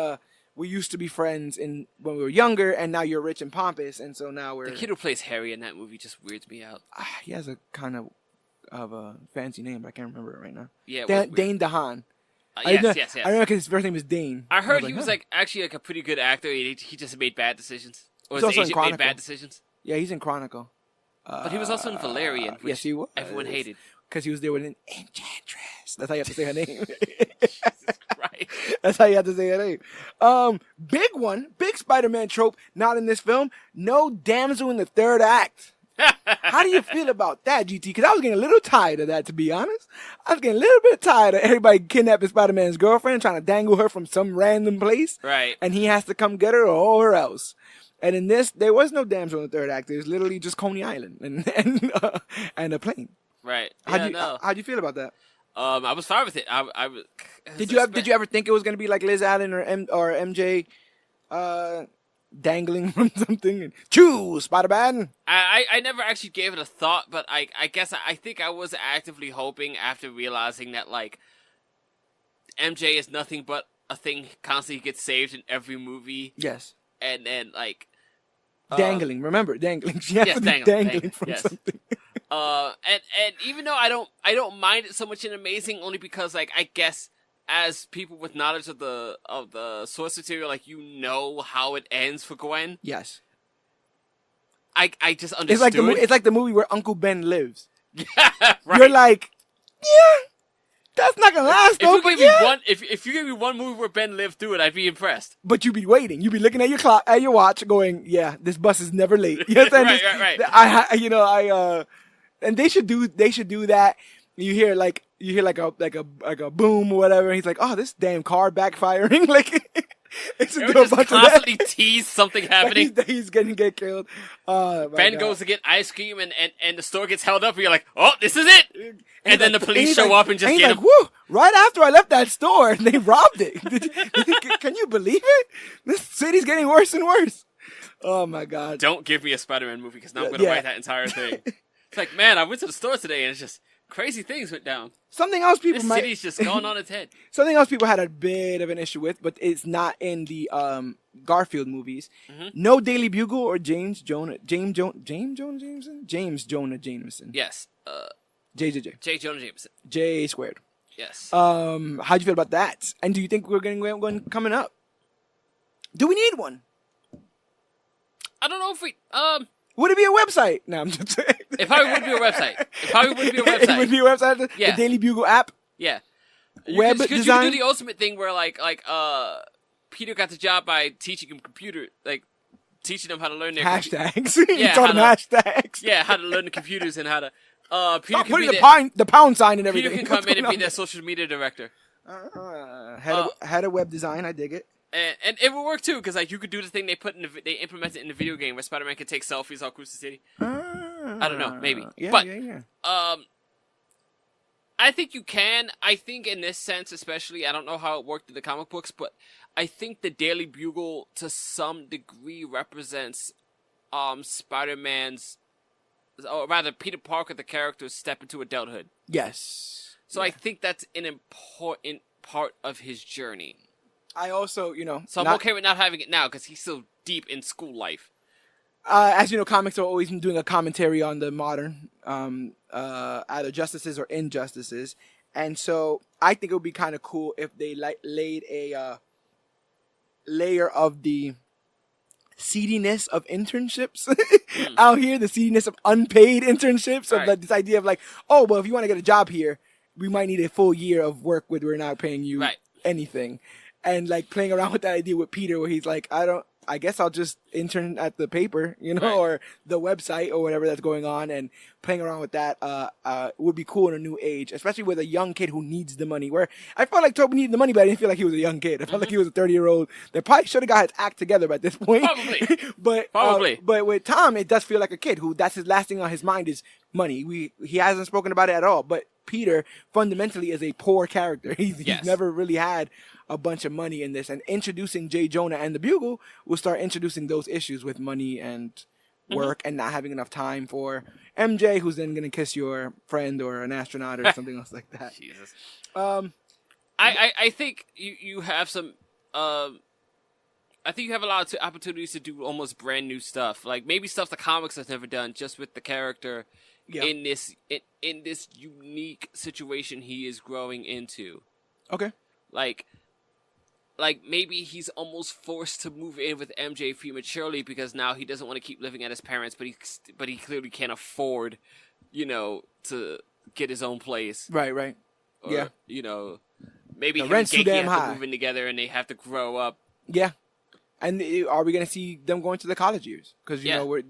Speaker 1: we used to be friends when we were younger, and now you're rich and pompous, and so now we're...
Speaker 2: The kid who plays Harry in that movie just weirds me out.
Speaker 1: He has a kind of a fancy name, but I can't remember it right now.
Speaker 2: Yeah,
Speaker 1: Dane DeHaan.
Speaker 2: Yes.
Speaker 1: I remember because his first name is Dane.
Speaker 2: I heard he was actually like a pretty good actor. He just made bad decisions. Or his agent made bad decisions.
Speaker 1: Yeah, he's in Chronicle.
Speaker 2: But he was also in Valerian, which
Speaker 1: yes, he was.
Speaker 2: Everyone hated.
Speaker 1: Because he was there with an enchantress. That's how you have to say her name.
Speaker 2: Jesus Christ.
Speaker 1: That's how you have to say her name. Big Spider-Man trope, not in this film. No damsel in the third act. How do you feel about that, GT? Because I was getting a little tired of that, to be honest. I was getting a little bit tired of everybody kidnapping Spider-Man's girlfriend, trying to dangle her from some random place.
Speaker 2: Right.
Speaker 1: And he has to come get her or else. And in this, there was no damsel in the third act. It was literally just Coney Island and a plane.
Speaker 2: Right.
Speaker 1: How'd you feel about that?
Speaker 2: I was fine with it.
Speaker 1: Did you ever think it was gonna be like Liz Allen or MJ, dangling from something and choose Spider-Man?
Speaker 2: I never actually gave it a thought, but I guess I think I was actively hoping after realizing that like MJ is nothing but a thing constantly gets saved in every movie.
Speaker 1: Yes.
Speaker 2: And then like
Speaker 1: dangling. Remember dangling. She has to be dangling from something.
Speaker 2: And even though I don't mind it so much in Amazing, only because like I guess as people with knowledge of the source material, like you know how it ends for Gwen.
Speaker 1: Yes.
Speaker 2: I just understood.
Speaker 1: It's like the movie where Uncle Ben lives.
Speaker 2: Right.
Speaker 1: You're like, yeah, That's not gonna last,
Speaker 2: If
Speaker 1: though.
Speaker 2: you
Speaker 1: But
Speaker 2: give
Speaker 1: yeah.
Speaker 2: me one, if you give me one movie where Ben lived through it, I'd be impressed.
Speaker 1: But you'd be waiting. You'd be looking at your clock, at your watch, going, "Yeah, this bus is never late." You know what I'm saying?
Speaker 2: Right.
Speaker 1: And they should do that. You hear like a boom or whatever. And he's like, "Oh, this damn car backfiring!" Like, it's a
Speaker 2: Just
Speaker 1: bunch
Speaker 2: constantly
Speaker 1: of that.
Speaker 2: tease something happening.
Speaker 1: He's gonna get killed. Oh, my
Speaker 2: Ben
Speaker 1: God.
Speaker 2: goes to get ice cream, and the store gets held up, and you're like, "Oh, this is it!" And then the police
Speaker 1: he's
Speaker 2: show
Speaker 1: like-
Speaker 2: up and just
Speaker 1: he's
Speaker 2: get
Speaker 1: like,
Speaker 2: him.
Speaker 1: "Woo!" Right after I left that store, they robbed it. Can you believe it? This city's getting worse and worse. Oh my God!
Speaker 2: Don't give me a Spider-Man movie because now I'm going to
Speaker 1: Yeah.
Speaker 2: write that entire thing. It's like, man, I went to the store today and it's just crazy things went down.
Speaker 1: Something else people
Speaker 2: This city's just gone on its head.
Speaker 1: Something else people had a bit of an issue with, but it's not in the Garfield movies.
Speaker 2: Mm-hmm.
Speaker 1: No Daily Bugle or James Jonah Jameson.
Speaker 2: Yes.
Speaker 1: JJJ.
Speaker 2: J. Jonah Jameson.
Speaker 1: J squared.
Speaker 2: Yes.
Speaker 1: How'd you feel about that? And do you think we're getting one coming up? Do we need one?
Speaker 2: I don't know if we.
Speaker 1: Would it be a website? No, I'm just saying.
Speaker 2: It probably would be a website.
Speaker 1: It would be a website.
Speaker 2: Yeah.
Speaker 1: The Daily Bugle app.
Speaker 2: Yeah.
Speaker 1: Web
Speaker 2: you
Speaker 1: design?
Speaker 2: could do the ultimate thing where Peter got the job by teaching him teaching them how to learn their
Speaker 1: Hashtags.
Speaker 2: Yeah,
Speaker 1: You taught them hashtags.
Speaker 2: Yeah, how to learn the computers and how to. Peter
Speaker 1: Stop
Speaker 2: can
Speaker 1: putting
Speaker 2: be
Speaker 1: the pound sign and everything.
Speaker 2: Peter can come in and be
Speaker 1: their
Speaker 2: their social media director.
Speaker 1: Head of web design. I dig it.
Speaker 2: And it would work too, because like you could do the thing they implemented in the video game where Spider-Man could take selfies all across the city. I don't know, maybe.
Speaker 1: Yeah,
Speaker 2: But
Speaker 1: yeah.
Speaker 2: I think you can. I think in this sense, especially, I don't know how it worked in the comic books, but I think the Daily Bugle to some degree represents Spider-Man's, or rather Peter Parker, the character's step into adulthood.
Speaker 1: Yes.
Speaker 2: So I think that's an important part of his journey.
Speaker 1: I also,
Speaker 2: So I'm okay with not having it now because he's still deep in school life.
Speaker 1: As you know, comics are always doing a commentary on the modern either justices or injustices, and so I think it would be kind of cool if they laid a layer of the seediness of internships out here, the seediness of unpaid internships,
Speaker 2: Right.
Speaker 1: of this idea of like, oh, well, if you want to get a job here, we might need a full year of work where we're not paying you anything. And like playing around with that idea with Peter where he's like, I guess I'll just intern at the paper, or the website or whatever that's going on, and playing around with that would be cool in a new age, especially with a young kid who needs the money. Where I felt like Toby needed the money, but I didn't feel like he was a young kid. I felt like he was a 30-year-old that probably should have got his act together by this point.
Speaker 2: Probably.
Speaker 1: But with Tom, it does feel like a kid who that's his last thing on his mind is money. He hasn't spoken about it at all, but Peter fundamentally is a poor character. He's never really had a bunch of money in this, and introducing J. Jonah and the Bugle will start introducing those issues with money and work and not having enough time for MJ, who's then going to kiss your friend or an astronaut or something else like that.
Speaker 2: Jesus. I think you have some. I think you have a lot of opportunities to do almost brand new stuff, like maybe stuff the comics has never done, just with the character in this unique situation he is growing into.
Speaker 1: Okay.
Speaker 2: Like maybe he's almost forced to move in with MJ prematurely because now he doesn't want to keep living at his parents, but he clearly can't afford, to get his own place.
Speaker 1: Right.
Speaker 2: Or, maybe
Speaker 1: The
Speaker 2: him and
Speaker 1: rent's too
Speaker 2: Genki
Speaker 1: damn
Speaker 2: have
Speaker 1: high.
Speaker 2: to move in together and they have to grow up.
Speaker 1: Yeah. And are we going to see them going to the college years? Because,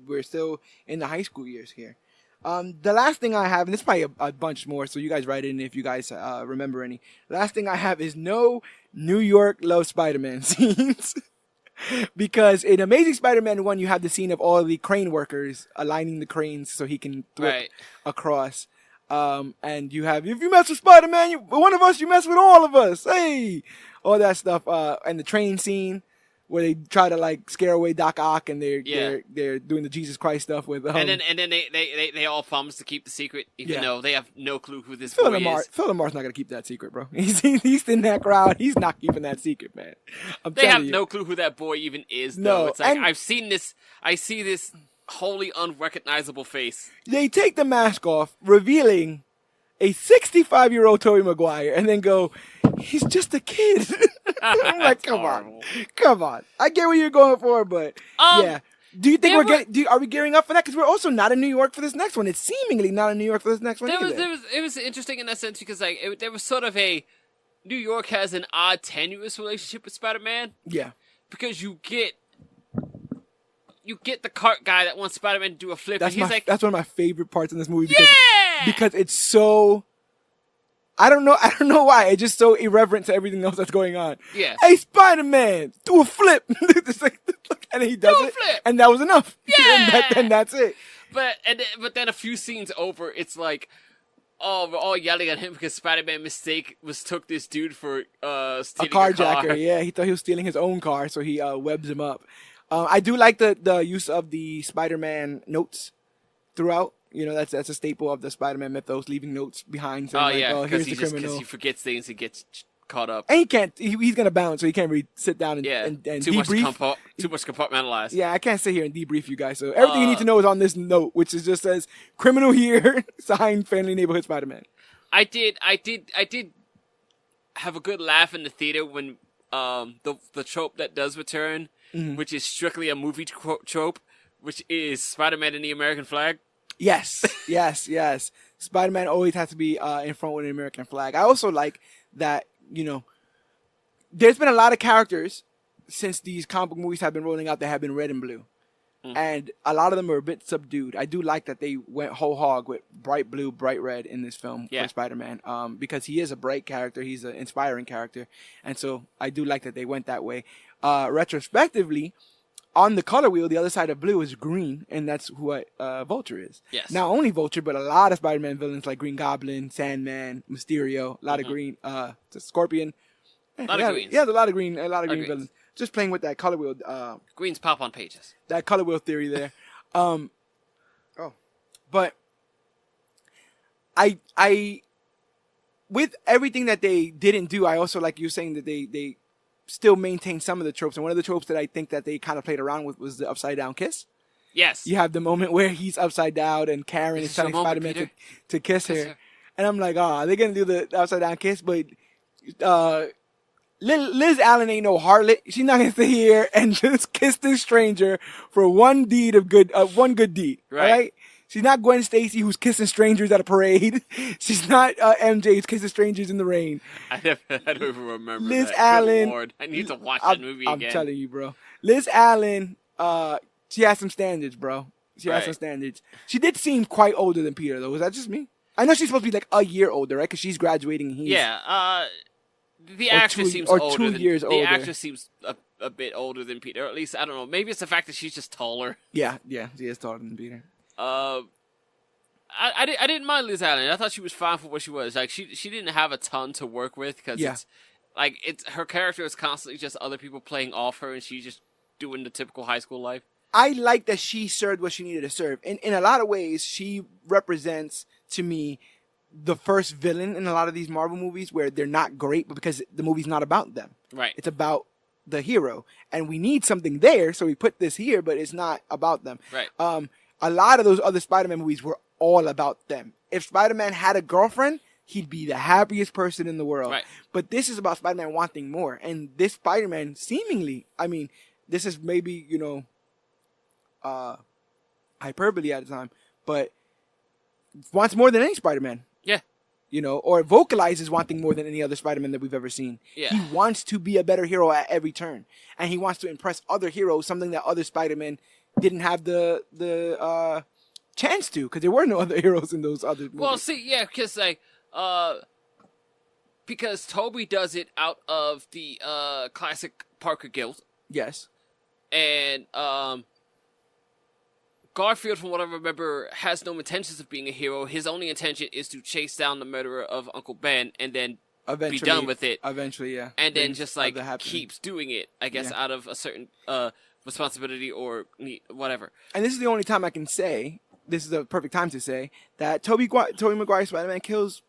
Speaker 1: we're still in the high school years here. The last thing I have, and this is probably a bunch more, so you guys write in if you guys remember any. The last thing I have is no New York Love Spider-Man scenes. Because in Amazing Spider-Man 1, you have the scene of all the crane workers aligning the cranes so he can thwip across. And you have, if you mess with Spider-Man, one of us, you mess with all of us. Hey! All that stuff. And the train scene where they try to scare away Doc Ock, and they're doing the Jesus Christ stuff with
Speaker 2: and then they all promise to keep the secret, even though they have no clue who this boy is.
Speaker 1: Phil Lamar's not gonna keep that secret, bro. He's in that crowd. He's not keeping that secret, man.
Speaker 2: They have no clue who that boy even is. Though.
Speaker 1: No,
Speaker 2: it's like I see this wholly unrecognizable face.
Speaker 1: They take the mask off, revealing a 65-year-old Tobey Maguire, and then go, he's just a kid. I'm like, come on. I get what you're going for, but yeah. Do you think are we gearing up for that? Because we're also not in New York for this next one. It's seemingly not in New York for this next one either.
Speaker 2: It was interesting in that sense because like there was sort of a New York has an odd tenuous relationship with Spider-Man.
Speaker 1: Yeah,
Speaker 2: because you get the cart guy that wants Spider-Man to do a flip.
Speaker 1: That's
Speaker 2: and he's
Speaker 1: that's one of my favorite parts in this movie
Speaker 2: yeah!
Speaker 1: because it's so. I don't know why. It's just so irreverent to everything else that's going on.
Speaker 2: Yeah.
Speaker 1: Hey, Spider-Man, do a flip. It's like, and he does it.
Speaker 2: Flip.
Speaker 1: And that was enough.
Speaker 2: Yeah.
Speaker 1: and that's it.
Speaker 2: But then a few scenes over, it's like, oh, we're all yelling at him because Spider-Man mistook this dude for stealing
Speaker 1: a carjacker. Yeah, he thought he was stealing his own car, so he webs him up. I do like the use of the Spider-Man notes throughout. You know, that's a staple of the Spider-Man mythos, leaving notes behind. So here's the criminal.
Speaker 2: Because he forgets things and gets caught up.
Speaker 1: And he can't. He's gonna bounce, so he can't really sit down and
Speaker 2: too
Speaker 1: debrief.
Speaker 2: Too much compartmentalized.
Speaker 1: Yeah, I can't sit here and debrief you guys. So everything you need to know is on this note, which is just says criminal here, signed Family Neighborhood Spider-Man.
Speaker 2: I did have a good laugh in the theater when the trope that does return, which is strictly a movie trope, which is Spider-Man and the American flag.
Speaker 1: Yes. Spider-Man always has to be in front with an American flag. I also like that, you know, there's been a lot of characters since these comic book movies have been rolling out that have been red and blue. And a lot of them are a bit subdued. I do like that they went whole hog with bright blue, bright red in this film for Spider-Man. Because he is a bright character. He's an inspiring character. And so I do like that they went that way. Retrospectively, on the color wheel, the other side of blue is green, and that's what Vulture is.
Speaker 2: Yes.
Speaker 1: Not only Vulture, but a lot of Spider-Man villains like Green Goblin, Sandman, Mysterio, a lot of green, Scorpion.
Speaker 2: A lot of greens.
Speaker 1: Yeah, a lot of green villains. Just playing with that color wheel.
Speaker 2: Greens pop on pages.
Speaker 1: That color wheel theory there. But I, with everything that they didn't do, I also like you saying that they still maintain some of the tropes. And one of the tropes that I think that they kind of played around with was the upside down kiss.
Speaker 2: Yes.
Speaker 1: You have the moment where he's upside down and Karen is telling Spider-Man to kiss her. And I'm like, they're going to do the upside down kiss, but Liz Allen ain't no harlot. She's not going to sit here and just kiss this stranger for one good deed. Right? She's not Gwen Stacy who's kissing strangers at a parade. She's not MJ who's kissing strangers in the rain.
Speaker 2: I don't even remember
Speaker 1: Liz
Speaker 2: that.
Speaker 1: Allen.
Speaker 2: Good Lord. I need to watch that movie again.
Speaker 1: I'm telling you, bro. Liz Allen, she has some standards, bro. She has some standards. She did seem quite older than Peter, though. Was that just me? I know she's supposed to be like a year older, right? Because she's graduating.
Speaker 2: The actress seems older.
Speaker 1: 2 years older.
Speaker 2: The actress seems a bit older than Peter. Or at least, I don't know. Maybe it's the fact that she's just taller.
Speaker 1: Yeah, she is taller than Peter.
Speaker 2: I didn't mind Liz Allen. I thought she was fine for what she was. Like she didn't have a ton to work with because it's her character is constantly just other people playing off her, and she's just doing the typical high school life.
Speaker 1: I like that she served what she needed to serve. In a lot of ways, she represents to me the first villain in a lot of these Marvel movies where they're not great, but because the movie's not about them.
Speaker 2: Right.
Speaker 1: It's about the hero, and we need something there, so we put this here, but it's not about them.
Speaker 2: Right.
Speaker 1: A lot of those other Spider-Man movies were all about them. If Spider-Man had a girlfriend, he'd be the happiest person in the world.
Speaker 2: Right.
Speaker 1: But this is about Spider-Man wanting more. And this Spider-Man seemingly, I mean, this is maybe, hyperbole at the time, but wants more than any Spider-Man.
Speaker 2: Yeah.
Speaker 1: Or vocalizes wanting more than any other Spider-Man that we've ever seen.
Speaker 2: Yeah.
Speaker 1: He wants to be a better hero at every turn. And he wants to impress other heroes, something that other Spider-Man didn't have the chance to, because there were no other heroes in those other movies.
Speaker 2: Well, see, yeah, because Toby does it out of the classic Parker guilt.
Speaker 1: Yes.
Speaker 2: And Garfield, from what I remember, has no intentions of being a hero. His only intention is to chase down the murderer of Uncle Ben and then be done with it.
Speaker 1: Eventually, yeah.
Speaker 2: And then just keeps doing it, I guess, out of a certain responsibility or whatever.
Speaker 1: And this is the only time I can say, this is the perfect time to say, that Tobey Maguire's Spider-Man kills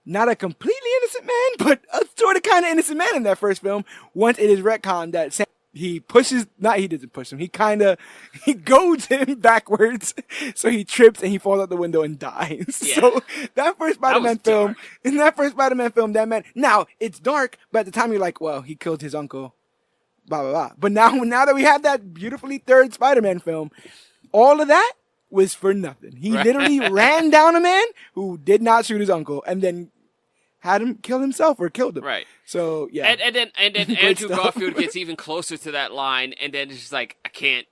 Speaker 1: not a completely innocent man, but a sort of kind of innocent man in that first film, once it is retconned that he doesn't push him, he goads him backwards, so he trips and he falls out the window and dies. Yeah. So that first Spider-Man film, that man, now, it's dark, but at the time you're like, well, he killed his uncle. blah, blah, blah. But now that we have that beautifully third Spider-Man film, all of that was for nothing. He literally ran down a man who did not shoot his uncle and then had him kill himself or killed him.
Speaker 2: Right.
Speaker 1: So, yeah.
Speaker 2: And then Andrew Garfield gets even closer to that line, and then it's just like, I can't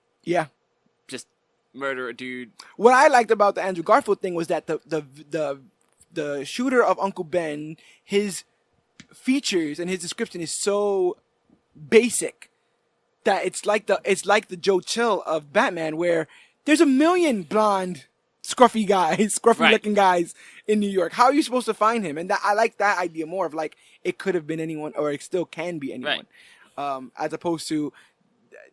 Speaker 2: just murder a dude.
Speaker 1: What I liked about the Andrew Garfield thing was that the shooter of Uncle Ben, his features and his description is so basic that it's like the Joe Chill of Batman, where there's a million blonde, scruffy looking guys in New York. How are you supposed to find him? And I like that idea more of like, it could have been anyone, or it still can be anyone. Right. As opposed to,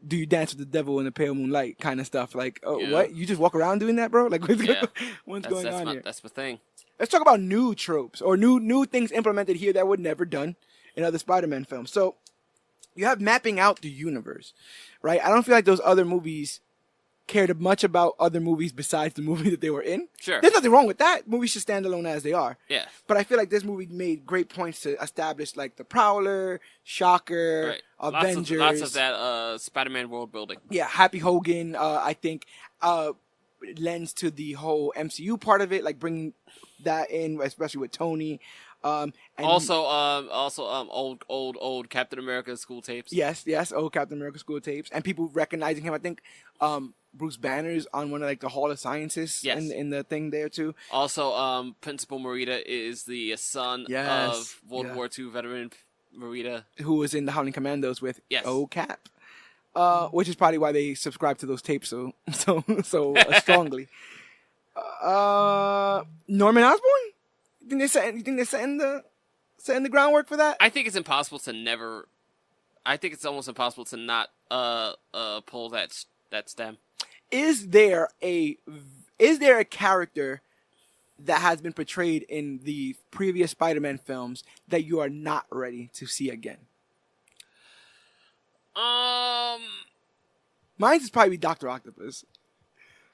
Speaker 1: do you dance with the devil in the pale moonlight kind of stuff? Like, what? You just walk around doing that, bro? Like, what's going on here?
Speaker 2: That's the thing.
Speaker 1: Let's talk about new tropes or new things implemented here that were never done in other Spider-Man films. So you have mapping out the universe, right? I don't feel like those other movies cared much about other movies besides the movie that they were in.
Speaker 2: Sure.
Speaker 1: There's nothing wrong with that. Movies should stand alone as they are.
Speaker 2: Yeah.
Speaker 1: But I feel like this movie made great points to establish like the Prowler, Shocker, Avengers.
Speaker 2: Lots of that Spider-Man world building. Yeah,
Speaker 1: Happy Hogan, I think, lends to the whole MCU part of it, like bringing that in, especially with Tony. And
Speaker 2: also old Captain America school tapes.
Speaker 1: Yes, old Captain America school tapes, and people recognizing him. I think Bruce Banner's on one of like the Hall of Scientists in the thing there too.
Speaker 2: Also, Principal Morita is the son of World War II veteran Morita,
Speaker 1: who was in the Howling Commandos with old Cap. Which is probably why they subscribe to those tapes so strongly. Norman Osborn? You think they're setting the groundwork for that?
Speaker 2: I think it's impossible to never. I think it's almost impossible to not pull that stem.
Speaker 1: Is there a character that has been portrayed in the previous Spider-Man films that you are not ready to see again? Mine's is probably Dr. Octopus.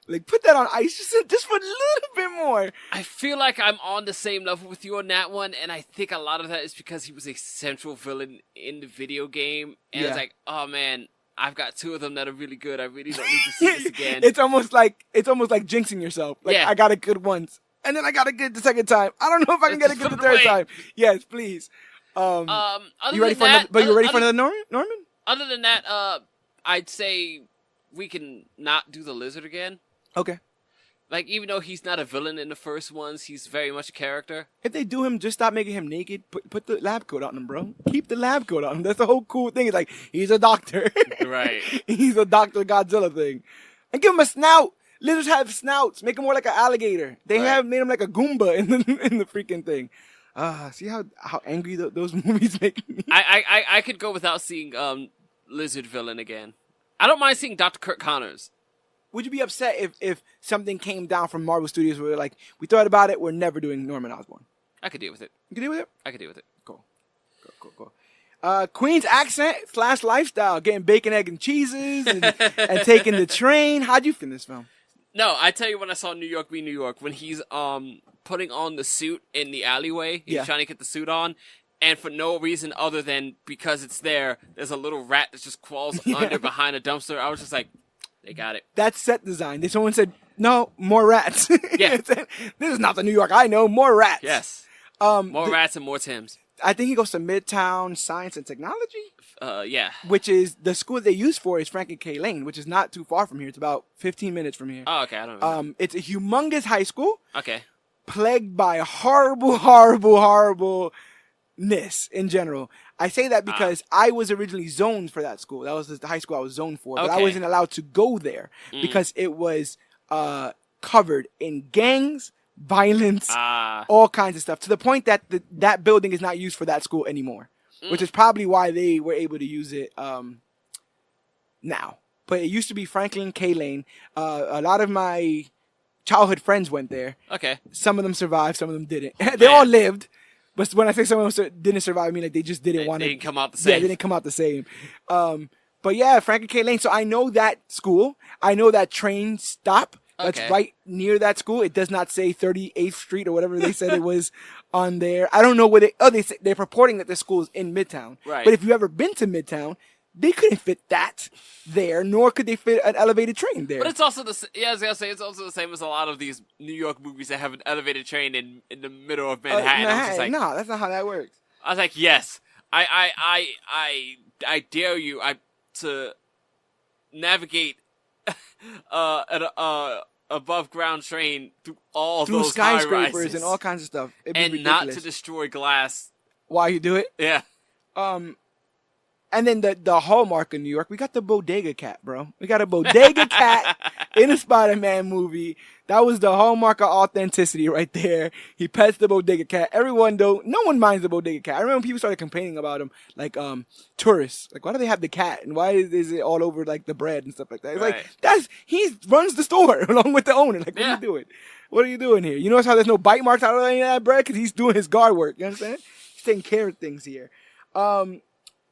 Speaker 1: Like, put that on ice just for a little bit more.
Speaker 2: I feel like I'm on the same level with you on that one, and I think a lot of that is because he was a central villain in the video game. And it's like, oh man, I've got two of them that are really good. I really don't need to see this again.
Speaker 1: It's almost like jinxing yourself. Like, I got it good once, and then I got it good the second time. I don't know if I can get it good the third time. Yes, please. You ready for another Norman?
Speaker 2: Other than that, I'd say we can not do the Lizard again.
Speaker 1: Okay.
Speaker 2: Like, even though he's not a villain in the first ones, he's very much a character.
Speaker 1: If they do him, just stop making him naked. Put the lab coat on him, bro. Keep the lab coat on him. That's the whole cool thing. It's like, he's a doctor.
Speaker 2: Right.
Speaker 1: He's a Dr. Godzilla thing. And give him a snout. Lizards have snouts. Make him more like an alligator. They have made him like a Goomba in the freaking thing. See how angry those movies make me?
Speaker 2: I could go without seeing Lizard villain again. I don't mind seeing Dr. Kirk Connors.
Speaker 1: Would you be upset if something came down from Marvel Studios where like, we thought about it, we're never doing Norman Osborn?
Speaker 2: I could deal with it.
Speaker 1: You could deal with it?
Speaker 2: I could deal with it.
Speaker 1: Cool. Queen's accent / lifestyle, getting bacon, egg, and cheeses, and taking the train. How'd you feel this film?
Speaker 2: No, I tell you, when I saw New York be New York, when he's putting on the suit in the alleyway, he's trying to get the suit on, and for no reason other than because it's there's a little rat that just crawls under behind a dumpster. I was just like, they got it.
Speaker 1: That's set design. Someone said, no, more rats.
Speaker 2: Yeah.
Speaker 1: This is not the New York I know. More rats.
Speaker 2: Yes. More rats and more Tims.
Speaker 1: I think he goes to Midtown Science and Technology.
Speaker 2: Yeah.
Speaker 1: Which is the school they use for is Franklin K. Lane, which is not too far from here. It's about 15 minutes from here.
Speaker 2: Oh, okay. I don't know.
Speaker 1: It's a humongous high school.
Speaker 2: Okay.
Speaker 1: Plagued by horribleness in general. I say that because I was originally zoned for that school. That was the high school I was zoned for. But I wasn't allowed to go there because it was covered in gangs, violence, all kinds of stuff. To the point that that building is not used for that school anymore. Which is probably why they were able to use it now. But it used to be Franklin K. Lane. A lot of my childhood friends went there.
Speaker 2: Okay.
Speaker 1: Some of them survived, some of them didn't. They all lived. But when I say some of them didn't survive, I mean like they just didn't want to.
Speaker 2: They didn't come out the same.
Speaker 1: Yeah, they didn't come out the same. But yeah, Franklin K. Lane. So I know that school. I know that train stop. That's right near that school. It does not say 38th Street or whatever they said it was on there. I don't know where they're purporting that the school is in Midtown.
Speaker 2: Right.
Speaker 1: But if you've ever been to Midtown, They couldn't fit that there, nor could they fit an elevated train there.
Speaker 2: But it's also I was gonna say it's also the same as a lot of these New York movies that have an elevated train in the middle of Manhattan. I was just like,
Speaker 1: no, that's not how that works.
Speaker 2: I was like, yes, I dare you to navigate an above ground train through those
Speaker 1: skyscrapers and all kinds of stuff,
Speaker 2: and not to destroy glass.
Speaker 1: While you do it,
Speaker 2: yeah.
Speaker 1: And then the hallmark of New York, we got the bodega cat, bro. We got a bodega cat in a Spider-Man movie. That was the hallmark of authenticity right there. He pets the bodega cat. No one minds the bodega cat. I remember people started complaining about him, like tourists. Like, why do they have the cat? And why is it all over like the bread and stuff like that? It's like, he runs the store along with the owner. Like, what are you doing? What are you doing here? You notice how there's no bite marks out of any of that bread? Because he's doing his guard work. You understand? He's taking care of things here.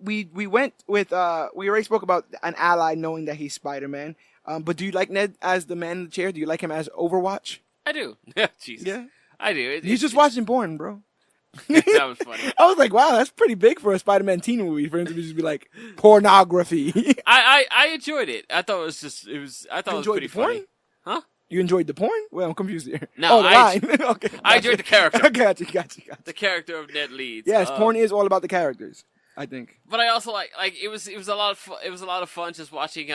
Speaker 1: We went with we already spoke about an ally knowing that he's Spider-Man. But do you like Ned as the man in the chair? Do you like him as Overwatch?
Speaker 2: I do. Jesus.
Speaker 1: Yeah,
Speaker 2: I do.
Speaker 1: He's just watching porn, bro.
Speaker 2: That was funny.
Speaker 1: I was like, wow, that's pretty big for a Spider-Man teen movie for him to just be like pornography.
Speaker 2: I enjoyed it. I thought it was pretty funny. Huh?
Speaker 1: You enjoyed the porn? Well, I'm confused here.
Speaker 2: No,
Speaker 1: the line. Okay,
Speaker 2: I enjoyed the character.
Speaker 1: Gotcha.
Speaker 2: The character of Ned Leeds.
Speaker 1: Yes, porn is all about the characters, I think.
Speaker 2: But I also like it was a lot of fun. It was a lot of fun just watching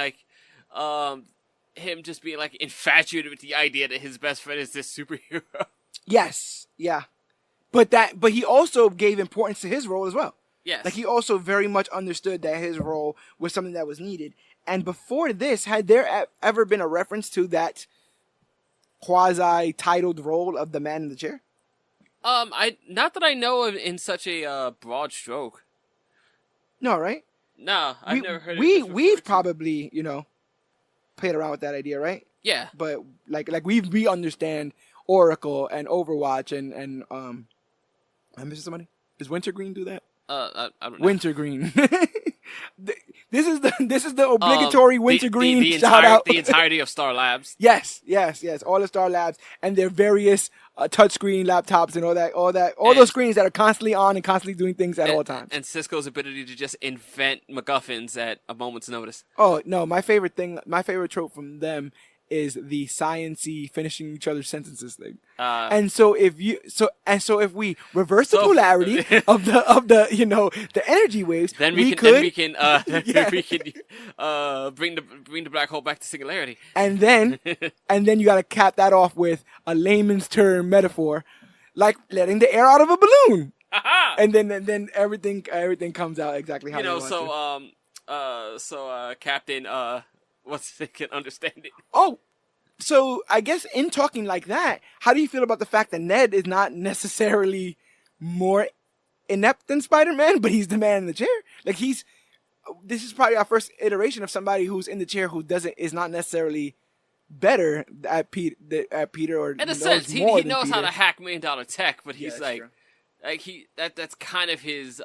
Speaker 2: him just being like infatuated with the idea that his best friend is this superhero.
Speaker 1: Yes, yeah, but he also gave importance to his role as well.
Speaker 2: Yes,
Speaker 1: like he also very much understood that his role was something that was needed. And before this, had there ever been a reference to that quasi-titled role of the man in the chair?
Speaker 2: Not that I know of in such a broad stroke.
Speaker 1: No, right?
Speaker 2: No, I've never heard of it.
Speaker 1: We've probably, played around with that idea, right?
Speaker 2: Yeah.
Speaker 1: But like we understand Oracle and Overwatch and I'm missing somebody? Does Wintergreen do that?
Speaker 2: I don't know.
Speaker 1: Wintergreen. This is the obligatory Wintergreen shout out.
Speaker 2: The entirety of Star Labs.
Speaker 1: Yes. All the Star Labs and their various touchscreen laptops and all those screens that are constantly on and constantly doing things at all times.
Speaker 2: And Cisco's ability to just invent MacGuffins at a moment's notice.
Speaker 1: Oh no, my favorite trope from them is the science-y finishing each other's sentences thing. And so if we reverse the polarity of the energy waves,
Speaker 2: then we can bring the black hole back to singularity.
Speaker 1: And then you got to cap that off with a layman's term metaphor, like letting the air out of a balloon.
Speaker 2: Aha!
Speaker 1: And then everything comes out exactly how you want
Speaker 2: to. Captain can understand it.
Speaker 1: Oh, so I guess in talking like that, how do you feel about the fact that Ned is not necessarily more inept than Spider-Man, but he's the man in the chair? Like this is probably our first iteration of somebody who's in the chair who is not necessarily better at Peter or
Speaker 2: in a sense he knows how to hack $1 million tech, but he's that's kind of his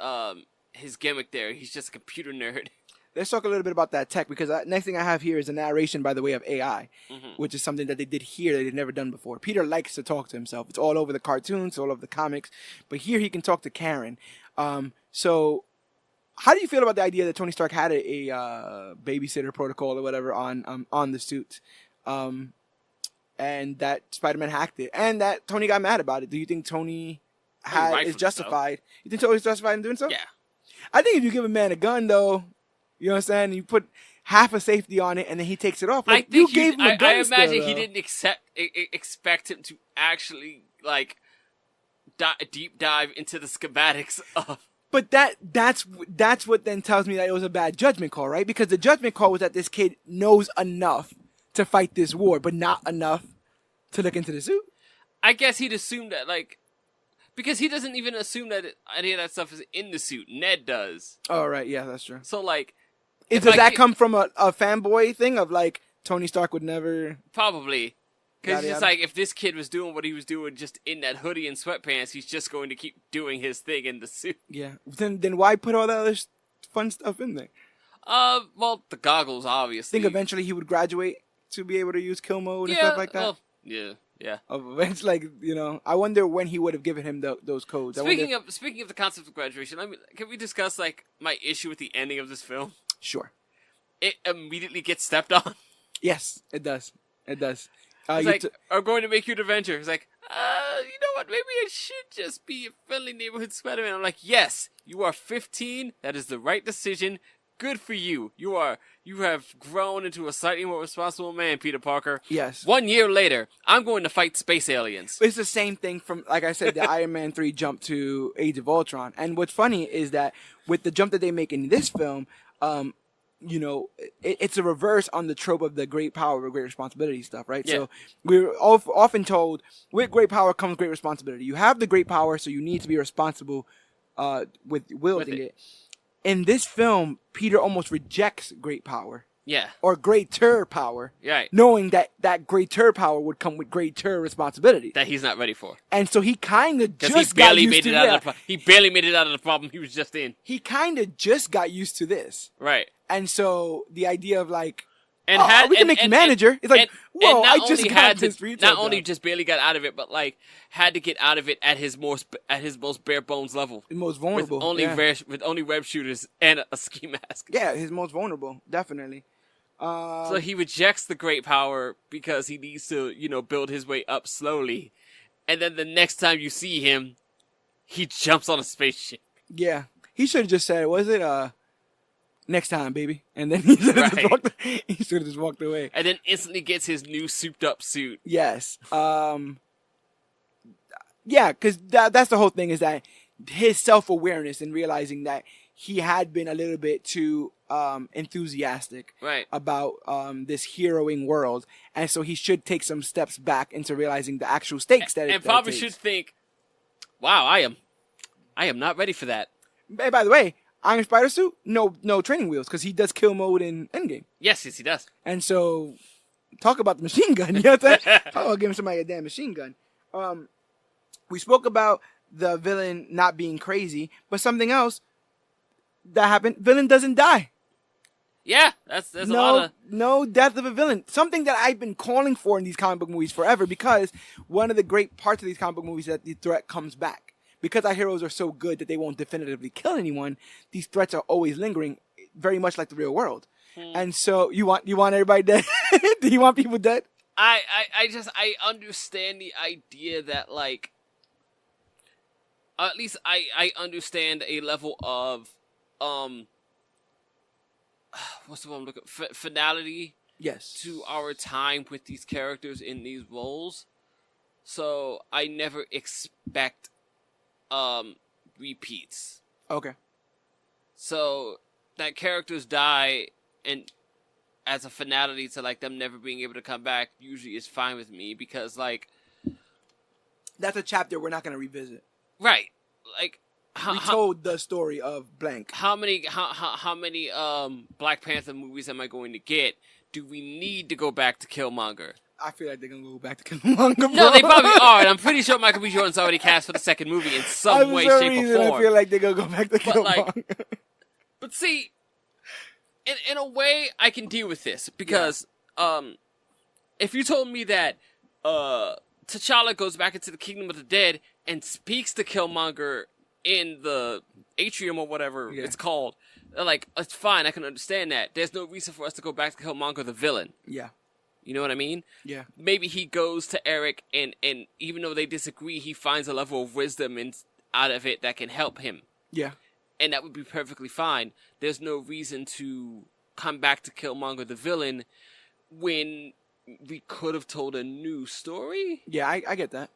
Speaker 2: gimmick there. He's just a computer nerd.
Speaker 1: Let's talk a little bit about that tech, because next thing I have here is a narration by the way of AI, which is something that they did here that they've never done before. Peter likes to talk to himself. It's all over the cartoons, all over the comics, but here he can talk to Karen. So how do you feel about the idea that Tony Stark had a babysitter protocol or whatever on the suit, and that Spider-Man hacked it, and that Tony got mad about it? Do you think Tony is justified? You think Tony's justified in doing so?
Speaker 2: Yeah.
Speaker 1: I think if you give a man a gun, though, you know what I'm saying, and you put half a safety on it, and then he takes it off. Like, I think you gave him a gun.
Speaker 2: I imagine he didn't expect him to actually deep dive into the schematics of.
Speaker 1: But that's what then tells me that it was a bad judgment call, right? Because the judgment call was that this kid knows enough to fight this war, but not enough to look into the suit.
Speaker 2: I guess he'd assume that, because he doesn't even assume that any of that stuff is in the suit. Ned does.
Speaker 1: Oh, right. Yeah, that's true.
Speaker 2: So,
Speaker 1: does that come from a fanboy thing of, Tony Stark would never...
Speaker 2: Probably. Because it's just if this kid was doing what he was doing just in that hoodie and sweatpants, he's just going to keep doing his thing in the suit.
Speaker 1: Yeah. Then why put all that other fun stuff in there?
Speaker 2: Well, the goggles, obviously.
Speaker 1: Think eventually he would graduate to be able to use kill mode and stuff like that?
Speaker 2: Well, yeah.
Speaker 1: It's I wonder when he would have given him those codes.
Speaker 2: Speaking of the concept of graduation, can we discuss my issue with the ending of this film?
Speaker 1: Sure.
Speaker 2: it immediately gets stepped on.
Speaker 1: Yes, it does. It does.
Speaker 2: It's like, I'm going to make you an Avenger. It's like, you know what? Maybe I should just be a friendly neighborhood Spider-Man. I'm like, yes, you are 15. That is the right decision. Good for you. You have grown into a slightly more responsible man, Peter Parker.
Speaker 1: Yes.
Speaker 2: 1 year later, I'm going to fight space aliens.
Speaker 1: It's the same thing from, like I said, the Iron Man 3 jump to Age of Ultron. And what's funny is that with the jump that they make in this film, you know, it's a reverse on the trope of the great power with great responsibility stuff, right?
Speaker 2: Yeah.
Speaker 1: So we're often told, with great power comes great responsibility. You have the great power, so you need to be responsible with wielding it. In this film, Peter almost rejects great power.
Speaker 2: Yeah.
Speaker 1: Or greater power.
Speaker 2: Right.
Speaker 1: Knowing that greater power would come with greater responsibility.
Speaker 2: That he's not ready for.
Speaker 1: And so he kind of just got used to that.
Speaker 2: He barely made it out of the problem he was just in.
Speaker 1: He kind of just got used to this.
Speaker 2: Right.
Speaker 1: And so the idea of like,
Speaker 2: and
Speaker 1: we can make you manager. It's like, whoa, I just got this retail
Speaker 2: Not only just barely got out of it, but like had to get out of it at his most bare bones level.
Speaker 1: The most vulnerable.
Speaker 2: With only web shooters and a ski mask.
Speaker 1: Yeah, his most vulnerable, definitely.
Speaker 2: So he rejects the great power because he needs to, build his way up slowly. And then the next time you see him, he jumps on a spaceship.
Speaker 1: Yeah. He should have just said, was it, next time, baby. And then he should have just walked away.
Speaker 2: And then instantly gets his new souped up suit.
Speaker 1: Yes. Yeah, because that's the whole thing, is that his self-awareness and realizing that he had been a little bit too enthusiastic about this heroing world. And so he should take some steps back into realizing the actual stakes that it takes.
Speaker 2: And probably should think, wow, I am not ready for that.
Speaker 1: Hey, by the way, Iron Spider suit, no training wheels, because he does kill mode in Endgame.
Speaker 2: Yes, he does.
Speaker 1: And so, talk about the machine gun. You know what I'm saying? I'll give somebody a damn machine gun. We spoke about the villain not being crazy, but something else that happened, villain doesn't die.
Speaker 2: Yeah, there's a lot of...
Speaker 1: No death of a villain. Something that I've been calling for in these comic book movies forever, because one of the great parts of these comic book movies is that the threat comes back. Because our heroes are so good that they won't definitively kill anyone, these threats are always lingering, very much like the real world. And so, you want everybody dead? Do you want people dead?
Speaker 2: I understand the idea that, like, at least I understand a level of, what's the one I'm looking for? Finality.
Speaker 1: Yes.
Speaker 2: To our time with these characters in these roles. So, I never expect repeats.
Speaker 1: Okay.
Speaker 2: So that characters die, and as a finality to like them never being able to come back usually is fine with me, because like
Speaker 1: that's a chapter we're not going to revisit.
Speaker 2: Right. Like
Speaker 1: we told the story of blank.
Speaker 2: How many Black Panther movies am I going to get? Do we need to go back to Killmonger?
Speaker 1: I feel like they're going to go back to Killmonger, bro.
Speaker 2: No, they probably are, and I'm pretty sure Michael B. Jordan's already cast for the second movie in some way, shape, or form.
Speaker 1: I feel like they're going to go back to Killmonger.
Speaker 2: But see, in a way, I can deal with this, because if you told me that T'Challa goes back into the Kingdom of the Dead and speaks to Killmonger in the atrium or whatever it's called, like, it's fine, I can understand that. There's no reason for us to go back to Killmonger the villain.
Speaker 1: Yeah.
Speaker 2: You know what I mean?
Speaker 1: Yeah.
Speaker 2: Maybe he goes to Eric, and even though they disagree, he finds a level of wisdom out of it that can help him.
Speaker 1: Yeah.
Speaker 2: And that would be perfectly fine. There's no reason to come back to Killmonger the villain when we could have told a new story.
Speaker 1: Yeah, I get that.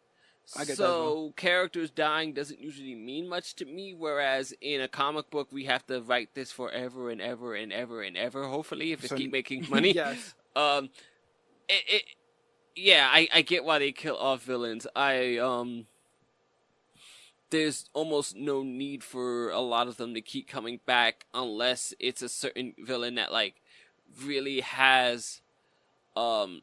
Speaker 2: So characters dying doesn't usually mean much to me, whereas in a comic book we have to write this forever and ever and ever and ever, hopefully, if it keep making money.
Speaker 1: Yes.
Speaker 2: I get why they kill off villains. There's almost no need for a lot of them to keep coming back unless it's a certain villain that like really has a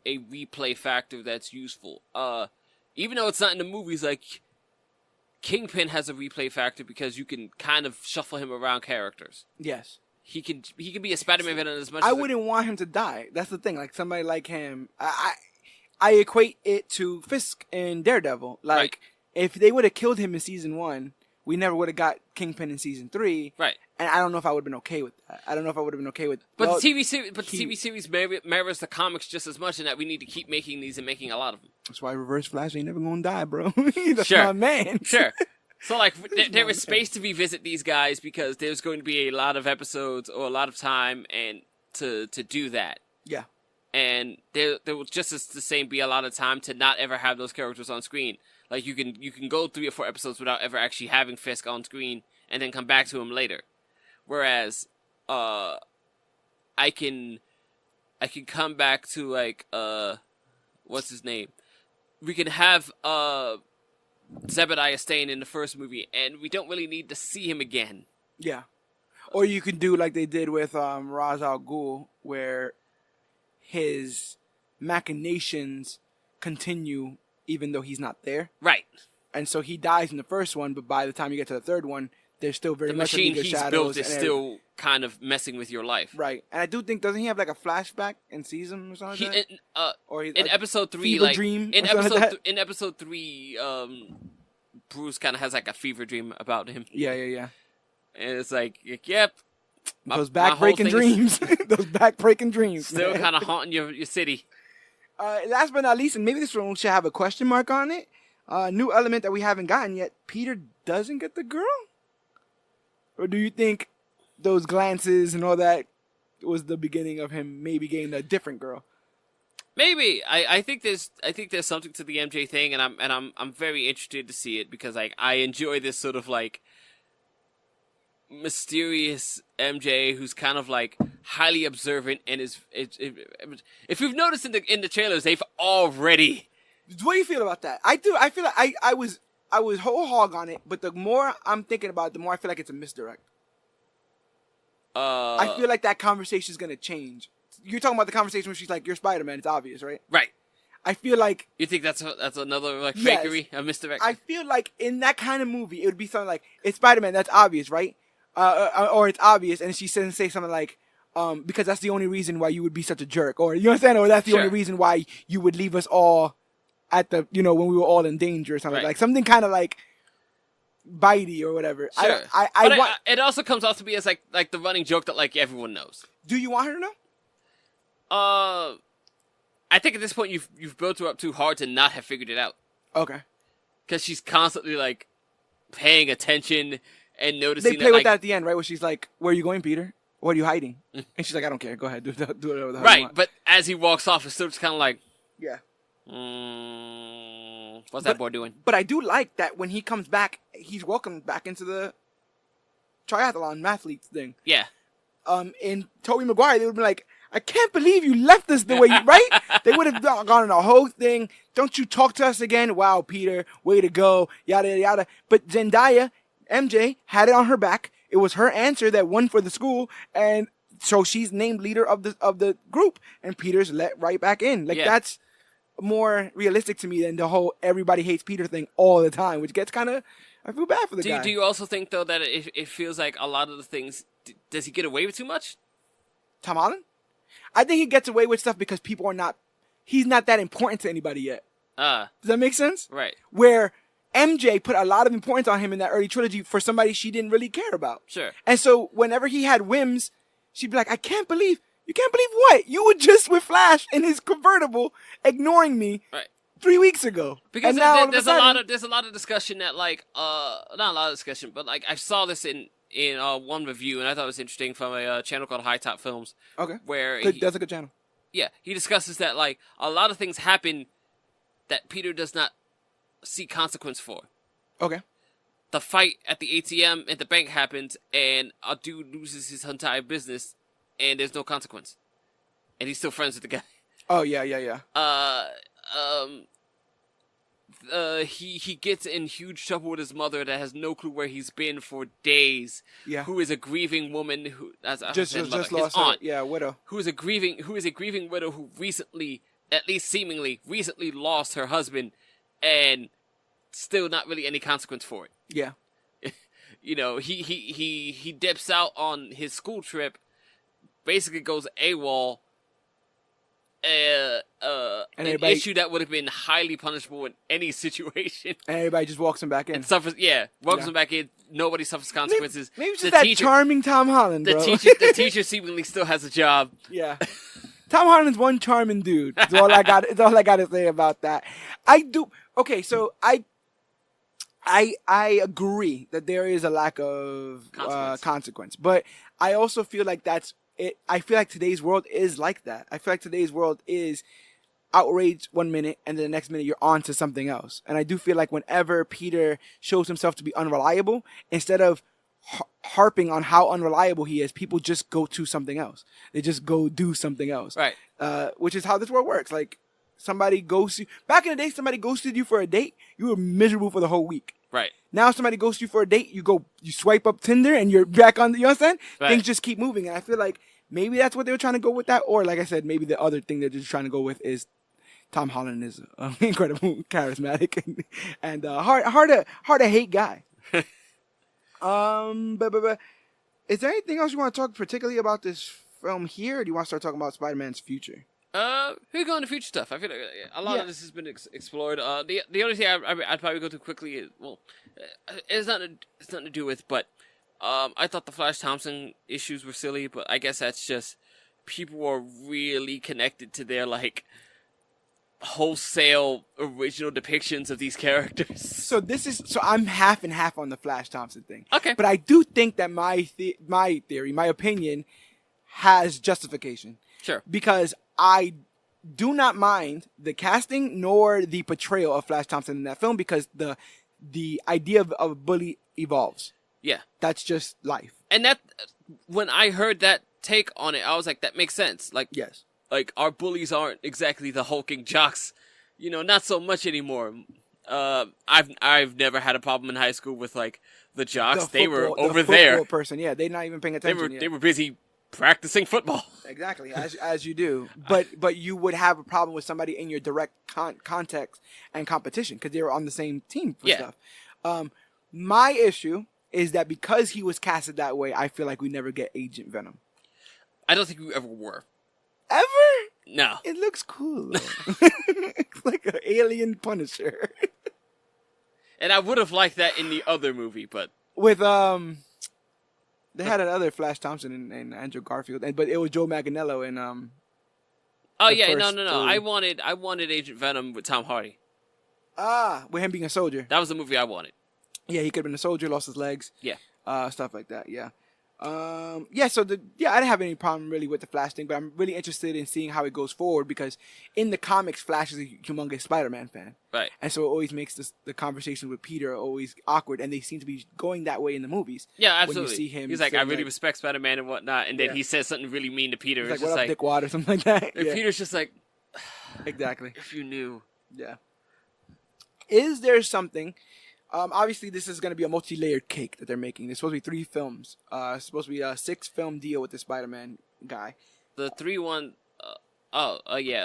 Speaker 2: replay factor that's useful. Even though it's not in the movies, like Kingpin has a replay factor because you can kind of shuffle him around characters.
Speaker 1: Yes.
Speaker 2: He can be a Spider-Man villain as much
Speaker 1: I
Speaker 2: as
Speaker 1: wouldn't want him to die. That's the thing. Like somebody like him, I equate it to Fisk in Daredevil. Like if they would have killed him in season 1, we never would have got Kingpin in season 3.
Speaker 2: Right.
Speaker 1: And I don't know if I would have been okay with that. I don't know if I would have been okay with.
Speaker 2: But the TV series mirrors the comics just as much in that we need to keep making these and making a lot of them.
Speaker 1: That's why Reverse Flash ain't never gonna die, bro. That's
Speaker 2: sure.
Speaker 1: my man.
Speaker 2: Sure. So, like, there is space to revisit these guys because there's going to be a lot of episodes or a lot of time and to do that.
Speaker 1: Yeah.
Speaker 2: And there will just as the same be a lot of time to not ever have those characters on screen. Like, you can go 3 or 4 episodes without ever actually having Fisk on screen and then come back to him later. Whereas, I can come back to, like, what's his name? We can have, Zebediah Stane in the first movie, and we don't really need to see him again.
Speaker 1: Yeah. Or you could do like they did with Ra's al Ghul, where his machinations continue even though he's not there.
Speaker 2: Right.
Speaker 1: And so he dies in the first one, but by the time you get to the third one, there's still very much
Speaker 2: the machine
Speaker 1: of
Speaker 2: he's
Speaker 1: shadows
Speaker 2: built is still kind of messing with your life.
Speaker 1: Right. And I do think, doesn't he have like a flashback in season or something like that?
Speaker 2: Or in episode 3,
Speaker 1: fever dream
Speaker 2: in episode 3, Bruce kind of has like a fever dream about him.
Speaker 1: Yeah.
Speaker 2: And it's like, yep.
Speaker 1: Those back-breaking dreams. Those back-breaking dreams.
Speaker 2: Still kind of haunting your city.
Speaker 1: Last but not least, and maybe this one should have a question mark on it, new element that we haven't gotten yet, Peter doesn't get the girl? Or do you think those glances and all that was the beginning of him maybe getting a different girl?
Speaker 2: Maybe. I think there's something to the MJ thing, and I'm very interested to see it because I enjoy this sort of like mysterious MJ who's kind of like highly observant and if you've noticed in the trailers, they've already.
Speaker 1: What do you feel about that? I do. I feel like I was whole hog on it, but the more I'm thinking about it, the more I feel like it's a misdirect. I feel like that conversation is gonna change. You're talking about the conversation where she's like, "You're Spider-Man." It's obvious, right?
Speaker 2: Right.
Speaker 1: I feel like
Speaker 2: you think that's another like fakery, a misdirect.
Speaker 1: I feel like in that kind of movie, it would be something like, "It's Spider-Man." That's obvious, right? Or it's obvious, and she says say something like, "Because that's the only reason why you would be such a jerk," or you understand, or that's the only reason why you would leave us all at the, when we were all in danger or something like something kind of like bitey or whatever.
Speaker 2: Sure.
Speaker 1: I
Speaker 2: it also comes off to be as like the running joke that like everyone knows.
Speaker 1: Do you want her to know?
Speaker 2: I think at this point you've built her up too hard to not have figured it out.
Speaker 1: Okay.
Speaker 2: Because she's constantly like paying attention and noticing.
Speaker 1: They play with that at the end, right? Where she's like, "Where are you going, Peter? What are you hiding?" And she's like, "I don't care. Go ahead. Do whatever the hell you want."
Speaker 2: But as he walks off, it's still just kind of like,
Speaker 1: yeah.
Speaker 2: What's that boy doing?
Speaker 1: But I do like that when he comes back, he's welcomed back into the triathlon mathlete thing.
Speaker 2: Yeah.
Speaker 1: In Tobey Maguire, they would be like, "I can't believe you left us the way you," right? They would have gone on a whole thing. "Don't you talk to us again?" "Wow, Peter, way to go." Yada, yada, yada. But Zendaya, MJ, had it on her back. It was her answer that won for the school. And so she's named leader of the group. And Peter's let right back in. That's more realistic to me than the whole everybody hates Peter thing all the time, which gets kind of, I feel bad for the guy.
Speaker 2: Do you also think, though, that it feels like a lot of the things, does he get away with too much?
Speaker 1: Tom Holland? I think he gets away with stuff because he's not that important to anybody yet. Does that make sense?
Speaker 2: Right.
Speaker 1: Where MJ put a lot of importance on him in that early trilogy for somebody she didn't really care about.
Speaker 2: Sure.
Speaker 1: And so whenever he had whims, she'd be like, "You can't believe what? You were just with Flash in his convertible ignoring me 3 weeks ago."
Speaker 2: Because
Speaker 1: now
Speaker 2: there's a lot of discussion that like, not a lot of discussion, but like I saw this in one review and I thought it was interesting from a channel called High Top Films.
Speaker 1: Okay.
Speaker 2: Where
Speaker 1: that's a good channel.
Speaker 2: Yeah. He discusses that like a lot of things happen that Peter does not see consequence for.
Speaker 1: Okay.
Speaker 2: The fight at the ATM at the bank happens, and a dude loses his entire business, and there's no consequence, and he's still friends with the guy.
Speaker 1: Oh yeah.
Speaker 2: He gets in huge trouble with his mother that has no clue where he's been for days.
Speaker 1: Yeah.
Speaker 2: Who is a grieving woman who
Speaker 1: just lost
Speaker 2: aunt.
Speaker 1: Yeah, widow.
Speaker 2: Who is a grieving widow who recently, at least seemingly recently, lost her husband, and still not really any consequence for it.
Speaker 1: Yeah.
Speaker 2: He dips out on his school trip, basically goes AWOL, an issue that would have been highly punishable in any situation.
Speaker 1: And everybody just walks him back in.
Speaker 2: And suffers, welcomes him back in. Nobody suffers consequences.
Speaker 1: Maybe it's just that charming Tom Holland, bro.
Speaker 2: The teacher seemingly still has a job.
Speaker 1: Yeah. Tom Holland's one charming dude. That's all I got. That's all I got to say about that. Okay, so I agree that there is a lack of consequence, but I also feel like that's it. I feel like today's world is like that. I feel like today's world is outrage 1 minute and then the next minute you're on to something else. And I do feel like whenever Peter shows himself to be unreliable, instead of harping on how unreliable he is, people just go to something else. They just go do something else.
Speaker 2: Right.
Speaker 1: Which is how this world works. Like, somebody ghosted you. Back in the day, somebody ghosted you for a date. You were miserable for the whole week.
Speaker 2: Right.
Speaker 1: Now somebody ghosts you for a date. You swipe up Tinder and you're back on, you understand?
Speaker 2: Right.
Speaker 1: Things just keep moving. And I feel like maybe that's what they were trying to go with that. Or like I said, maybe the other thing they're just trying to go with is Tom Holland is incredible, charismatic, and hard to hate guy. But is there anything else you want to talk particularly about this film here, or do you want to start talking about Spider-Man's future?
Speaker 2: We go into future stuff. I feel like a lot of this has been explored. The only thing I'd probably go to quickly is, it's nothing to do with, but I thought the Flash Thompson issues were silly, but I guess that's just people are really connected to their wholesale original depictions of these characters.
Speaker 1: So I'm half and half on the Flash Thompson thing.
Speaker 2: Okay.
Speaker 1: But I do think that my opinion has justification.
Speaker 2: Sure.
Speaker 1: Because I do not mind the casting nor the portrayal of Flash Thompson in that film, because the idea of a bully evolves.
Speaker 2: Yeah.
Speaker 1: That's just life.
Speaker 2: And that, when I heard that take on it, I was like, that makes sense. Like,
Speaker 1: yes.
Speaker 2: Like, our bullies aren't exactly the hulking jocks, not so much anymore. I've never had a problem in high school with the jocks. They were over there.
Speaker 1: Person, yeah, they're not even paying attention.
Speaker 2: They were busy practicing football.
Speaker 1: Exactly, as you do. But you would have a problem with somebody in your direct context and competition because they were on the same team for stuff. My issue is that because he was casted that way, I feel like we never get Agent Venom.
Speaker 2: I don't think we ever were.
Speaker 1: Ever?
Speaker 2: No.
Speaker 1: It looks cool, though. It's like an alien Punisher.
Speaker 2: And I would have liked that in the other movie, but...
Speaker 1: With, they had another Flash Thompson and Andrew Garfield, but it was Joe Manganiello in,
Speaker 2: Oh, yeah, no. I wanted Agent Venom with Tom Hardy.
Speaker 1: With him being a soldier.
Speaker 2: That was the movie I wanted.
Speaker 1: Yeah, he could have been a soldier, lost his legs.
Speaker 2: Yeah.
Speaker 1: Stuff like that, yeah. I didn't have any problem really with the Flash thing, but I'm really interested in seeing how it goes forward because in the comics, Flash is a humongous Spider-Man fan.
Speaker 2: Right. And
Speaker 1: so it always makes the conversation with Peter always awkward, and they seem to be going that way in the movies.
Speaker 2: Yeah, absolutely.
Speaker 1: When you see him,
Speaker 2: he's like, I really respect Spider-Man and whatnot, and then he says something really mean to Peter.
Speaker 1: He's like, what up, dickwad, or something like that.
Speaker 2: And Peter's just like...
Speaker 1: Exactly.
Speaker 2: If you knew.
Speaker 1: Yeah. Is there something... obviously, this is going to be a multi-layered cake that they're making. There's supposed to be 3 films. It's supposed to be a 6-film deal with the Spider-Man guy.
Speaker 2: The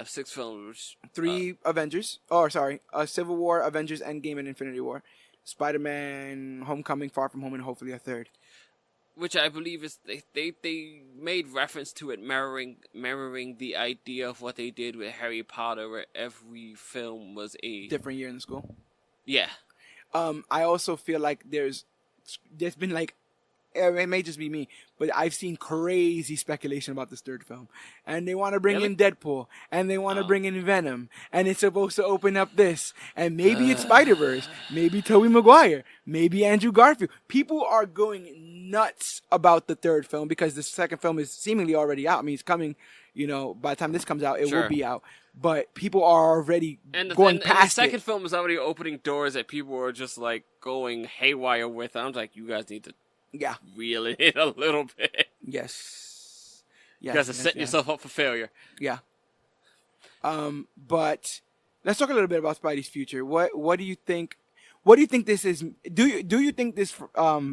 Speaker 2: 6 films.
Speaker 1: 3 Avengers. Oh, sorry. Civil War, Avengers, Endgame, and Infinity War. Spider-Man, Homecoming, Far From Home, and hopefully a 3rd.
Speaker 2: Which I believe is they made reference to it mirroring the idea of what they did with Harry Potter, where every film was a
Speaker 1: different year in the school.
Speaker 2: Yeah.
Speaker 1: I also feel like there's been it may just be me, but I've seen crazy speculation about this 3rd film. And they want to bring in Deadpool, and they want to bring in Venom, and it's supposed to open up this, and maybe it's Spider-Verse, maybe Tobey Maguire, maybe Andrew Garfield. People are going nuts about the 3rd film because the 2nd film is seemingly already out. I mean, it's coming, by the time this comes out, it will be out. But people are already going past it.
Speaker 2: And the 2nd film is already opening doors that people are just going haywire with. I'm like, you guys need to reel it in a little bit.
Speaker 1: Yes.
Speaker 2: You guys are setting yourself up for failure.
Speaker 1: Yeah. But let's talk a little bit about Spidey's future. What do you think? What do you think this is? Do you think this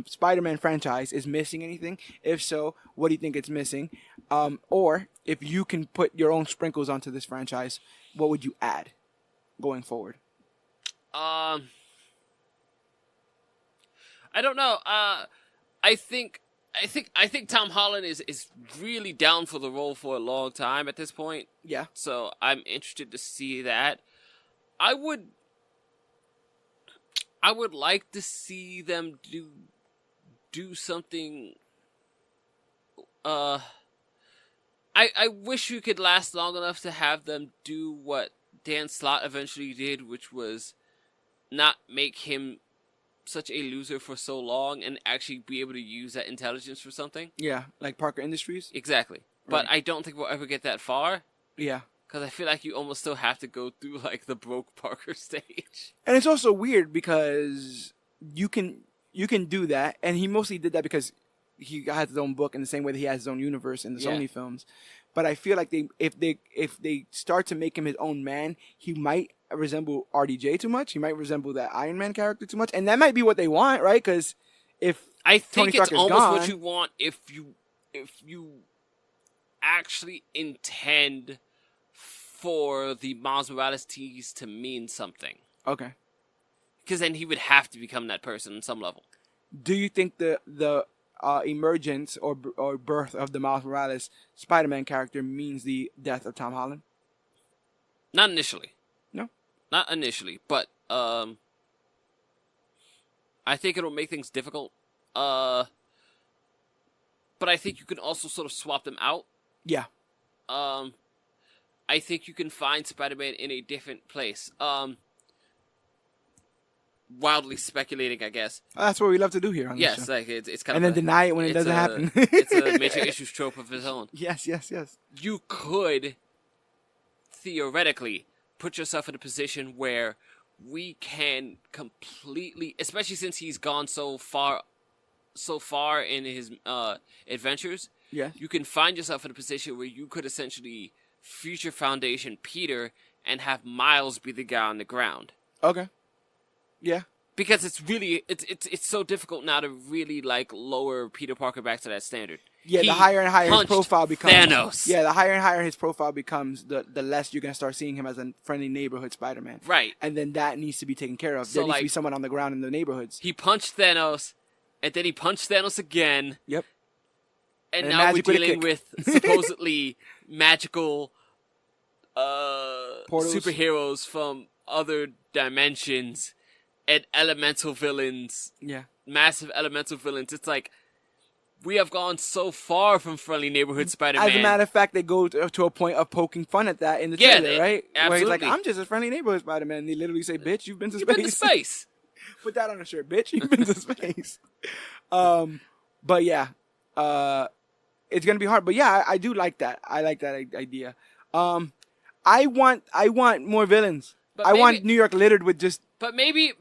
Speaker 1: Spider-Man franchise is missing anything? If so, what do you think it's missing? Or if you can put your own sprinkles onto this franchise, what would you add going forward?
Speaker 2: I don't know. I think I think Tom Holland is really down for the role for a long time at this point.
Speaker 1: Yeah.
Speaker 2: So I'm interested to see that. I would like to see them do something. I wish you could last long enough to have them do what Dan Slott eventually did, which was not make him such a loser for so long and actually be able to use that intelligence for something.
Speaker 1: Yeah, like Parker Industries.
Speaker 2: Exactly. But I don't think we'll ever get that far.
Speaker 1: Yeah.
Speaker 2: Because I feel like you almost still have to go through, like, the broke Parker stage.
Speaker 1: And it's also weird because you can do that, and he mostly did that because he has his own book in the same way that he has his own universe in the Sony films. But I feel like if they start to make him his own man, he might resemble RDJ too much. He might resemble that Iron Man character too much, and that might be what they want, right? Because if
Speaker 2: I think
Speaker 1: Tony
Speaker 2: it's
Speaker 1: Stark is
Speaker 2: almost
Speaker 1: gone,
Speaker 2: what you want if you actually intend for the Miles Morales tease to mean something.
Speaker 1: Okay.
Speaker 2: Because then he would have to become that person on some level.
Speaker 1: Do you think the emergence or birth of the Miles Morales Spider-Man character means the death of Tom Holland?
Speaker 2: Not initially.
Speaker 1: No?
Speaker 2: Not initially, but I think it'll make things difficult. But I think you can also sort of swap them out.
Speaker 1: Yeah.
Speaker 2: I think you can find Spider-Man in a different place. Wildly speculating, I guess.
Speaker 1: That's what we love to do here on this show.
Speaker 2: Yes, like it's kind
Speaker 1: and
Speaker 2: of
Speaker 1: then deny it when it doesn't happen.
Speaker 2: It's a major issues trope of his own.
Speaker 1: Yes.
Speaker 2: You could theoretically put yourself in a position where we can completely, especially since he's gone so far in his adventures.
Speaker 1: Yeah.
Speaker 2: You can find yourself in a position where you could essentially future Foundation Peter and have Miles be the guy on the ground.
Speaker 1: Okay. Yeah.
Speaker 2: Because it's really it's so difficult now to really like lower Peter Parker back to that standard.
Speaker 1: Yeah, the higher and higher his profile becomes.
Speaker 2: Thanos.
Speaker 1: Yeah, the higher and higher his profile becomes, the less you're gonna start seeing him as a friendly neighborhood Spider-Man.
Speaker 2: Right.
Speaker 1: And then that needs to be taken care of.
Speaker 2: So,
Speaker 1: there needs to be someone on the ground in the neighborhoods.
Speaker 2: He punched Thanos, and then he punched Thanos again.
Speaker 1: Yep.
Speaker 2: And now we're dealing with supposedly magical superheroes from other dimensions and elemental villains.
Speaker 1: Yeah.
Speaker 2: Massive elemental villains. It's like, we have gone so far from friendly neighborhood Spider-Man.
Speaker 1: As a matter of fact, they go to a point of poking fun at that in the trailer, right?
Speaker 2: Absolutely.
Speaker 1: Where he's like, I'm just a friendly neighborhood Spider-Man. And they literally say, bitch, you've been to space.
Speaker 2: You've been to space.
Speaker 1: Put that on a shirt, bitch. You've been to space. But yeah, it's going to be hard. But yeah, I do like that. I like that idea. I want more villains. I want New York littered with just...
Speaker 2: But maybe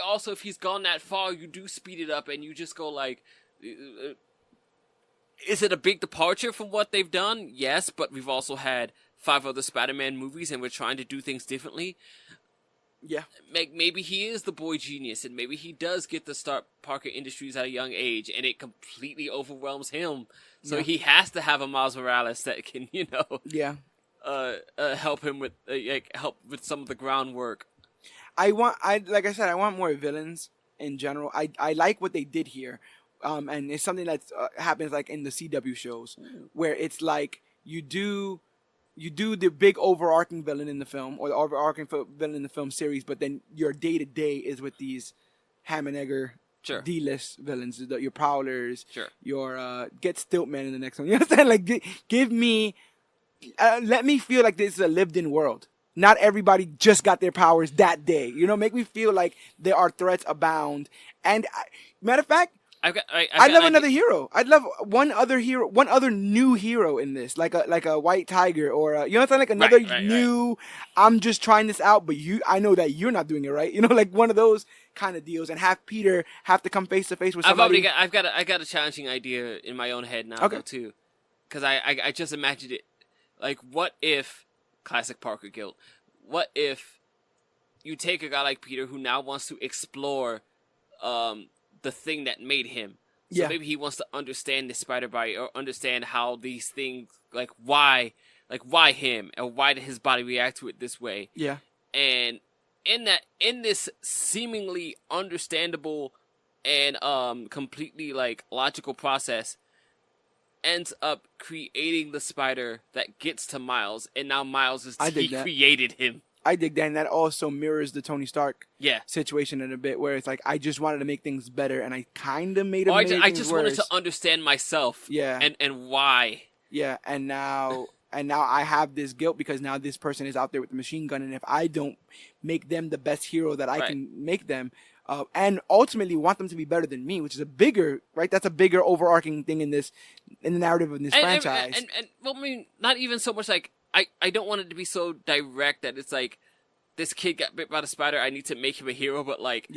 Speaker 2: also if he's gone that far, you do speed it up and you just go like, is it a big departure from what they've done? Yes, but we've also had 5 other Spider-Man movies and we're trying to do things differently.
Speaker 1: Yeah.
Speaker 2: Maybe he is the boy genius and maybe he does get to start Parker Industries at a young age and it completely overwhelms him. So he has to have a Miles Morales that can,
Speaker 1: Yeah.
Speaker 2: Help him with help with some of the groundwork.
Speaker 1: Like I said, I want more villains in general. I like what they did here, and it's something that happens like in the CW shows, where it's like you do the big overarching villain in the film or the overarching villain in the film series, but then your day to day is with these ham and egger.
Speaker 2: Sure.
Speaker 1: D-list villains, your Prowlers,
Speaker 2: sure.
Speaker 1: Your get Stiltman in the next one. You understand? Like, give me. Let me feel like this is a lived-in world. Not everybody just got their powers that day. Make me feel like there are threats abound. And matter of fact, I'd love another hero. I'd love one other new hero in this, like a White Tiger or like another new. Right. I'm just trying this out, but I know that you're not doing it right. Like one of those kind of deals, and have Peter have to come face to face with somebody.
Speaker 2: I got a challenging idea in my own head now, though, too, because I just imagined it. Like, what if, classic Parker guilt, what if you take a guy like Peter who now wants to explore the thing that made him? So maybe he wants to understand the spider bite or understand how these things, why him, and why did his body react to it this way?
Speaker 1: Yeah.
Speaker 2: And in this seemingly understandable and completely like logical process ends up creating the spider that gets to Miles, and now Miles is created him.
Speaker 1: I dig that, and that also mirrors the Tony Stark
Speaker 2: Yeah.
Speaker 1: situation in a bit, where it's like I just wanted to make things better, and I kind of made
Speaker 2: I
Speaker 1: things
Speaker 2: just
Speaker 1: worse.
Speaker 2: wanted to understand myself.
Speaker 1: Yeah.
Speaker 2: And why.
Speaker 1: Yeah, and now I have this guilt because now this person is out there with the machine gun, and if I don't make them the best hero that I can make them, and ultimately want them to be better than me, which is a bigger, right? That's a bigger overarching thing in the narrative of this franchise.
Speaker 2: And well, I mean, not even so much like I don't want it to be so direct that it's like this kid got bit by the spider. I need to make him a hero, but like,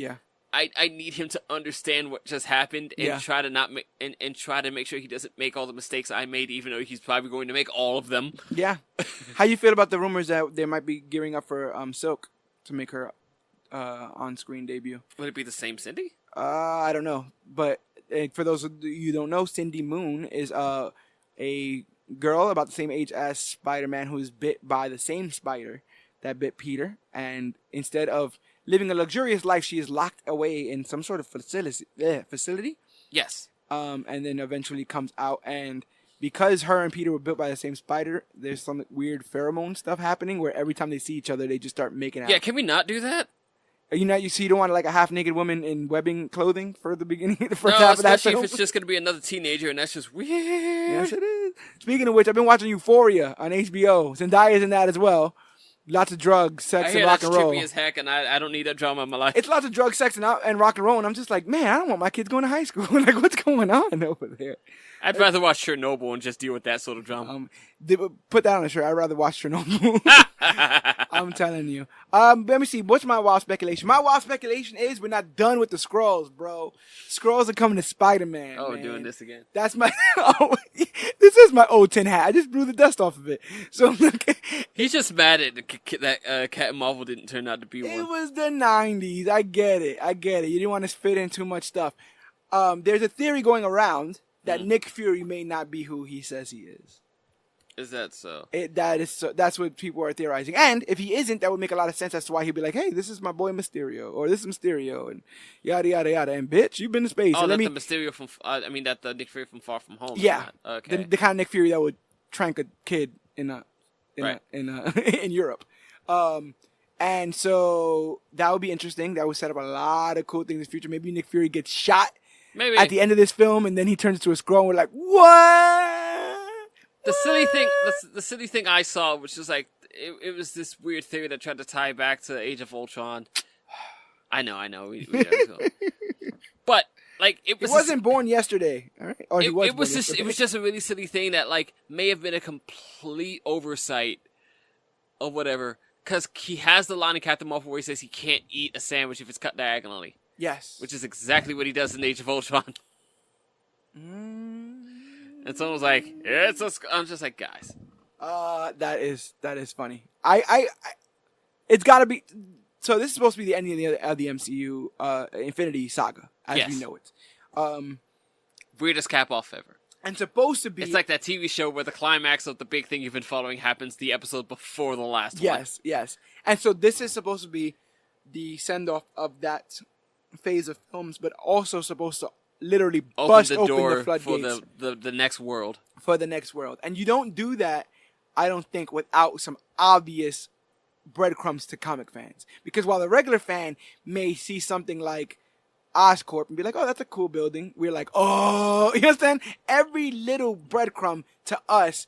Speaker 2: I need him to understand what just happened and try to not and try to make sure he doesn't make all the mistakes I made, even though he's probably going to make all of them.
Speaker 1: Yeah. How you feel about the rumors that they might be gearing up for Silk to make her on-screen debut?
Speaker 2: Would it be the same Cindy?
Speaker 1: I don't know, but for those of you who don't know, Cindy Moon is a girl about the same age as Spider-Man who is bit by the same spider that bit Peter, and instead of living a luxurious life, she is locked away in some sort of facility.
Speaker 2: Yes.
Speaker 1: And then eventually comes out, and because her and Peter were bit by the same spider, there's some weird pheromone stuff happening where every time they see each other, they just start making out.
Speaker 2: Yeah, can we not do that?
Speaker 1: You don't want like a half-naked woman in webbing clothing for the beginning, the first half of that film?
Speaker 2: Especially if it's just going to be another teenager, and that's just weird.
Speaker 1: Yes, it is. Speaking of which, I've been watching Euphoria on HBO. Zendaya's in that as well. Lots of drugs, sex, and rock and roll.
Speaker 2: I hear that's trippy as heck, and I don't need that drama in my life.
Speaker 1: It's lots of drugs, sex, and rock and roll, and I'm just like, man, I don't want my kids going to high school. Like, what's going on over there?
Speaker 2: I'd rather watch Chernobyl and just deal with that sort of drama.
Speaker 1: Put that on a shirt. I'd rather watch Chernobyl. I'm telling you. Let me see. What's my wild speculation? My wild speculation is we're not done with the Skrulls, bro. Skrulls are coming to Spider-Man.
Speaker 2: Oh,
Speaker 1: man.
Speaker 2: we're doing this again.
Speaker 1: That's my. This is my old tin hat. I just blew the dust off of it. So
Speaker 2: he's just mad at that Captain Marvel didn't turn out to be one.
Speaker 1: It was the 90s. I get it. You didn't want to fit in too much stuff. There's a theory going around that Nick Fury may not be who he says he is.
Speaker 2: Is that so?
Speaker 1: That's what people are theorizing. And if he isn't, that would make a lot of sense as to why he'd be like, hey, this is my boy Mysterio, or this is Mysterio, and yada, yada, yada. And bitch, you've been to space.
Speaker 2: Oh, the Mysterio from, that the Nick Fury from Far From Home.
Speaker 1: Yeah.
Speaker 2: Okay.
Speaker 1: The kind of Nick Fury that would trank a kid in Europe. And so that would be interesting. That would set up a lot of cool things in the future. Maybe Nick Fury gets shot at the end of this film, and then he turns into a Skrull, and we're like, what?
Speaker 2: The silly thing I saw, which was like, it was this weird theory that tried to tie back to Age of Ultron. I know. We but like it
Speaker 1: wasn't born yesterday, all right? Or
Speaker 2: it was just a really silly thing that like may have been a complete oversight or whatever. Because he has the line in Captain Marvel where he says he can't eat a sandwich if it's cut diagonally. Yes. Which is exactly what he does in Age of Ultron. And someone was like, I'm just like, guys.
Speaker 1: That is funny. It's got to be. So this is supposed to be the ending of the MCU Infinity Saga, as we know it.
Speaker 2: Weirdest cap off ever.
Speaker 1: And supposed to be.
Speaker 2: It's like that TV show where the climax of the big thing you've been following happens the episode before the last one.
Speaker 1: Yes. And so this is supposed to be the send-off of that phase of films, but also supposed to literally bust open the floodgates
Speaker 2: for the next world.
Speaker 1: For the next world. And you don't do that, I don't think, without some obvious breadcrumbs to comic fans. Because while the regular fan may see something like Oscorp and be like, oh, that's a cool building, we're like, oh, you understand? Every little breadcrumb to us,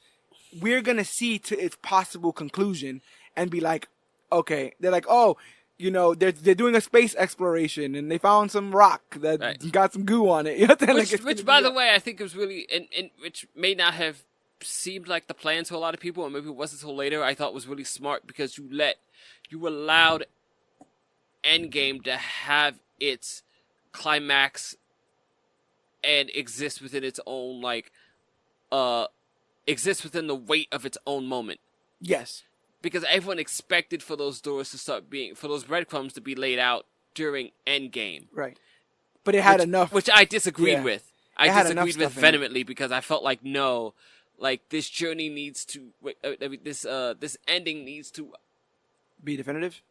Speaker 1: we're going to see to its possible conclusion and be like, okay, they're like, oh, you know, they're doing a space exploration and they found some rock that got some goo on it. You know,
Speaker 2: which by the way, I think it was really, and which may not have seemed like the plan to a lot of people, or maybe it wasn't until later, I thought was really smart because you allowed Endgame to have its climax and exist within its own, exist within the weight of its own moment.
Speaker 1: Yes.
Speaker 2: Because everyone expected for those doors to for those breadcrumbs to be laid out during Endgame.
Speaker 1: Right. But it had enough.
Speaker 2: Which I disagreed with. I disagreed with vehemently because I felt like, no, like this journey needs to, this ending needs to
Speaker 1: be definitive?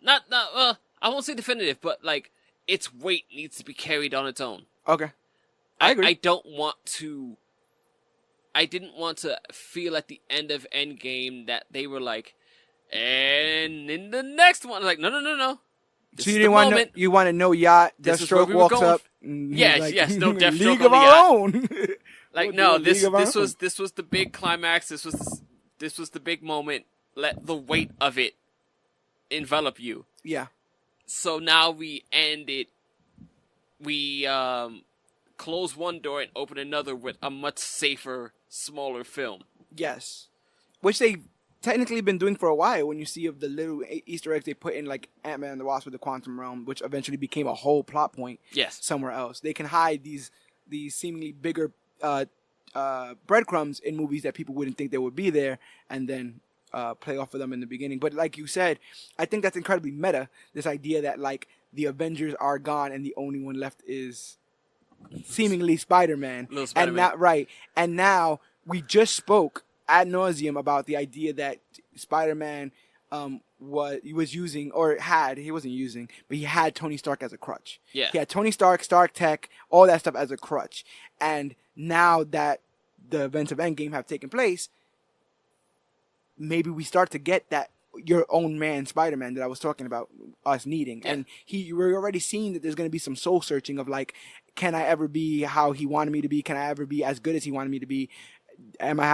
Speaker 2: Not, I won't say definitive, but like, its weight needs to be carried on its own.
Speaker 1: Okay. I agree.
Speaker 2: I didn't want to feel at the end of Endgame that they were like, and in the next one, like, no.
Speaker 1: So you want to know yacht, Deathstroke walks up.
Speaker 2: Yes, no Deathstroke
Speaker 1: League
Speaker 2: on
Speaker 1: of
Speaker 2: the
Speaker 1: our
Speaker 2: yacht.
Speaker 1: own.
Speaker 2: Like, no, this was the big climax. This was the big moment. Let the weight of it envelop you.
Speaker 1: Yeah.
Speaker 2: So now we end it. We close one door and open another with a much safer, smaller film.
Speaker 1: Yes. Which they've technically been doing for a while when you see of the little Easter eggs they put in, like Ant-Man and the Wasp with the Quantum Realm, which eventually became a whole plot point somewhere else. They can hide these seemingly bigger breadcrumbs in movies that people wouldn't think they would be there, and then play off of them in the beginning. But like you said, I think that's incredibly meta, this idea that like the Avengers are gone and the only one left is seemingly Spider-Man. And now we just spoke ad nauseum about the idea that Spider-Man he had Tony Stark as a crutch.
Speaker 2: Yeah.
Speaker 1: He had Tony Stark, Stark Tech, all that stuff as a crutch. And now that the events of Endgame have taken place, maybe we start to get that your own man Spider-Man that I was talking about us needing. Yeah. And we're already seeing that there's going to be some soul searching of like, can I ever be how he wanted me to be? Can I ever be as good as he wanted me to be?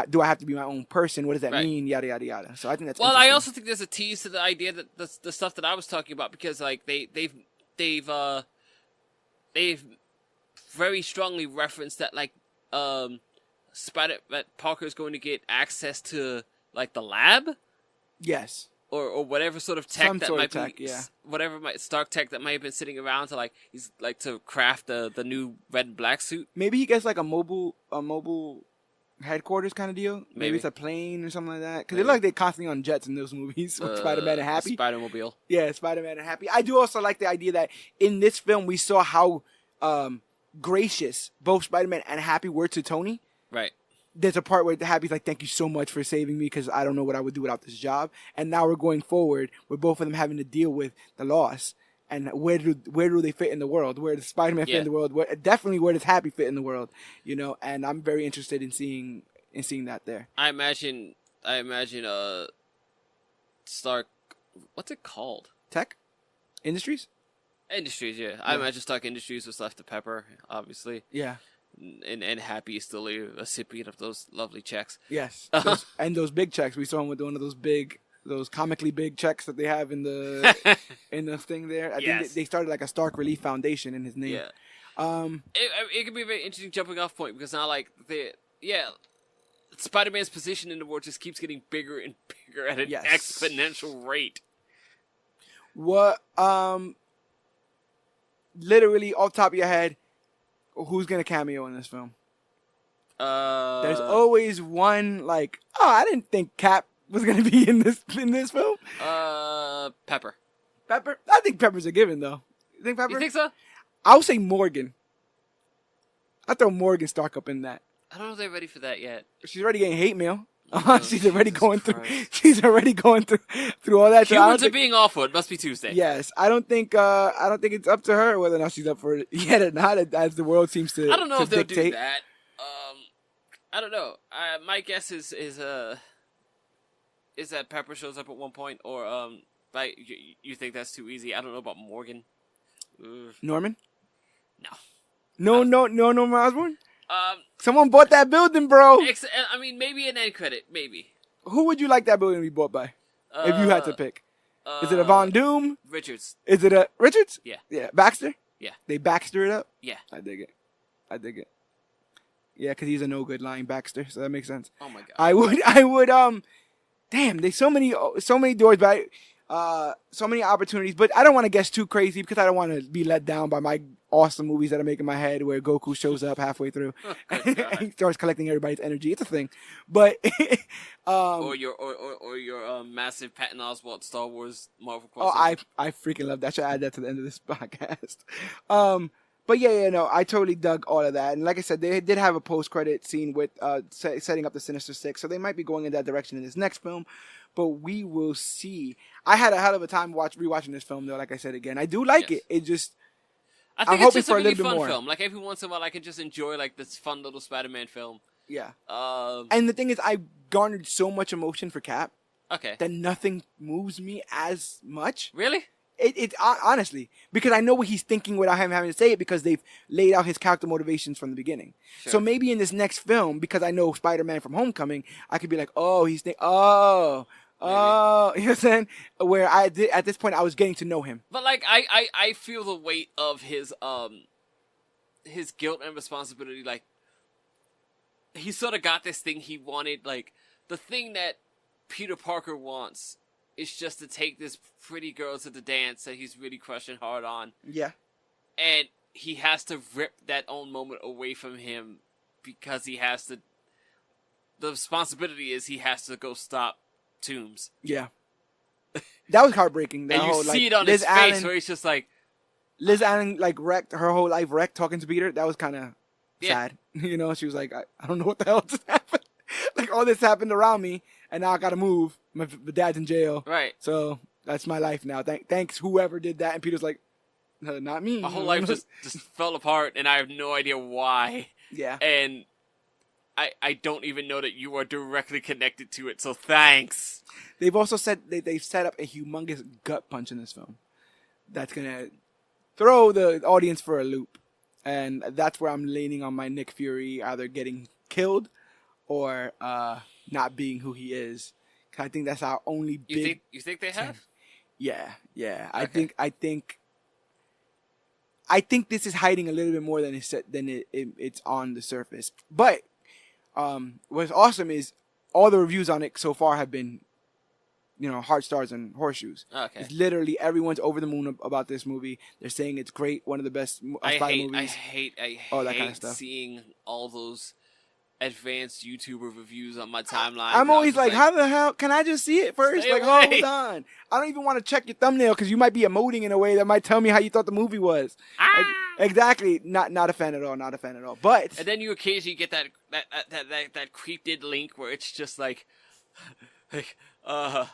Speaker 1: Do I have to be my own person? What does that mean? Yada yada yada. So I think that's
Speaker 2: I also think there's a tease to the idea that the stuff that I was talking about, because like they've very strongly referenced that like that Parker's going to get access to like the lab.
Speaker 1: Yes.
Speaker 2: Or whatever sort of tech whatever Stark tech that might have been sitting around to like he's like to craft the new red and black suit.
Speaker 1: Maybe he gets like a mobile headquarters kind of deal. Maybe it's a plane or something like that. Because they look like they're constantly on jets in those movies with Spider-Man and Happy.
Speaker 2: Spider-Mobile.
Speaker 1: Yeah, Spider-Man and Happy. I do also like the idea that in this film we saw how gracious both Spider-Man and Happy were to Tony.
Speaker 2: Right.
Speaker 1: There's a part where Happy's like, thank you so much for saving me because I don't know what I would do without this job. And now we're going forward with both of them having to deal with the loss. And where do they fit in the world? Where does Spider-Man fit in the world? Definitely where does Happy fit in the world? You know, and I'm very interested in seeing that there.
Speaker 2: I imagine Stark, what's it called?
Speaker 1: Tech? Industries,
Speaker 2: yeah. I imagine Stark Industries was left to Pepper, obviously.
Speaker 1: Yeah.
Speaker 2: And Happy is still a recipient of those lovely checks.
Speaker 1: Yes. Those big checks. We saw him with one of those comically big checks that they have in the in the thing there. I think they started like a Stark Relief Foundation in his name.
Speaker 2: Yeah. It could be a very interesting jumping off point because now like Spider-Man's position in the world just keeps getting bigger and bigger at an exponential rate.
Speaker 1: What literally off the top of your head, who's gonna cameo in this film? There's always one like, I didn't think Cap was gonna be in this film.
Speaker 2: Pepper.
Speaker 1: Pepper? I think Pepper's a given though. You think Pepper?
Speaker 2: You think so?
Speaker 1: I'll say Morgan. I throw Morgan Stark up in that.
Speaker 2: I don't know if they're ready for that yet.
Speaker 1: She's already getting hate mail. She's already going through all that.
Speaker 2: Humans are being awful. It must be Tuesday.
Speaker 1: Yes, I don't think it's up to her whether or not she's up for it yet or not. As the world seems to.
Speaker 2: I don't know if they'll
Speaker 1: dictate.
Speaker 2: do that. I don't know. My guess is that Pepper shows up at one point, or you think that's too easy? I don't know about Morgan.
Speaker 1: Norman?
Speaker 2: No.
Speaker 1: No, Norman Osborn. Someone bought that building, bro.
Speaker 2: I mean, maybe an end credit, maybe.
Speaker 1: Who would you like that building to be bought by? If you had to pick. Is it a Von Doom?
Speaker 2: Richards.
Speaker 1: Is it a Richards?
Speaker 2: Yeah.
Speaker 1: Yeah. Baxter?
Speaker 2: Yeah.
Speaker 1: They Baxter it up?
Speaker 2: Yeah.
Speaker 1: I dig it. Yeah, because he's a no good lying Baxter, so that makes sense.
Speaker 2: Oh my god.
Speaker 1: I would damn, there's so many doors, but so many opportunities, but I don't want to guess too crazy because I don't want to be let down by my awesome movies that I make in my head where Goku shows up halfway through and he starts collecting everybody's energy. It's a thing, but
Speaker 2: or your massive Patton Oswalt Star Wars Marvel crossover.
Speaker 1: I freaking love that. I should add that to the end of this podcast. But no, I totally dug all of that. And like I said, they did have a post-credit scene with setting up the Sinister Six, so they might be going in that direction in this next film. But we will see. I had a hell of a time rewatching this film, though. Like I said again, I do like it. It just
Speaker 2: I think
Speaker 1: I'm
Speaker 2: it's
Speaker 1: hoping
Speaker 2: just
Speaker 1: for
Speaker 2: a
Speaker 1: a
Speaker 2: really
Speaker 1: little bit
Speaker 2: fun
Speaker 1: more.
Speaker 2: film. Like every once in a while, I can just enjoy like this fun little Spider-Man film.
Speaker 1: Yeah.
Speaker 2: Um,
Speaker 1: And the thing is, I garnered so much emotion for Cap
Speaker 2: okay.
Speaker 1: that nothing moves me as much.
Speaker 2: Really?
Speaker 1: It's honestly because I know what he's thinking without him having to say it because they've laid out his character motivations from the beginning.
Speaker 2: Sure.
Speaker 1: So maybe in this next film, because I know Spider-Man from Homecoming, I could be like, oh, you know what I'm saying? Where at this point I was getting to know him.
Speaker 2: But like I feel the weight of his guilt and responsibility. Like he sort of got this thing he wanted. Like the thing that Peter Parker wants is just to take this pretty girl to the dance that he's really crushing hard on.
Speaker 1: Yeah.
Speaker 2: And he has to rip that own moment away from him because he has to. The responsibility is he has to go stop Toombs.
Speaker 1: Yeah. That was heartbreaking.
Speaker 2: And you
Speaker 1: whole,
Speaker 2: see
Speaker 1: like,
Speaker 2: it on
Speaker 1: Liz
Speaker 2: his face
Speaker 1: Allen,
Speaker 2: where he's just like.
Speaker 1: Liz Allen like wrecked her whole life, talking to Peter. That was kind of
Speaker 2: Yeah.
Speaker 1: sad. She was like, I don't know what the hell just happened. Like all this happened around me, and now I gotta move. My dad's in jail,
Speaker 2: Right.
Speaker 1: So that's my life now. Thanks whoever did that. And Peter's like, no, not me.
Speaker 2: My whole life just fell apart, and I have no idea why.
Speaker 1: Yeah.
Speaker 2: And I don't even know that you are directly connected to it, so thanks.
Speaker 1: They've also said they've set up a humongous gut punch in this film that's gonna throw the audience for a loop, and that's where I'm leaning on my Nick Fury either getting killed or not being who he is. I think that's our only big.
Speaker 2: You think they have?
Speaker 1: Yeah.
Speaker 2: Okay.
Speaker 1: I think this is hiding a little bit more than it's on the surface. But what's awesome is all the reviews on it so far have been, heart stars and horseshoes.
Speaker 2: Okay.
Speaker 1: It's literally everyone's over the moon about this movie. They're saying it's great, one of the best Spider movies.
Speaker 2: I hate
Speaker 1: all that kind of stuff.
Speaker 2: seeing all those advanced YouTuber reviews on my timeline.
Speaker 1: I'm always like, how the hell can I just see it first?
Speaker 2: Stay
Speaker 1: Like,
Speaker 2: away.
Speaker 1: hold on. I don't even want to check your thumbnail because you might be emoting in a way that might tell me how you thought the movie was. Like, exactly. Not a fan at all. Not a fan at all. But
Speaker 2: and then you occasionally get that creeped link where it's just like a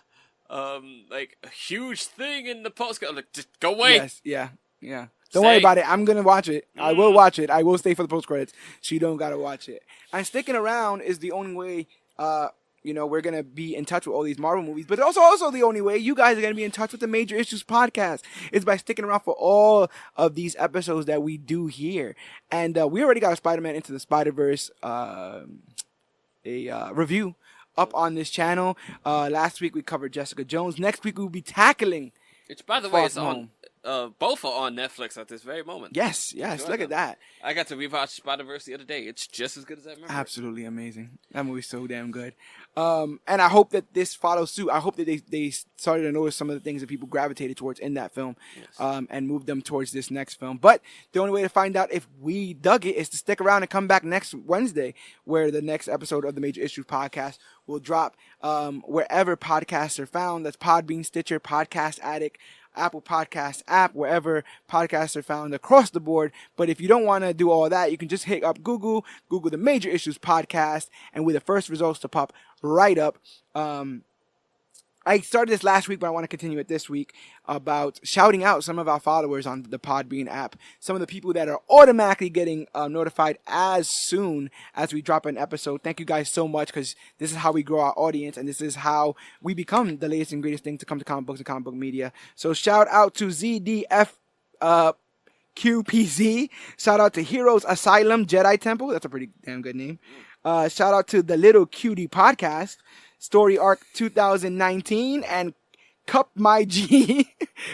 Speaker 2: huge thing in the postcard. Like, just go away.
Speaker 1: Yes. Yeah. Don't worry about it. I'm going to watch it. I will watch it. I will stay for the post-credits. So you don't got to watch it. And sticking around is the only way, we're going to be in touch with all these Marvel movies. But also the only way you guys are going to be in touch with the Major Issues podcast is by sticking around for all of these episodes that we do here. And we already got a Spider-Man Into the Spider-Verse review up on this channel. Last week we covered Jessica Jones. Next week we'll be tackling...
Speaker 2: Which, by the way, is on... both are on Netflix at this very moment.
Speaker 1: Yes. Look at that.
Speaker 2: I got to rewatch Spider-Verse the other day. It's just as good as I remember.
Speaker 1: Absolutely amazing. That movie's so damn good. And I hope that this follows suit. I hope that they started to notice some of the things that people gravitated towards in that film,
Speaker 2: yes.
Speaker 1: And moved them towards this next film. But the only way to find out if we dug it is to stick around and come back next Wednesday, where the next episode of the Major Issues podcast will drop wherever podcasts are found. That's Podbean, Stitcher, Podcast Addict, Apple Podcast app, wherever podcasts are found across the board. But if you don't want to do all that, you can just hit up Google the Major Issues podcast, and we're the first results to pop right up. I started this last week, but I want to continue it this week about shouting out some of our followers on the Podbean app. Some of the people that are automatically getting notified as soon as we drop an episode. Thank you guys so much, because this is how we grow our audience, and this is how we become the latest and greatest thing to come to comic books and comic book media. So shout out to ZDF QPZ. Shout out to Heroes Asylum Jedi Temple. That's a pretty damn good name. Shout out to the Little Cutie Podcast, Story Arc 2019, and Cup My G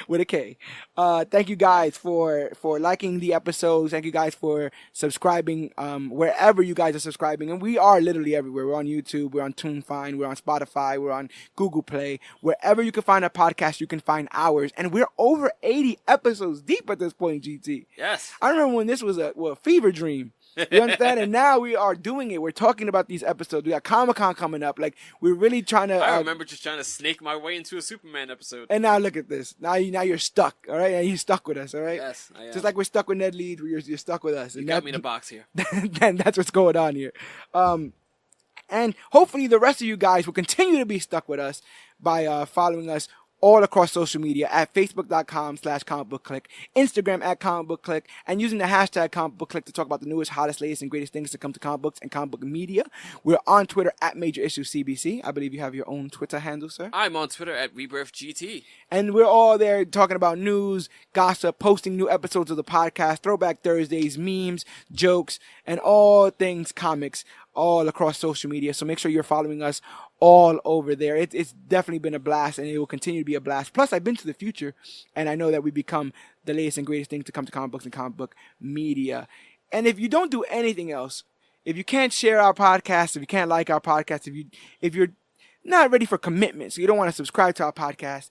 Speaker 1: with a K. Thank you guys for liking the episodes. Thank you guys for subscribing wherever you guys are subscribing. And we are literally everywhere. We're on YouTube. We're on TuneFind. We're on Spotify. We're on Google Play. Wherever you can find a podcast, you can find ours. And we're over 80 episodes deep at this point, GT.
Speaker 2: Yes.
Speaker 1: I remember when this was a fever dream. You understand? And now we are doing it. We're talking about these episodes. We got Comic-Con coming up. Like, we're really trying to...
Speaker 2: I remember just trying to snake my way into a Superman episode.
Speaker 1: And now look at this. Now you're stuck, all right? And you're stuck with us, all right?
Speaker 2: Yes, I am.
Speaker 1: Just like we're stuck with Ned Leeds, you're stuck with us.
Speaker 2: You got me in a box here.
Speaker 1: And that's what's going on here. And hopefully the rest of you guys will continue to be stuck with us by following us all across social media at facebook.com/comicbookclick, Instagram at comicbookclick, and using the hashtag comicbookclick to talk about the newest, hottest, latest, and greatest things to come to comic books and comic book media. We're on Twitter at Major Issues CBC. I believe you have your own Twitter handle, sir.
Speaker 2: I'm on Twitter at RebirthGT.
Speaker 1: And we're all there talking about news, gossip, posting new episodes of the podcast, Throwback Thursdays, memes, jokes, and all things comics all across social media. So make sure you're following us all over there. It's definitely been a blast, and it will continue to be a blast. Plus, I've been to the future, and I know that we become the latest and greatest thing to come to comic books and comic book media. And if you don't do anything else, if you can't share our podcast, if you can't like our podcast, if you're not ready for commitment, so you don't want to subscribe to our podcast,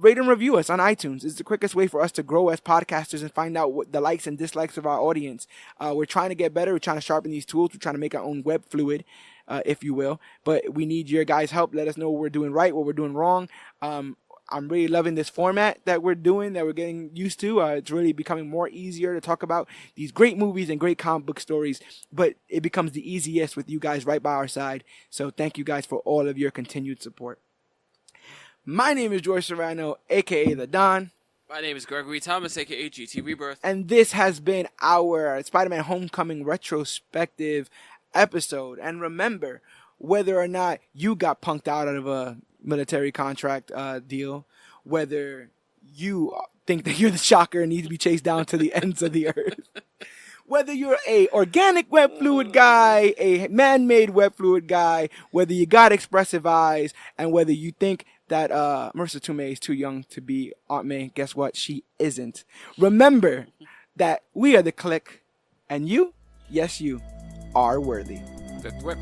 Speaker 1: rate and review us on iTunes. It's the quickest way for us to grow as podcasters and find out what the likes and dislikes of our audience. We're trying to get better. We're trying to sharpen these tools. We're trying to make our own web fluid, if you will. But we need your guys' help. Let us know what we're doing right, what we're doing wrong. I'm really loving this format that we're doing, that we're getting used to. It's really becoming more easier to talk about these great movies and great comic book stories. But it becomes the easiest with you guys right by our side. So thank you guys for all of your continued support. My name is George Serrano, a.k.a. The Don.
Speaker 2: My name is Gregory Thomas, a.k.a. GT Rebirth.
Speaker 1: And this has been our Spider-Man Homecoming retrospective episode. And remember, whether or not you got punked out of a military contract deal, whether you think that you're the Shocker and need to be chased down to the ends of the earth, whether you're a organic web fluid guy, a man-made web fluid guy, whether you got expressive eyes, and whether you think that Marissa Tomei is too young to be Aunt May, guess what? She isn't. Remember that we are the Clique, and you, yes you, are worthy.
Speaker 2: The whip.